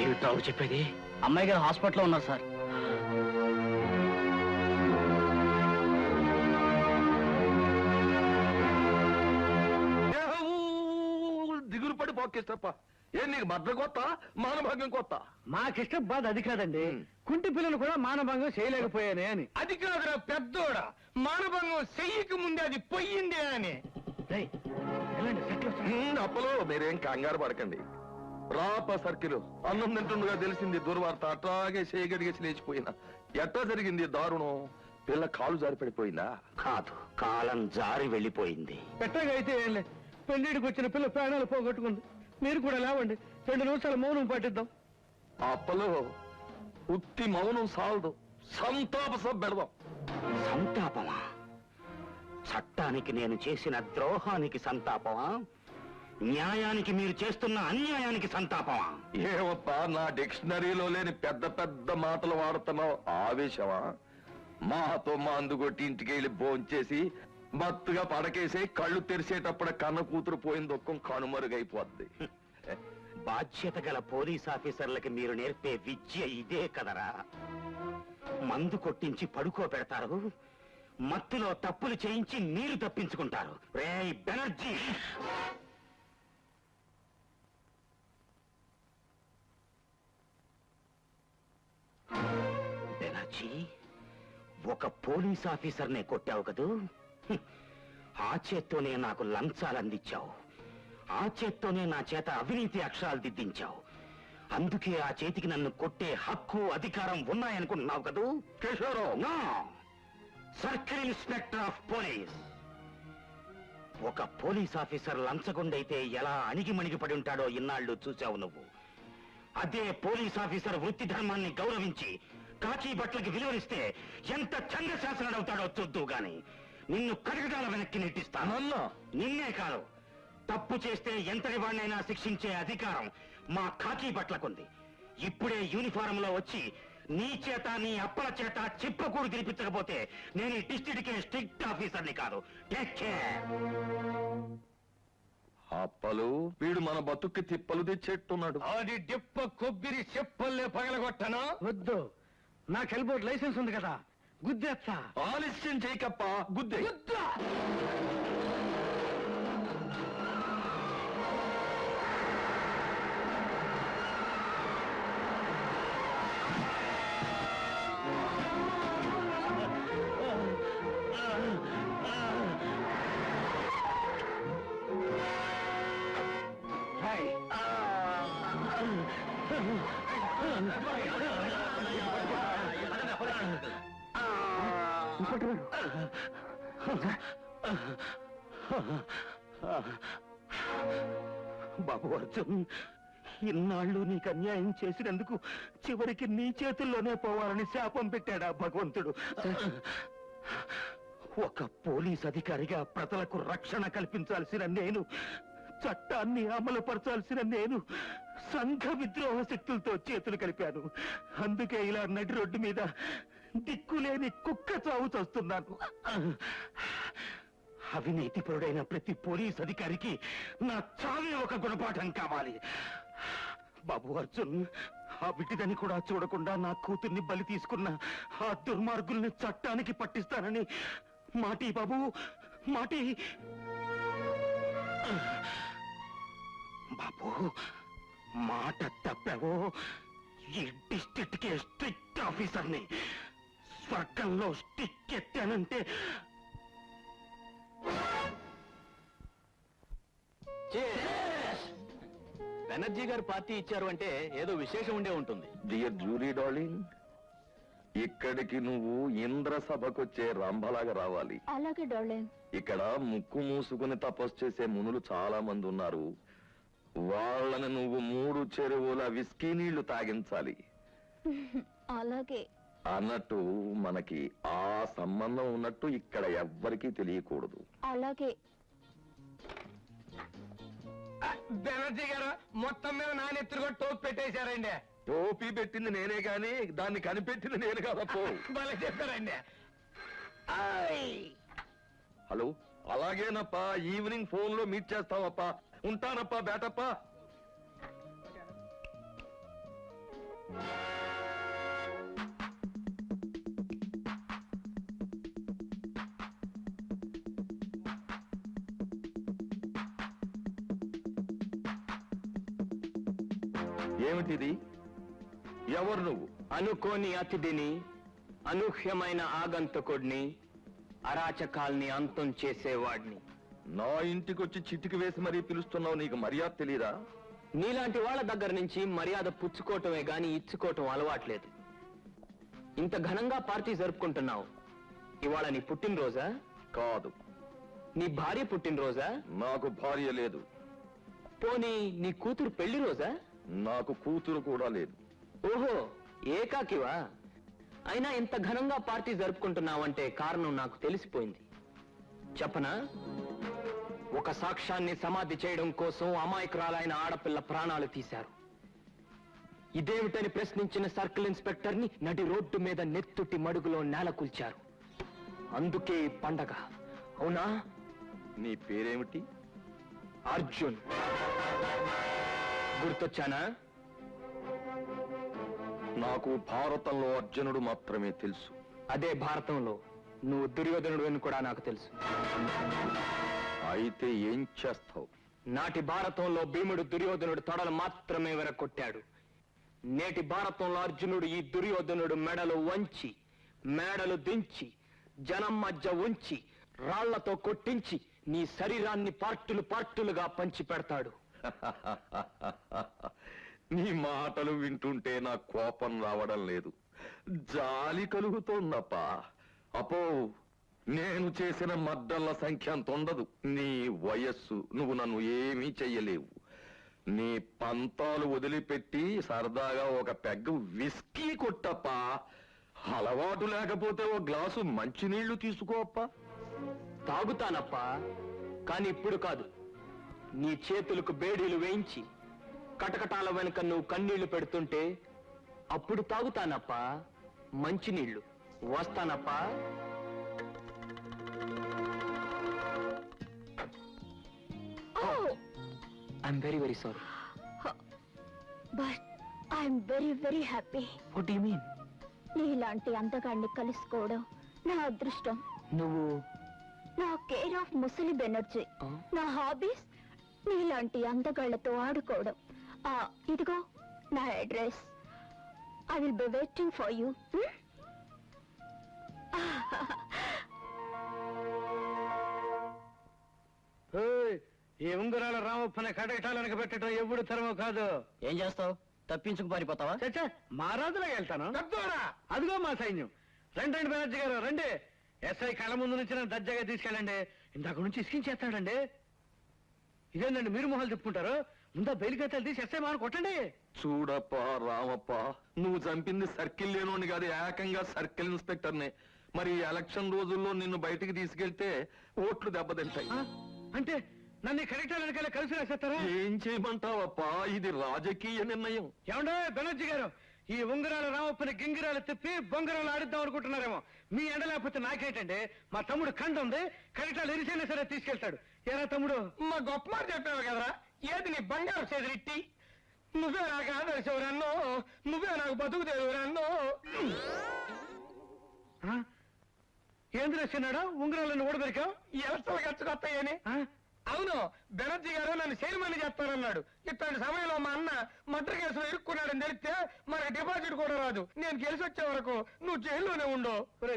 Speaker 2: ఏమిటావు చెప్పేది?
Speaker 7: అమ్మాయి గారు హాస్పిటల్లో ఉన్నారు సార్.
Speaker 9: దిగులు పడి పోకేస్తప్ప. ఏం నీకు భద్ర కొత్త మానభంగం కొత్త?
Speaker 7: మాకిష్టం బాధ అది కాదండి, కుంటి పిల్లలు కూడా మానభంగం చేయలేకపోయానే అని.
Speaker 5: అది కాదురా పెద్దోడా, మానభంగం చెయ్యక ముందే అది పొయ్యిందే అని.
Speaker 7: రేయ్, వెళ్ళండి, సెటిల్ అవుతాం.
Speaker 9: అప్పలో మీరేం కంగారు పడకండి. రాప సర్కిల్ అన్నం తింటుండగా తెలిసింది దుర్వార్త. అట్లాగే చేయగడిగేసి లేచిపోయినా. ఎట్లా జరిగింది దారుణం? పిల్ల కాలు జారి పడిపోయిందా?
Speaker 8: కాదు, కాలం జారి వెళ్ళిపోయింది.
Speaker 7: పెట్టగా అయితే ఏం లే, పెళ్లిడికి వచ్చిన పిల్ల ప్రాణాలు పోగొట్టుకుంది. మీరు కూడా లేవండి, 2 నిమిషాలు మౌనం పాటిద్దాం.
Speaker 9: అప్పలో ఉత్తి మౌనం సాలదు, సంతాప సభ పెడదాం.
Speaker 8: సంతాపమా? చట్టానికి నేను చేసిన ద్రోహానికి సంతాపమా? న్యాయానికి మీరు చేస్తున్న అన్యాయానికి సంతాపమా?
Speaker 9: ఏమప్పా, నా డిక్షనరీలో లేని పెద్ద పెద్ద మాటలు వాడుతున్నావు. ఆవేశమా? మాతో మందుగొట్టి ఇంటికి వెళ్ళి భోంచేసి మత్తుగా పడకేసి కళ్ళు తెరిచేటప్పుడు కన్న కూతురు పోయిన దుఃఖం కనుమరుగైపోద్ది.
Speaker 8: బాధ్యత గల పోలీస్ ఆఫీసర్లకి మీరు నేర్పే విద్య ఇదే కదరా? మందు కొట్టించి పడుకోబెడతారు, మత్తులో తప్పులు చేయించి మీరు తప్పించుకుంటారు. రేయ్ బెనర్జీ, బెనర్జీ, ఒక పోలీస్ ఆఫీసర్నే కొట్టావు కదూ? ఆ చేత్తోనే నాకు లంచాలు అందించావు, ఆ చేత్తోనే నా చేత అవినీతి అక్షరాలు దిద్దించావు. అందుకే ఆ చేతికి నన్ను కొట్టే హక్కు అధికారం ఉన్నాయనుకుంటున్నావు కదూ?
Speaker 9: కిషోరావు,
Speaker 8: సర్కిల్ ఇన్స్పెక్టర్ ఆఫ్ పోలీస్. ఒక పోలీస్ ఆఫీసర్ లంచగొండైతే ఎలా అణిగిమణిగి పడి ఉంటాడో ఇన్నాళ్ళు చూశావు నువ్వు. అదే పోలీస్ ఆఫీసర్ వృత్తి ధర్మాన్ని గౌరవించి కాకి బట్టలకి విలువనిస్తే ఎంత చంద్రశాసనుడవుతాడో చూద్దు గాని నిన్ను కడగడాల వెనక్కి నెట్టిస్తాను. నిన్నే కాదు, తప్పు చేస్తే ఎంతటి వాడినైనా శిక్షించే అధికారం మా కాకి బట్టలకుంది. ఇప్పుడే యూనిఫారం లో వచ్చి నీ చేత నీ అప్పల చేత చిప్పకూడు తినిపించకపోతే నేను ఈ డిస్ట్రిక్ట్ స్ట్రిక్ట్ ఆఫీసర్ని కాదు. Take care.
Speaker 9: అప్పలు వీడు మన బతుక్కి తిప్పలు తెచ్చేట్టున్నాడు.
Speaker 5: అది డిప్ప కొబ్బరి చెప్పల్లే పగలగొట్టనా?
Speaker 7: వద్దు, నాకు ఎల్బోర్డ్ లైసెన్స్ ఉంది కదా, గుద్దేస్తా.
Speaker 9: ఆలస్యం చేయకప్ప, గుద్దే.
Speaker 2: ఇన్స్పెక్టర్
Speaker 8: బాబు అర్జున్, ఇన్నాళ్ళు నీకు అన్యాయం చేసినందుకు చివరికి నీ చేతుల్లోనే పోవాలని శాపం పెట్టాడా భగవంతుడు? ఒక పోలీస్ అధికారిగా ప్రజలకు రక్షణ కల్పించాల్సిన నేను, చట్టాన్ని అమలు పరచాల్సిన నేను సంఘ విద్రోహ శక్తులతో చేతులు కలిపాను. అందుకే ఇలా నడి రోడ్డు మీద దిక్కులేని కుక్క చావు చస్తున్నాను. అవినీతిపరుడైన ప్రతి పోలీస్ అధికారికి నా చావే ఒక గుణపాఠం కావాలి. బాబు అర్జున్, ఆ బిడ్డని కూడా చూడకుండా నా కూతుర్ని బలి తీసుకున్న ఆ దుర్మార్గుల్ని చట్టానికి పట్టిస్తానని మాటి బాబు, మాటి. బాబు, మాట తప్పావో ఈ డిస్ట్రిక్ట్ కి స్ట్రిక్ట్ ఆఫీసర్ని. స్వర్గంలో స్టిక్ ఎత్తానంటే
Speaker 10: బెనర్జీ గారు పార్టీ ఇచ్చారు అంటే ఏదో విశేషం ఉండే ఉంటుంది.
Speaker 9: డియర్ జూరీ డార్లింగ్, ఇక్కడికి నువ్వు ఇంద్రసభకొచ్చే రంభలాగా రావాలి.
Speaker 6: అలాగే డార్లింగ్.
Speaker 9: ఇక్కడ ముక్కు మూసుకుని తపస్సు చేసే మునులు చాలా మంది ఉన్నారు. వాళ్ళని నువ్వు 3 చెరువుల విస్కీ నీళ్లు తాగించాలి.
Speaker 6: అలాగే.
Speaker 9: అన్నట్టు మనకి ఆ సంబంధం ఉన్నట్టు ఇక్కడ ఎవ్వరికీ తెలియకూడదు.
Speaker 6: అలాగే.
Speaker 7: బెనర్జీ గారు మొత్తం మీద నానెత్తురుగా టోప్ పెట్టేశారండి.
Speaker 9: టోపీ పెట్టింది నేనే గాని దాన్ని కనిపెట్టింది నేను కాదప్పో.
Speaker 7: భలే చెప్పారండి.
Speaker 9: హలో, అలాగేనప్పా, ఈవినింగ్ ఫోన్ లో మీట్ చేస్తావప్పా. ఉంటానప్పా, బేటప్పా. ఏమిటిది? ఎవరు నువ్వు?
Speaker 2: అనుకోని అతిథిని, అనూహ్యమైన ఆగంతకుడిని, అరాచకాల్ని అంతం చేసేవాడిని.
Speaker 9: నా ఇంటికొచ్చి చిటికి వేసి మరీ పిలుస్తున్నావు, నీకు మర్యాద తెలీదా?
Speaker 2: నీలాంటి వాళ్ళ దగ్గర నుంచి మర్యాద పుచ్చుకోవటమే గాని ఇచ్చుకోవటం అలవాట్లేదు. ఇంత ఘనంగా పార్టీ జరుపుకుంటున్నావు. ఇవాళ నీ పుట్టినరోజా?
Speaker 9: కాదు.
Speaker 2: నీ భార్య పుట్టినరోజా?
Speaker 9: నాకు భార్య లేదు.
Speaker 2: పోనీ నీ కూతురు పెళ్లి రోజా?
Speaker 9: నాకు కూతురు కూడా లేదు.
Speaker 2: ఓహో, ఏకాకివా? అయినా ఇంత ఘనంగా పార్టీ జరుపుకుంటున్నావంటే కారణం నాకు తెలిసిపోయింది. చెప్పనా? ఒక సాక్ష్యాన్ని సమాధి చేయడం కోసం అమాయకురాలైన ఆడపిల్ల ప్రాణాలు తీశారు. ఇదేమిటని ప్రశ్నించిన సర్కిల్ ఇన్స్పెక్టర్ ని నడి రోడ్డు మీద నెత్తుటి మడుగులో నేలకూల్చారు. అందుకే ఈ పండగ. అవునా?
Speaker 9: నీ పేరేమిటి?
Speaker 2: అర్జున్. గుర్తొచ్చానా?
Speaker 9: నాకు భారతంలో అర్జునుడు మాత్రమే తెలుసు.
Speaker 2: అదే భారతంలో నువ్వు దుర్యోధనుడు అని కూడా నాకు తెలుసు.
Speaker 9: అయితే ఏం చేస్తావు?
Speaker 2: నాటి భారతంలో భీముడు దుర్యోధనుడు తొడలు మాత్రమే వెరకొట్టాడు. నేటి భారతంలో అర్జునుడు ఈ దుర్యోధనుడు మెడలు వంచి, మేడలు దించి, జనం మధ్య ఉంచి, రాళ్లతో కొట్టించి నీ శరీరాన్ని పార్టులు పార్టులుగా పంచి పెడతాడు.
Speaker 9: నీ మాటలు వింటుంటే నా కోపం రావడం లేదు, జాలి కలుగుతోందప్పా. అపో, నేను చేసిన మర్డర్ల సంఖ్య అంత ఉండదు. నీ వయస్సు, నువ్వు నన్ను ఏమీ చెయ్యలేవు. నీ పంతాలు వదిలిపెట్టి సరదాగా ఒక పెగ్గు విస్కీ కొట్టప్పా. అలవాటు లేకపోతే ఓ గ్లాసు మంచినీళ్లు తీసుకోప్పా.
Speaker 2: తాగుతానప్పా, కాని ఇప్పుడు కాదు. నీ చేతులకు బేడీలు వేయించి కటకటాల వెనుక నువ్వు కన్నీళ్లు పెడుతుంటే అప్పుడు తాగుతానప్పా మంచినీళ్లు. వస్తానప్పా. I'm very very sorry.
Speaker 6: But I'm very very happy.
Speaker 2: What you mean?
Speaker 6: నీలాంటి అందగాన్ని కలుసుకోవడం నా అదృష్టం.
Speaker 2: నువ్వు
Speaker 6: నా కేర్ ఆఫ్ ముసలి బెనర్జీ.
Speaker 2: ఆ?
Speaker 6: నా హాబీస్ నీలాంటి అందగాళ్లతో ఆడుకోవడం. ఇదిగో నా address. I will be waiting for you.
Speaker 7: ఈ ఉంగరాల రామప్పని కటకటాలకు పెట్టడం ఎప్పుడు తరమో కాదు.
Speaker 1: ఏం చేస్తావు? తప్పించుకు పారిపోతావా?
Speaker 7: చచ్చా, మా రాజులా వెళ్తాను. అదిగో మా సైన్యం. రండి బెనర్జీ గారు, రండి. ఎస్ఐ కళ్ళ ముందు నుంచి నన్ను దర్జాగా తీసుకెళ్ళండి. ఇందాక నుంచి ఇసుకించేస్తాడండి. ఇదేనండి మీరు మొహాలు చెప్పుకుంటారు. ముందా బయలుగేతాలు తీసి ఎస్ఐ మాను కొట్టండి.
Speaker 9: చూడప్పా రామప్ప, నువ్వు చంపింది సర్కిల్ లేనోని కాదు, ఏకంగా సర్కిల్ ఇన్స్పెక్టర్ని. మరి ఈ ఎలక్షన్ రోజుల్లో నిన్ను బయటికి తీసుకెళ్తే ఓట్లు దెబ్బతింటాయి.
Speaker 7: అంటే నన్ను కలెక్టర్ వెనకాల కలిసి రాసేస్తారా?
Speaker 9: ఏం చేయమంటావప్పా, ఇది రాజకీయ నిర్ణయం.
Speaker 7: ఏమండో బెనర్జీ గారు, ఈ ఉంగరాల రామప్పని గింగిరాలు తిప్పి బొంగరాలు ఆడిద్దాం అనుకుంటున్నారేమో. మీ ఎండ లేకపోతే నాకేంటండి, మా తమ్ముడు కండ ఉంది, కలెక్టర్ ఎరిసైనా సరే తీసుకెళ్తాడు. ఏరా తమ్ముడు,
Speaker 5: మా గొప్ప మాట చెప్పావు కదరా, ఏది నీ బంగారు చేదిరిట్టి? నువ్వే నాకు ఆదర్శవరన్నో, నువ్వే నాకు బతుకు తెరువురన్నో.
Speaker 7: ఏం రాసినాడు? ఉంగరాలను ఓడబెరికావు?
Speaker 5: ఎలక్షన్లు ఖర్చుకు వస్తాయని. అవును, బెనర్జీ గారు నన్ను చైర్మన్ చేస్తానన్నాడు. ఇట్లాంటి సమయంలో మా అన్న మర్డర్ కేసులో ఇరుక్కున్నాడని తెలిస్తే మనకి డిపాజిట్ కూడా రాదు. నేను గెలిచి వచ్చే వరకు నువ్వు జైల్లోనే ఉండు.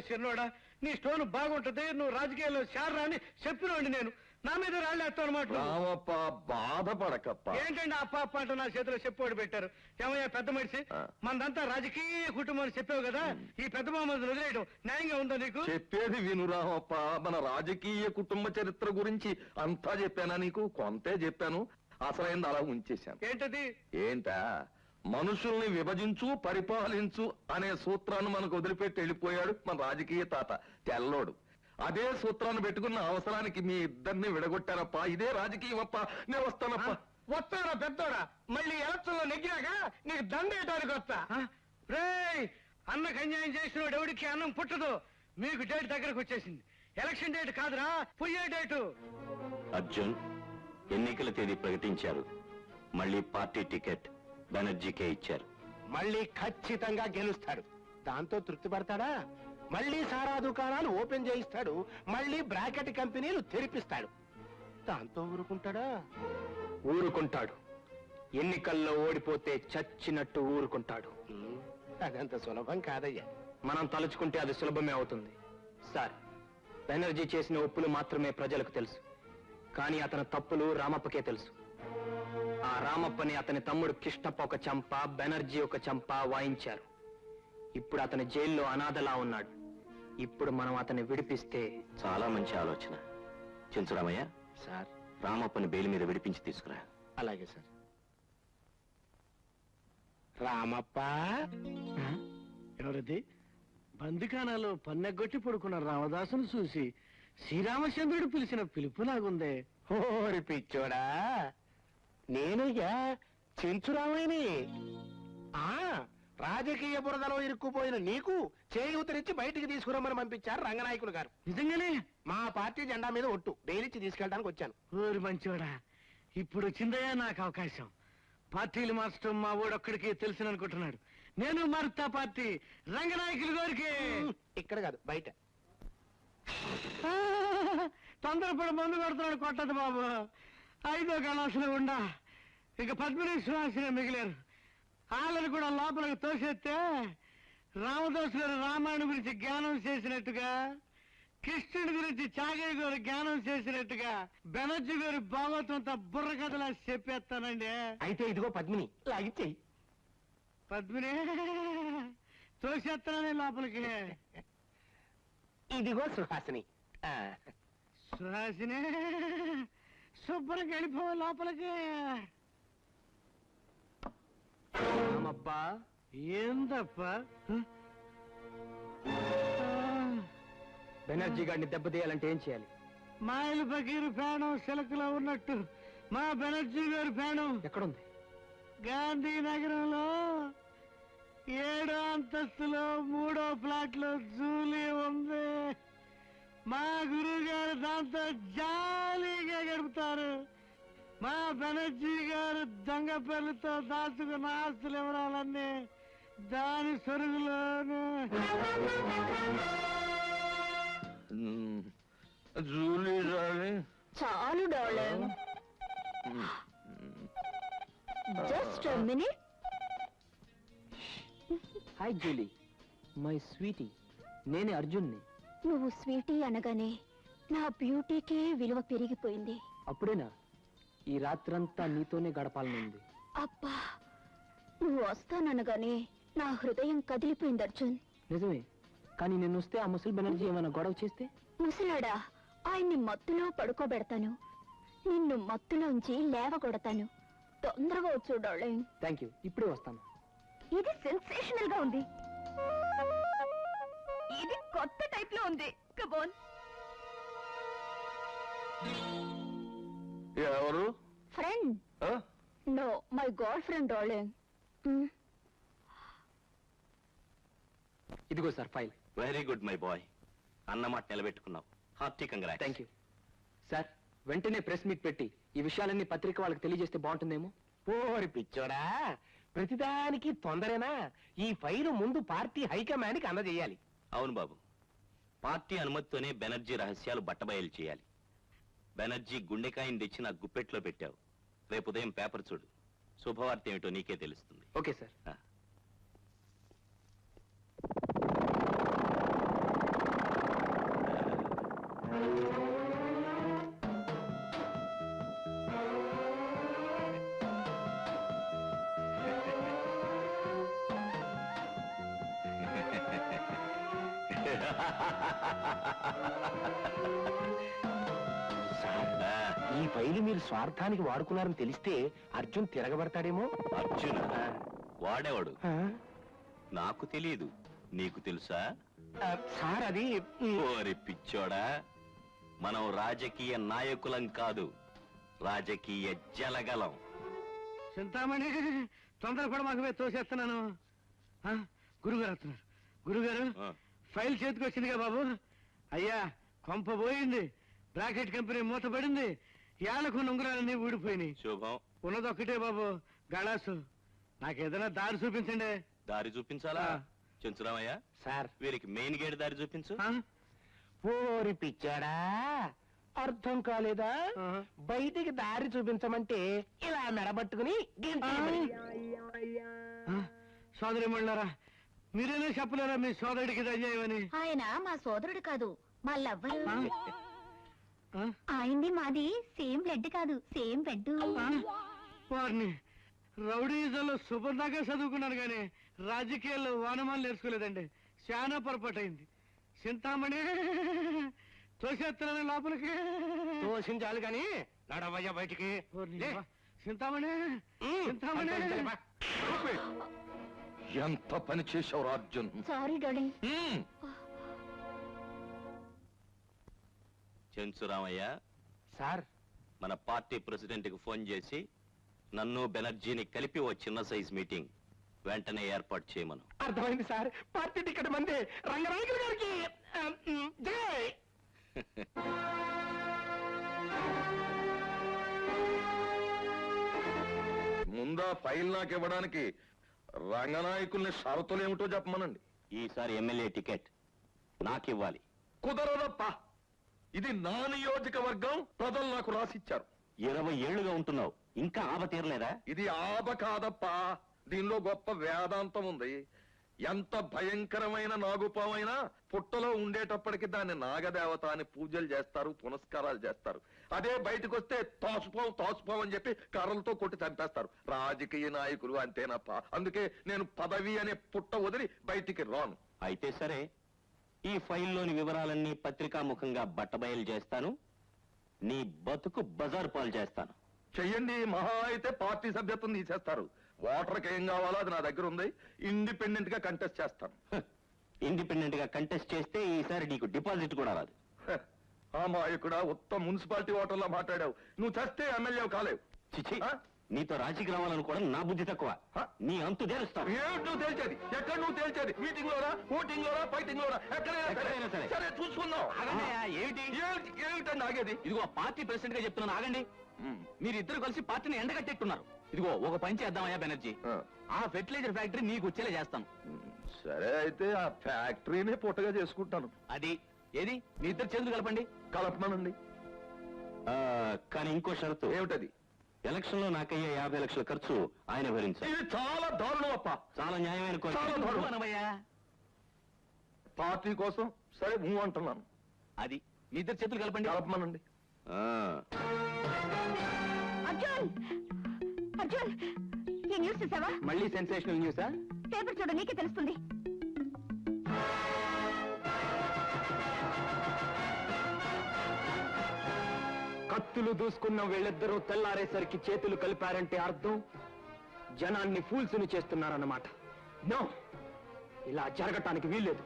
Speaker 7: చిన్నోడా, నీ స్టోన్ బాగుంటది, నువ్వు రాజకీయాల్లో శారా అని చెప్పినోండి. నేను నా మీద రాళ్ళేస్తావు అనమాట.
Speaker 9: రామప్ప బాధపడకప్ప.
Speaker 7: ఏంటండి ఆ పాప అంటూ నా చేతిలో చెప్పోడు పెట్టారు. ఏమయ్యా పెద్ద మనిషి, మనదంతా రాజకీయ కుటుంబం అని చెప్పావు కదా, ఈ పెద్ద మామూలు వదిలేయడం న్యాయంగా ఉందా నీకు?
Speaker 9: చెప్పేది విను రామప్ప, మన రాజకీయ కుటుంబ చరిత్ర గురించి అంతా చెప్పానా నీకు? కొంతే చెప్పాను, అసలైంది అలా ఉంచేశాను.
Speaker 7: ఏంటది?
Speaker 9: ఏంటా, మనుషుల్ని విభజించు పరిపాలించు అనే సూత్రాన్ని మనకు వదిలిపెట్టి వెళ్ళిపోయాడు మన రాజకీయ తాత తెల్లోడు. అదే సూత్రాన్ని పెట్టుకున్న అవసరానికి మీ ఇద్దరిని విడగొట్టారప్ప. ఇదే రాజకీయం అప్ప. నేను వస్తానప్ప.
Speaker 5: వస్తాడా పెద్దోడా? మళ్ళీ ఎలక్షన్ లో నెగ్గినాక నీకు దండేయడానికి వస్తా.
Speaker 7: రేయ్, అన్నకు అన్యాయం చేసిన ఎవడికి అన్నం పుట్టదు. మీకు డేట్ దగ్గరకు వచ్చేసింది. ఎలక్షన్ డేట్ కాదురా, పోయే డేటు.
Speaker 10: అర్జున్, ఎన్నికల తేదీ ప్రకటించారు. మళ్ళీ పార్టీ టికెట్ బెనర్జీకే ఇచ్చారు.
Speaker 8: మళ్ళీ ఖచ్చితంగా గెలుస్తాడు. దాంతో తృప్తి పడతాడా? మళ్ళీ సారా దుకాణాలు ఓపెన్ చేయిస్తాడు. మళ్ళీ బ్రాకెట్ కంపెనీలు తెరిపిస్తాడు. దాంతో ఊరుకుంటాడా?
Speaker 2: ఊరుకుంటాడు. ఎన్నికల్లో ఓడిపోతే చచ్చినట్టు ఊరుకుంటాడు.
Speaker 8: అదంత సులభం కాదయ్యా.
Speaker 2: మనం తలుచుకుంటే అది సులభమే అవుతుంది. సార్, బెనర్జీ చేసిన ఒప్పులు మాత్రమే ప్రజలకు తెలుసు, కానీ అతని తప్పులు రామప్పకే తెలుసు. ఆ రామప్పని అతని తమ్ముడు కిష్టప్ప ఒక చంప, బెనర్జీ ఒక చంప వాయించారు. ఇప్పుడు అతని జైల్లో అనాథలా ఉన్నాడు. ఇప్పుడు మనం అతన్ని విడిపిస్తే...
Speaker 10: చాలా మంచి ఆలోచన. చెంచురామయ్య
Speaker 8: సార్,
Speaker 10: రామప్పని బెయిల్ మీద విడిపించి తీసుకురా.
Speaker 8: అలాగే సార్. రామప్ప,
Speaker 7: ఎవరది? బందికానాలో పన్నెగొట్టి పడుకున్న రామదాసును చూసి శ్రీరామచంద్రుడు పిలిచిన పిలుపులాగుందే.
Speaker 8: ఓరి పిచ్చోడా, నేనయ్యా చెంచురామయ్యని. రాజకీయ బురదలో ఇరుక్కుపోయిన నీకు చేయూతనిచ్చి బయటికి తీసుకురమ్మని పంపించారు రంగనాయకులు గారు.
Speaker 7: నిజంగానే?
Speaker 8: మా పార్టీ జెండా మీద ఒట్టు బెయిలిచ్చి తీసుకెళ్ళడానికి వచ్చాను.
Speaker 7: ఓరి మంచోడా, ఇప్పుడు వచ్చిందయ్యా నాకు అవకాశం. పార్టీలు మార్చడం మా ఓడొక్కడికి తెలుసుననుకుంటున్నాడు. నేను మారుతా పార్టీ రంగనాయకులు గారికి.
Speaker 8: ఇక్కడ కాదు, బయట.
Speaker 7: తొందరపడి మందు కొడుతున్నాడు. కొట్టదు బాబు. 5వ కళాసులో ఉండా ఇక పద్మిని సుహాసిని మిగిలారు. వాళ్ళని కూడా లోపలికి తోసేస్తే రామదాసు గారు రామాయణం గురించి జ్ఞానం చేసినట్టుగా, కృష్ణుడి గురించి చాగయ్య గారు జ్ఞానం చేసినట్టుగా బెనర్జీ గారు భాగవతంతో బుర్ర కథలా చెప్పేస్తానండి.
Speaker 8: అయితే ఇదిగో పద్మిని, లాగిచ్చేయి.
Speaker 7: పద్మిని తోసేస్తానని లోపలికి.
Speaker 8: ఇదిగో సుహాసిని.
Speaker 7: సుహాసిని శుభ్రంగా వెళ్ళిపో లోపలికి.
Speaker 2: రామప్ప,
Speaker 7: ఏందప్ప?
Speaker 2: బెనర్జీ గారిని దెబ్బతీయాలంటే ఏం చేయాలి?
Speaker 7: మాయలు బకీరు ప్రాణం శిలకలో ఉన్నట్టు మా బెనర్జీ గారి ప్రాణం
Speaker 2: ఎక్కడుంది?
Speaker 7: గాంధీనగరంలో 7వ అంతస్తులో 3వ ఫ్లాట్ లో జూలీ ఉంది. మా గురువు గారు దాంతో జాలీగా గడుపుతారు. మా బెనర్జీ గారు దొంగ పేర్లతో దాచుకున్న ఆస్తులు వివరాలన్నీ దాని సొరుగులోనే.
Speaker 9: జూలీ డార్లింగ్,
Speaker 6: చాలు darling, just a minute.
Speaker 2: Hi Julie, my sweetie. నేనే అర్జున్ని.
Speaker 6: నువ్వు స్వీటీ అనగానే నా బ్యూటీకే విలువ పెరిగిపోయింది.
Speaker 2: అప్పుడేనా? ఈ రాత్రంతా నీతోనే గడపాలని ఉంది.
Speaker 6: అబ్బా, నువ్వు వస్తాననగానే నా హృదయం కదిలిపోయింది అర్జున్.
Speaker 2: నిజమే, కానీ నేను వస్తే ఆ ముసలి బెనర్జీ ఏమైనా గొడవ చేస్తే?
Speaker 6: ముసలాడా, ఆయన్ని మత్తులో పడుకోబెడతాను, నిన్ను మత్తులోంచి లేవగొడతాను. తొందరగా వచ్చి డార్లింగ్.
Speaker 2: థ్యాంక్ యూ, ఇప్పుడే వస్తాను.
Speaker 6: ఇది సెన్సేషనల్ గా ఉంది. ఇది కొత్త టైప్ లో ఉంది. కబోన్.
Speaker 9: ఎవరు?
Speaker 6: Friend. No, my girl friend darling.
Speaker 2: ఇదిగో sir file.
Speaker 10: Very good my boy, అన్నమాట నిలబెట్టుకున్నావు. Hearty congrats.
Speaker 2: Thank you sir. వెంటనే ప్రెస్ మీట్ పెట్టి ఈ విషయాలన్నీ పత్రిక వాళ్ళకి తెలియజేస్తే బాగుంటుందేమో.
Speaker 8: ఓరి పిచ్చోడా, ప్రతిదానికి తొందరేనా? ఈ ఫైలు ముందు పార్టీ హైకమాండ్కి అందజేయాలి.
Speaker 10: అవును బాబు, పార్టీ అనుమతితోనే బెనర్జీ రహస్యాలు బట్టబయలు చేయాలి. బెనర్జీ గుండెకాయని తెచ్చి నా గుప్పెట్లో పెట్టావు. రేపు ఉదయం పేపర్ చూడు, శుభవార్త ఏమిటో నీకే తెలుస్తుంది.
Speaker 2: Okay sir.
Speaker 8: ఈ ఫైలు మీరు స్వార్థానికి వాడుకున్నారని తెలిస్తే అర్జున్ తిరగబడతాడేమో.
Speaker 10: అర్జున్ వాడేవాడు నాకు తెలియదు, నీకు తెలుసా?
Speaker 8: సార్ అది
Speaker 10: ఓరి పిచ్చోడా, మనం రాజకీయ నాయకులం కాదు, రాజకీయ జలగలం.
Speaker 7: చింతామణి, తొందరపడ మాకు తోసేస్తున్నాను. గురుగారు వస్తున్నారు. గురుగారు, ఫైల్ చేతికి వచ్చిందిగా బాబు. అయ్యా, కొంప పోయింది. బ్రాకెట్ కంపెనీ మూతపడింది. ఏళ్లకున్న ఉంగరాలన్నీ ఊడిపోయినాయి.
Speaker 10: శుభం.
Speaker 7: ఉన్నదొక్కటే బాబు, గళాసు. నాకేదైనా దారి చూపించండి.
Speaker 10: దారి చూపించాలా? చెంచురామయ్య
Speaker 8: సార్,
Speaker 10: వీరికి మెయిన్ గేట్ దారి చూపించు.
Speaker 8: ఓరి పిచ్చాడా, అర్థం కాలేదా? బయటికి దారి చూపించమంటే ఇలా మెడబట్టుకుని
Speaker 7: సోదరి మళ్ళారా, మీరేనే చెప్పలేరా మీ సోదరుడికి అన్యాయమని?
Speaker 6: ఆయన మా సోదరుడు కాదు, మా లవ్వరు. ఆయన్ని మాది సేమ్ బ్లడ్ కాదు, సేమ్ బెడ్.
Speaker 7: వారిని రౌడీజంలో శుభ్రంగా చదువుకున్నాను కానీ రాజకీయాల్లో వానమాలు నేర్చుకోలేదండి. చాలా పొరపాటైంది. చింతామణి, తోసేస్తున్నాను లోపలికి.
Speaker 8: తోసించాలి కానీ నడవయ్యా బయటికి.
Speaker 7: చింతామణి, చింతామణి.
Speaker 9: ఎంత పని చేశావు Arjun.
Speaker 6: Sorry darling.
Speaker 10: Chenchuramayya
Speaker 8: sir,
Speaker 10: మన పార్టీ ప్రెసిడెంట్ కి ఫోన్ చేసి నన్ను బెనర్జీని కలిపి ఓ చిన్న సైజ్ మీటింగ్ వెంటనే ఏర్పాటు చేయమను.
Speaker 8: అర్థమైంది సార్. పార్టీ టికెట్ మంది రంగనాయకులు గారికి జై.
Speaker 9: ముందా ఫైల్ నాకు ఇవ్వడానికి రంగనాయకుల్ని షరతులు ఏమిటో చెప్పమనండి.
Speaker 10: ఈసారి ఎమ్మెల్యే టికెట్ నాకివ్వాలి.
Speaker 9: కుదరదప్ప, ఇది నా నియోజకవర్గం, ప్రజలు నాకు రాసిచ్చారు.
Speaker 10: 20 ఏళ్లుగా ఉంటున్నావు, ఇంకా ఆబ తీరలేదా?
Speaker 9: ఇది ఆబ కాదప్ప, దీనిలో గొప్ప వేదాంతం ఉంది. ఎంత భయంకరమైన నాగుపామైనా పుట్టలో ఉండేటప్పటికి దాన్ని నాగదేవత అని పూజలు చేస్తారు, పునస్కారాలు చేస్తారు. అదే బయటకు వస్తే తోసుపోం అని చెప్పి కర్రలతో కొట్టి చంపేస్తారు. రాజకీయ నాయకులు అంతేనప్ప. అందుకే నేను పదవి అనే పుట్ట వదిలి బయటికి రాను.
Speaker 10: అయితే సరే, ఈ ఫైల్లోని వివరాలన్నీ పత్రికాముఖంగా బట్టబయలు చేస్తాను. నీ బతుకు బజార్ పాలు చేస్తాను.
Speaker 9: చెయ్యండి. మహా అయితే పార్టీ సభ్యత్వం తీసేస్తారు. ఓటర్కి ఏం కావాలో అది నా దగ్గర ఉంది. ఇండిపెండెంట్ గా కంటెస్ట్ చేస్తాను.
Speaker 10: ఇండిపెండెంట్ గా కంటెస్ట్ చేస్తే ఈసారి నీకు డిపాజిట్ కూడా రాదు.
Speaker 9: ఆ మాయకుడా, ఉత్తమ మున్సిపాలిటీ ఓటర్లా మాట్లాడావు. నువ్వు చస్తే ఎమ్మెల్యే కాలేవు.
Speaker 10: చిచి, నీతో రాజీకి రావాలనుకోవడం నా బుద్ధి తక్కువ. నీ అంతు తేలుస్తాను.
Speaker 9: ఏమిటి నువ్వు తేల్చేది? ఎక్కడ నువ్వు తేల్చేది? మీటింగ్ లోనా, ఓటింగ్ లోనా, ఫైటింగ్ లోనా?
Speaker 10: ఎక్కడైనా సరే.
Speaker 9: సరే చూసుకుందాం. ఏమిటండి ఆగేది?
Speaker 2: ఇదిగో పార్టీ ప్రెసిడెంట్ గా చెప్తున్నాను, ఆగండి. మీరిద్దరు కలిసి పార్టీని ఎండగట్టేట్టున్నారు. ఇదిగో ఒక పని చేద్దామయ్యా బెనర్జీ, ఆ ఫెర్టిలైజర్ ఫ్యాక్టరీ నీకు వచ్చేలా చేస్తాను.
Speaker 9: సరే అయితే ఆ ఫ్యాక్టరీనే పుట్టగా చేసుకుంటాను.
Speaker 2: అది ఏది, మీ ఇద్దరు చేతులు కలపండి.
Speaker 9: కలపమనండి.
Speaker 10: కానీ ఇంకో షరతు.
Speaker 9: ఏమిటది?
Speaker 10: ఎలక్షన్ లో నాకయ్యే 50 లక్షల ఖర్చు ఆయన భరించాలి.
Speaker 9: ఇది చాలా దారుణం అప్ప.
Speaker 10: చాలా న్యాయమైన
Speaker 9: చాలా దారుణం. పార్టీ కోసం సరే నువ్వు అంటున్నాను.
Speaker 2: అది మీ ఇద్దరు చేతులు కలపండి.
Speaker 9: కలపమనండి.
Speaker 6: అర్జున్, అర్జున్, ఈ న్యూస్ చూసావా?
Speaker 2: మళ్ళీ సెన్సేషనల్ న్యూసా?
Speaker 6: పేపర్ చూడు, నీకే తెలుస్తుంది.
Speaker 2: కత్తులు దూసుకున్న వీళ్ళిద్దరూ తెల్లారేసరికి చేతులు కలిపారంటే అర్థం జనాన్ని ఫూల్స్ని చేస్తున్నారన్నమాట. నో, ఇలా జరగటానికి వీల్లేదు.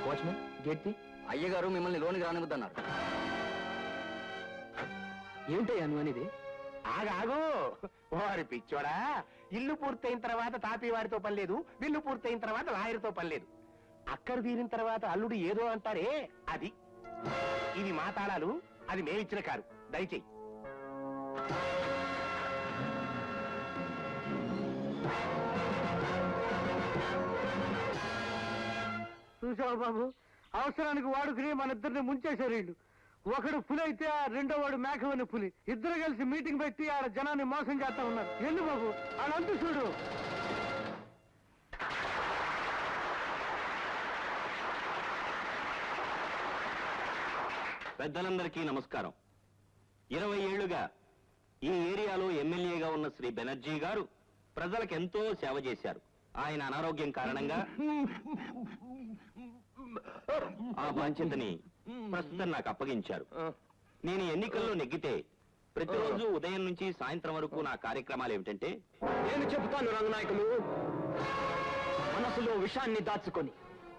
Speaker 2: వాచ్మెన్, గేట్ ది.
Speaker 1: అయ్యగారు మిమ్మల్ని లోనికి రానివద్దన్నారు.
Speaker 2: ఏమిటయ్యా నువ్వు అనేది?
Speaker 8: ఆగాగు వారి పిచ్చోడా, ఇల్లు పూర్తయిన తర్వాత తాపీ వారితో పని లేదు, బిల్లు పూర్తయిన తర్వాత లాయర్తో పని లేదు. అక్కడ తీరిన తర్వాత అల్లుడు ఏదో అంటారే అది. ఇవి మా తాళాలు, అది మేమిచ్చిన కారు. దయచేయి.
Speaker 7: చూసావు బాబు, అవసరానికి వాడుకుని మన ఇద్దరిని ముంచేశారు వీళ్ళు. ఒకడు పులి అయితే ఆ రెండో వాడు మేకవని పులి. ఇద్దరు కలిసి మీటింగ్ పెట్టి ఆడ జనాన్ని మోసం చేస్తా ఉన్నారు. ఎందు బాబు ఆడంతు చూడు.
Speaker 10: పెద్దలందరికీ నమస్కారం. 20 ఏళ్లుగా ఈ ఏరియాలో ఎమ్మెల్యేగా ఉన్న శ్రీ బెనర్జీ గారు ప్రజలకు ఎంతో సేవ చేశారు. ఆయన అనారోగ్యం కారణంగా ఆ బాధ్యతని ప్రస్తుతం నాకు అప్పగించారు. నేను ఎన్నికల్లో నెగ్గితే ప్రతిరోజు ఉదయం నుంచి సాయంత్రం వరకు నా కార్యక్రమాలు ఏమిటంటే,
Speaker 2: నేను చెబుతాను రంగనాయకులు. మనసులో విషాన్ని దాచుకొని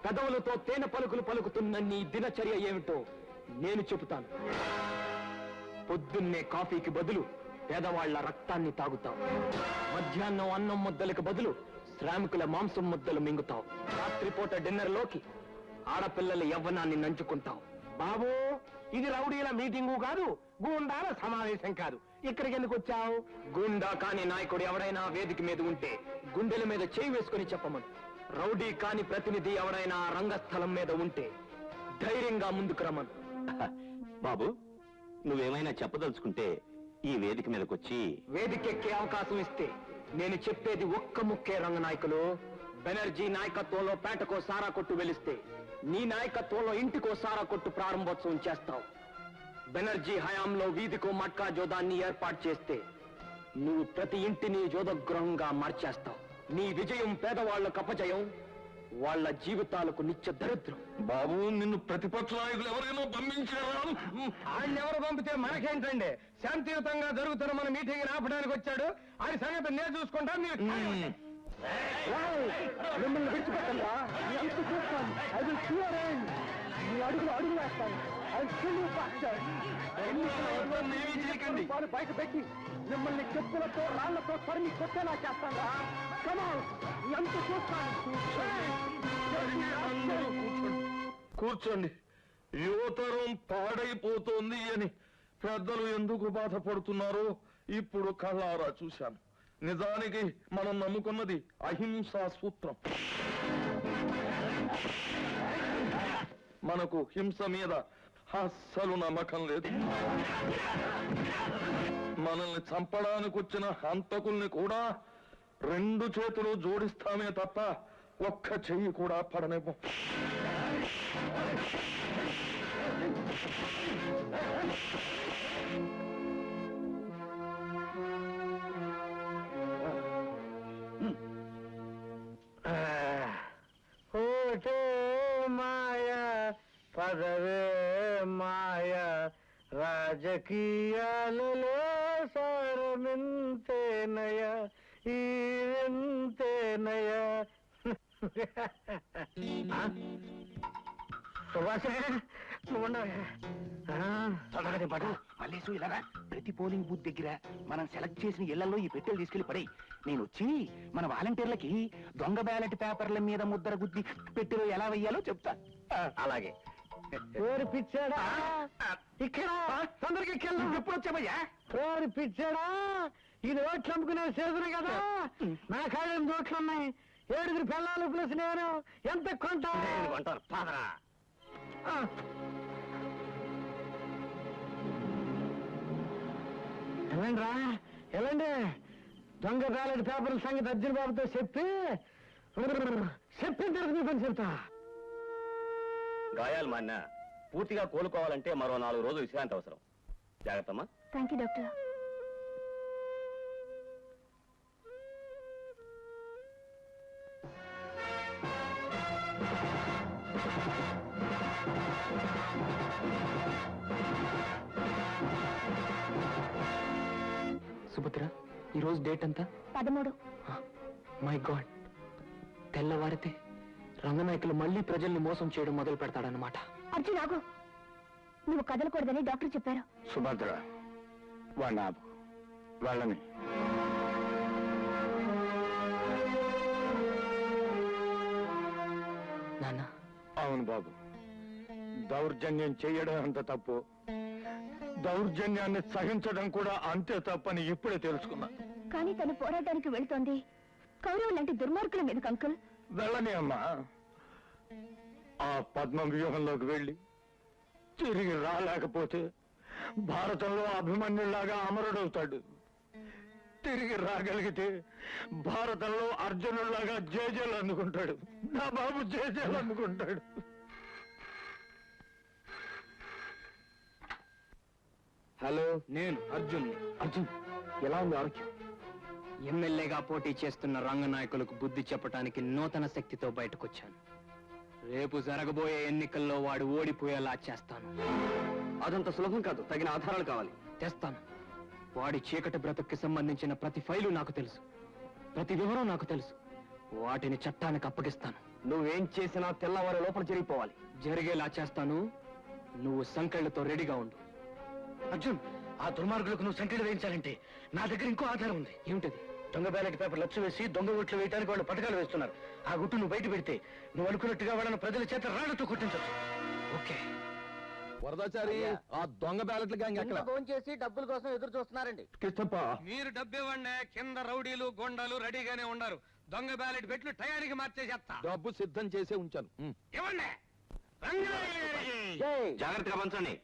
Speaker 2: పెదవులతో తేనె పలుకులు పలుకుతున్న నీ దినచర్య ఏమిటో నేను చెబుతాను. పొద్దున్నే కాఫీకి బదులు పేదవాళ్ల రక్తాన్ని తాగుతాం. మధ్యాహ్నం అన్నం ముద్దలకు బదులు శ్రామికుల మాంసం ముద్దలు మింగుతాం. రాత్రిపూట డిన్నర్లోకి ఆడపిల్లల యవ్వనాన్ని నంచుకుంటాం.
Speaker 8: బాబు, ఇది రౌడీల మీటింగు కాదు, గూండాల సమావేశం కాదు. ఇక్కడికి ఎందుకు వచ్చావు?
Speaker 2: గుండా కాని నాయకుడు ఎవడైనా వేదిక మీద ఉంటే గుండెల మీద చేయి వేసుకుని చెప్పమను. రౌడీ కాని ప్రతినిధి ఎవడైనా రంగస్థలం మీద ఉంటే ధైర్యంగా ముందుకు రమ్మను.
Speaker 10: బాబు, నువ్వేమైనా చెప్పదలుచుకుంటే ఈ వేదిక మీదకొచ్చి.
Speaker 2: వేదికెక్కే అవకాశం ఇస్తే నేను చెప్పేది ఒక్క ముక్కే రంగనాయకులు. బెనర్జీ నాయకత్వంలో పేటకో సారా కొట్టు వెలిస్తే నీ నాయకత్వంలో ఇంటికో సారా కొట్టు ప్రారంభోత్సవం చేస్తావు. బెనర్జీ హయాంలో వీధికో మట్కా జోదాన్ని ఏర్పాటు చేస్తే నువ్వు ప్రతి ఇంటిని జోదగృహంగా మార్చేస్తావు. నీ విజయం పేదవాళ్లకు అపజయం, వాళ్ళ జీవితాలకు నిత్య దరిద్రం.
Speaker 9: బాబు, నిన్ను ప్రతిపక్ష నాయకులు ఎవరికైనా పంపించారా?
Speaker 7: ఆయన ఎవరు పంపితే మనకేంటండి? శాంతియుతంగా జరుగుతున్న మన మీటింగ్ ఆపడానికి వచ్చాడు. ఆయన సంగతి నేను చూసుకుంటాను. మీరు
Speaker 2: మిమ్మల్ని విడిచిపెట్టండా? అడుగులు అడుగు వేస్తాను. బయట పెట్టి మిమ్మల్ని చెప్పులతో రాళ్లతో తరిమి కొట్టేలా చేస్తాను. ఎంత చూస్తాను.
Speaker 9: కూర్చోండి. యువతరం పాడైపోతోంది అని పెద్దలు ఎందుకు బాధపడుతున్నారో ఇప్పుడు కళ్ళారా చూశాను. నిజానికి మనం నమ్ముకున్నది అహింసా సూత్రం. మనకు హింస మీద అస్సలు నమ్మకం లేదు. మనల్ని చంపడానికి వచ్చిన హంతకుల్ని కూడా 2 చేతులు జోడిస్తామే తప్ప ఒక్క చెయ్యి కూడా పడనివ్వం.
Speaker 7: ఓటే మాయ పదవే మాయ, రాజకీయాలలో సారమింతేనయ, ఈ వింతేనయ.
Speaker 8: మల్లేసు ఇలాగా ప్రతి పోలింగ్ బూత్ దగ్గర మనం సెలెక్ట్ చేసిన ఇళ్లలో ఈ పెట్టెలు తీసుకెళ్లి పడే. నేను వచ్చి మన వాలంటీర్లకి దొంగ బ్యాలెట్ పేపర్ల మీద ముద్ర గుద్ది పెట్టెలో ఎలా వెయ్యాలో చెప్తా. అలాగే.
Speaker 7: ఓరి పిచ్చాడా, ఇక్కడ తొందరగా
Speaker 8: ఎప్పుడు వచ్చామయ్యా?
Speaker 7: ఓరి పిచ్చాడా, ఇది ఓట్లు అమ్ముకునే సీజన్ కదా. నా కాళ్ళ ఓట్లున్నాయి. 7 పిల్లలు ప్లస్ నేను ఎంత
Speaker 8: కొంటాను పాదరా.
Speaker 7: ఎలాండి రా, ఎలాండి. దొంగ బ్యాలెట్ పేపర్ల సంగతి అర్జున్ బాబుతో చెప్పిన తర్వాత మీ పని చెప్తా.
Speaker 10: గాయాలు మాన్న పూర్తిగా కోలుకోవాలంటే మరో 4 రోజులు విశ్రాంతి అవసరం. జాగ్రత్తమ్మా.
Speaker 6: Thank you doctor.
Speaker 2: సుభద్ర, ఈరోజు డేట్ ఎంత?
Speaker 6: 13.
Speaker 2: మై గాడ్, తెల్లవారితే రంగనాయకులు మళ్ళీ ప్రజల్ని మోసం చేయడం మొదలు పెడతాడన్నమాట.
Speaker 6: అర్జున్ ఆగు, నువ్వు కదలకూడదని డాక్టర్ చెప్పారు.
Speaker 4: సుభద్ర, వాళ్ళ వాళ్ళని
Speaker 2: నాన్న,
Speaker 4: అవును బాబు, దౌర్జన్యం చేయడం అంత తప్పు, దౌర్జన్యాన్ని సహించడం కూడా అంతే తప్పని ఇప్పుడే తెలుసుకున్నా.
Speaker 6: కానీ తను పోరాటానికి వెళుతోంది కౌరవులు లాంటి దుర్మార్గుల మీద అంకుల్.
Speaker 4: వెళ్ళని అమ్మా, ఆ పద్మ వ్యూహంలోకి వెళ్ళి తిరిగి రాలేకపోతే భారతంలో అభిమన్యులాగా అమరుడవుతాడు. తిరిగి రాగలిగితే భారతంలో అర్జునులాగా జేజేలు అందుకుంటాడు. నా బాబు జేజేలు అందుకుంటాడు.
Speaker 2: హలో, నేను అర్జున్. అర్జున్, ఎలా ఉంది ఆరోగ్యం? ఎమ్మెల్యేగా పోటీ చేస్తున్న రంగనాయకులకు బుద్ధి చెప్పడానికి నూతన శక్తితో బయటకొచ్చాను. రేపు జరగబోయే ఎన్నికల్లో వాడు ఓడిపోయేలా చేస్తాను. అదంత సులభం కాదు, తగిన ఆధారాలు కావాలి. తెస్తాను. వాడి చీకటి బ్రతుక్కి సంబంధించిన ప్రతి ఫైలు నాకు తెలుసు, ప్రతి వివరం నాకు తెలుసు. వాటిని చట్టానికి అప్పగిస్తాను. నువ్వేం చేసినా తెల్లవారి లోపల జరిగిపోవాలి. జరిగేలా చేస్తాను. నువ్వు సంకెళ్లతో రెడీగా ఉండు.
Speaker 7: అర్జున్, ఆ దుర్మార్గులకు నువ్వు సంఖ్యలు వేయించాలంటే నా దగ్గర ఇంకో ఆధారం ఉంది.
Speaker 2: ఏమిటది?
Speaker 7: దొంగ బ్యాలెట్ పేపర్ లక్ష వేసి దొంగ ఓట్లు వేయడానికి వాళ్ళు పథకాలు వేస్తున్నారు. ఆ గుట్టు నువ్వు బయట పెడితే నువ్వు అనుకున్నట్టుగా వాళ్ళని ప్రజల చేత రాళ్లతో కొట్టించచ్చు.
Speaker 2: ఓకే.
Speaker 9: వరదాచారి, ఆ దొంగ బ్యాలెట్ల గ్యాంగ్ ఎక్కడ?
Speaker 1: ఫోన్ చేసి డబ్బుల కోసం ఎదురు చూస్తున్నారండి.
Speaker 4: కృష్ణప్ప,
Speaker 5: మీరు డబ్బివ్వండి, కింద రౌడీలు గొండాలు రెడీగానే ఉన్నారు. దొంగ బ్యాలెట్ పెట్లు టయానికి మార్చేసేస్తా.
Speaker 9: డబ్బు సిద్ధం చేసే ఉంచాను.
Speaker 5: ఇవ్వండి.
Speaker 8: జాగ్రత్తగా పంచండి.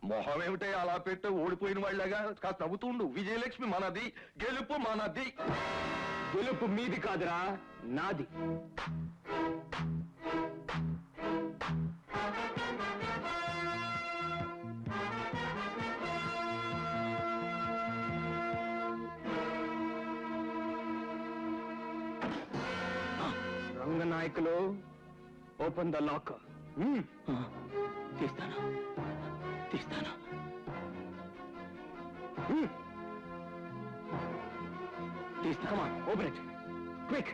Speaker 9: మొహం ఏమిటే అలా పెట్టు? ఓడిపోయిన వాళ్ళగా కాస్త నవ్వుతుండు. విజయలక్ష్మి మనది, గెలుపు మనది.
Speaker 2: గెలుపు మీది కాదురా, నాది. Ranganayakulu, open the lock. తీస్తాను, తీస్తాను. తీస్తామా? Open it quick.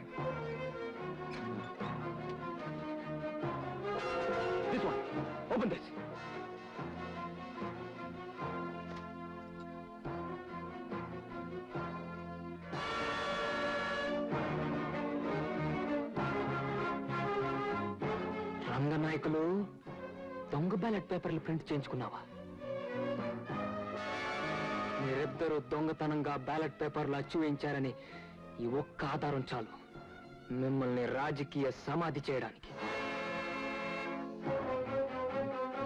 Speaker 2: This one, open this. Ranganayakulu, దొంగ బ్యాలెట్ పేపర్లు ప్రింట్ చేయించుకున్నావా? మీరిద్దరూ దొంగతనంగా బ్యాలెట్ పేపర్లు అచ్చు వేయించారని ఈ ఒక్క ఆధారం చాలు మిమ్మల్ని రాజకీయ సమాధి చేయడానికి.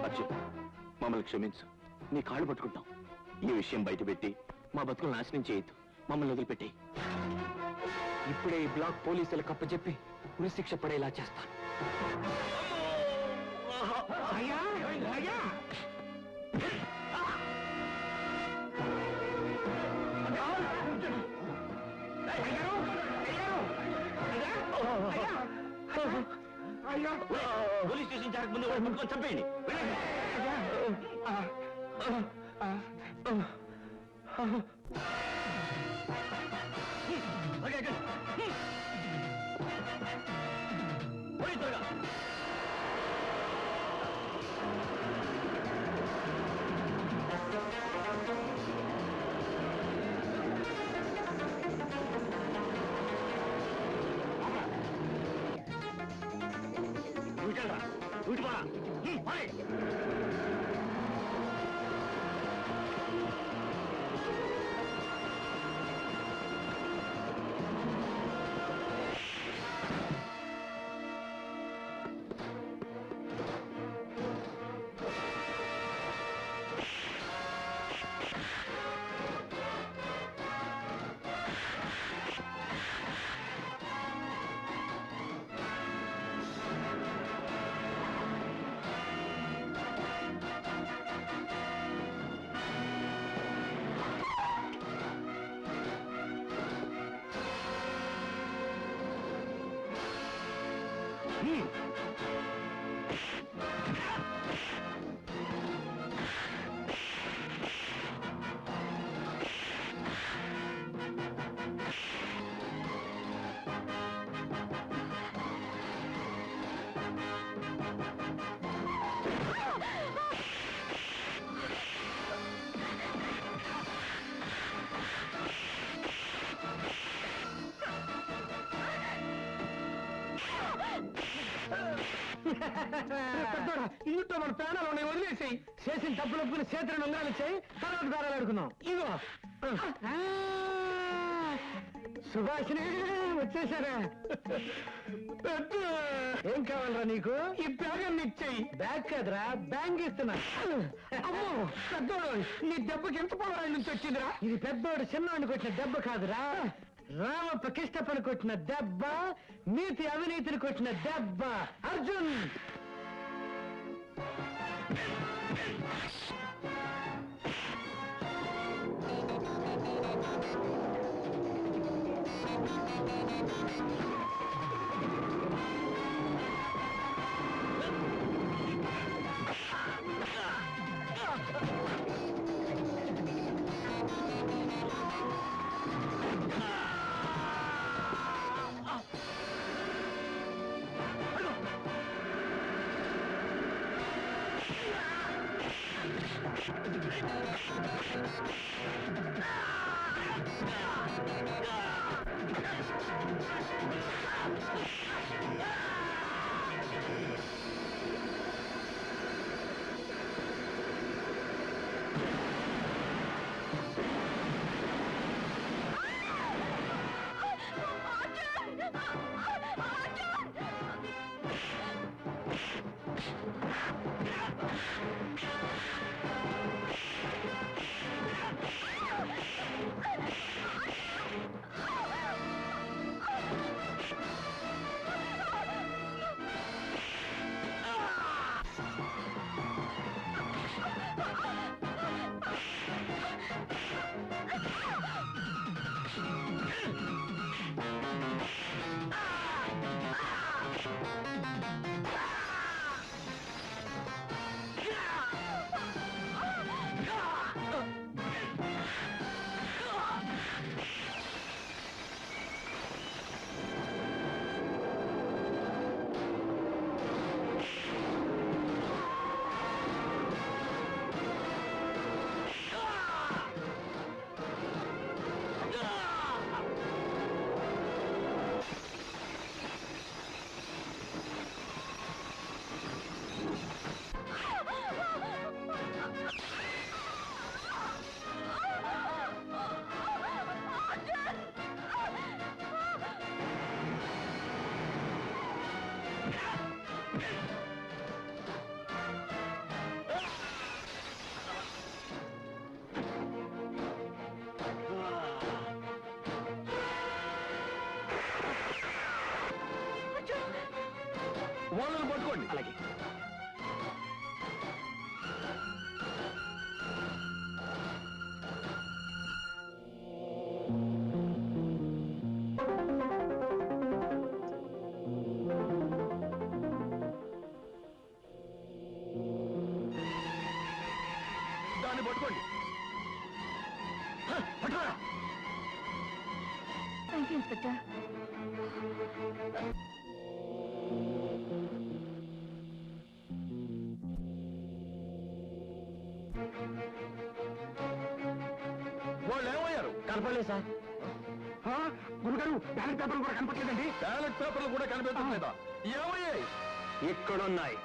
Speaker 10: అర్జున్, మమ్మల్ని క్షమించు. నీ కాళ్ళు పట్టుకుంటాం. ఈ విషయం బయటపెట్టి మా బతుకులు నాశనం చేయొద్దు. మమ్మల్ని వదిలిపెట్టి.
Speaker 2: ఇప్పుడే ఈ బ్లాక్ పోలీసులకు అప్పచెప్పి ఉరిశిక్ష పడేలా చేస్తాను.
Speaker 8: పోలీస్ స్టేషన్ జరగక ముందు వాడు ముట్టుకొని చంపేయండి.
Speaker 7: ఇంట్లో మన ప్రాణాలు ఉన్నాయి, వదిలేసాయి. చేసిన తప్పులు ఒప్పుకుని చేతులను ఉంగరాలు ఇచ్చాయి, తర్వాత బేరాలు ఆడుకుందాం. ఇగో సుభాషిని వచ్చేసారా? ఏం కావాలరా నీకు? ఈ బ్యాగ్ అన్ని ఇచ్చాయి. బ్యాగ్ కాదురా, బ్యాంగ్ ఇస్తున్నా. అమ్మో పెద్దోడు, నీ దెబ్బకి ఎంత పొలం నుంచి వచ్చిందిరా? ఇది పెద్దోడు చిన్నవాడిని కొట్టిన దెబ్బ కాదురా, రామప్ప కిష్టపని కొట్టిన దెబ్బ, నీతి అవినీతిని కొట్టిన దెబ్బ. అర్జున్
Speaker 9: వాళ్ళని పట్టుకోండి. అలాగే దాన్ని పట్టుకోండి. పట్టుకోరా.
Speaker 6: Thank you inspector.
Speaker 9: వాళ్ళు ఏమయ్యారు?
Speaker 7: కనపడలేదు సార్. గురుగారు బ్యాలెట్ పేపర్లు కూడా కనపడలేదండి.
Speaker 9: బ్యాలెట్ పేపర్లు కూడా కనిపించలేదా? ఏమయ్యాయి?
Speaker 7: ఇక్కడున్నాయి.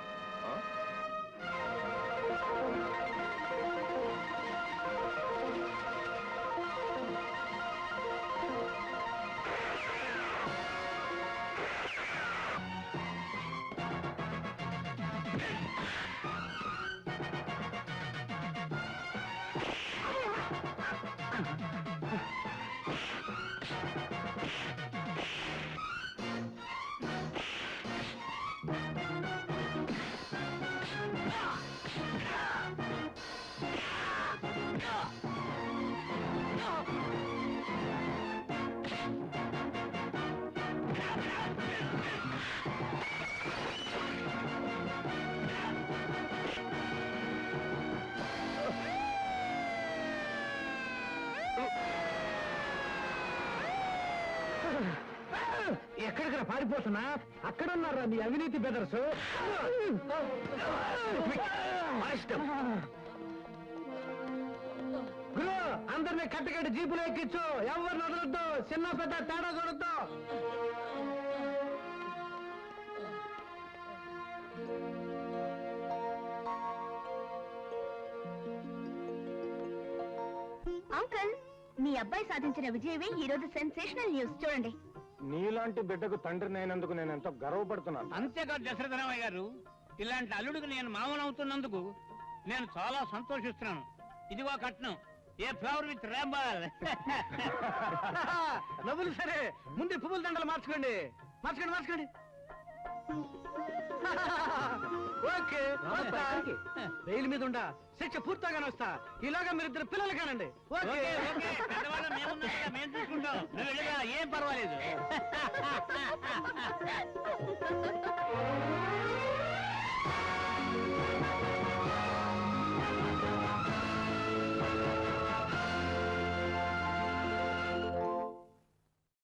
Speaker 7: ఎందుకు పారిపోతున్నా? అక్కడ ఉన్నారా నీ అవినీతి బెదర్స్? గురు, అందరినీ కట్టకట్టి జీపులో ఎక్కించు. ఎవరిని వదలొద్దు. చిన్న పెద్ద తేడా చూడొద్దు.
Speaker 6: అంకుల్, మీ అబ్బాయి సాధించిన విజయమే ఈ రోజు సెన్సేషనల్ న్యూస్. చూడండి.
Speaker 4: నీలాంటి బిడ్డకు తండ్రిని అయినందుకు నేను ఎంతో గర్వపడుతున్నాను.
Speaker 7: అంతేకాదు దశరథరామయ్య గారు, ఇలాంటి అల్లుడికి నేను మామూలవుతున్నందుకు నేను చాలా సంతోషిస్తున్నాను. ఇదిగో కట్నం. ఏ ఫ్లవర్ విత్ రేంబాల్. నవ్వులు సరే, ముందు పువ్వుల దండలు మార్చుకోండి. మార్చుకోండి. ఓకే, బెయిల్ మీద ఉండా శిక్ష పూర్తిగానే వస్తా. ఇలాగా మీరిద్దరు పిల్లలు కానండి. మేము చూసుకుంటాం. ఏం పర్వాలేదు.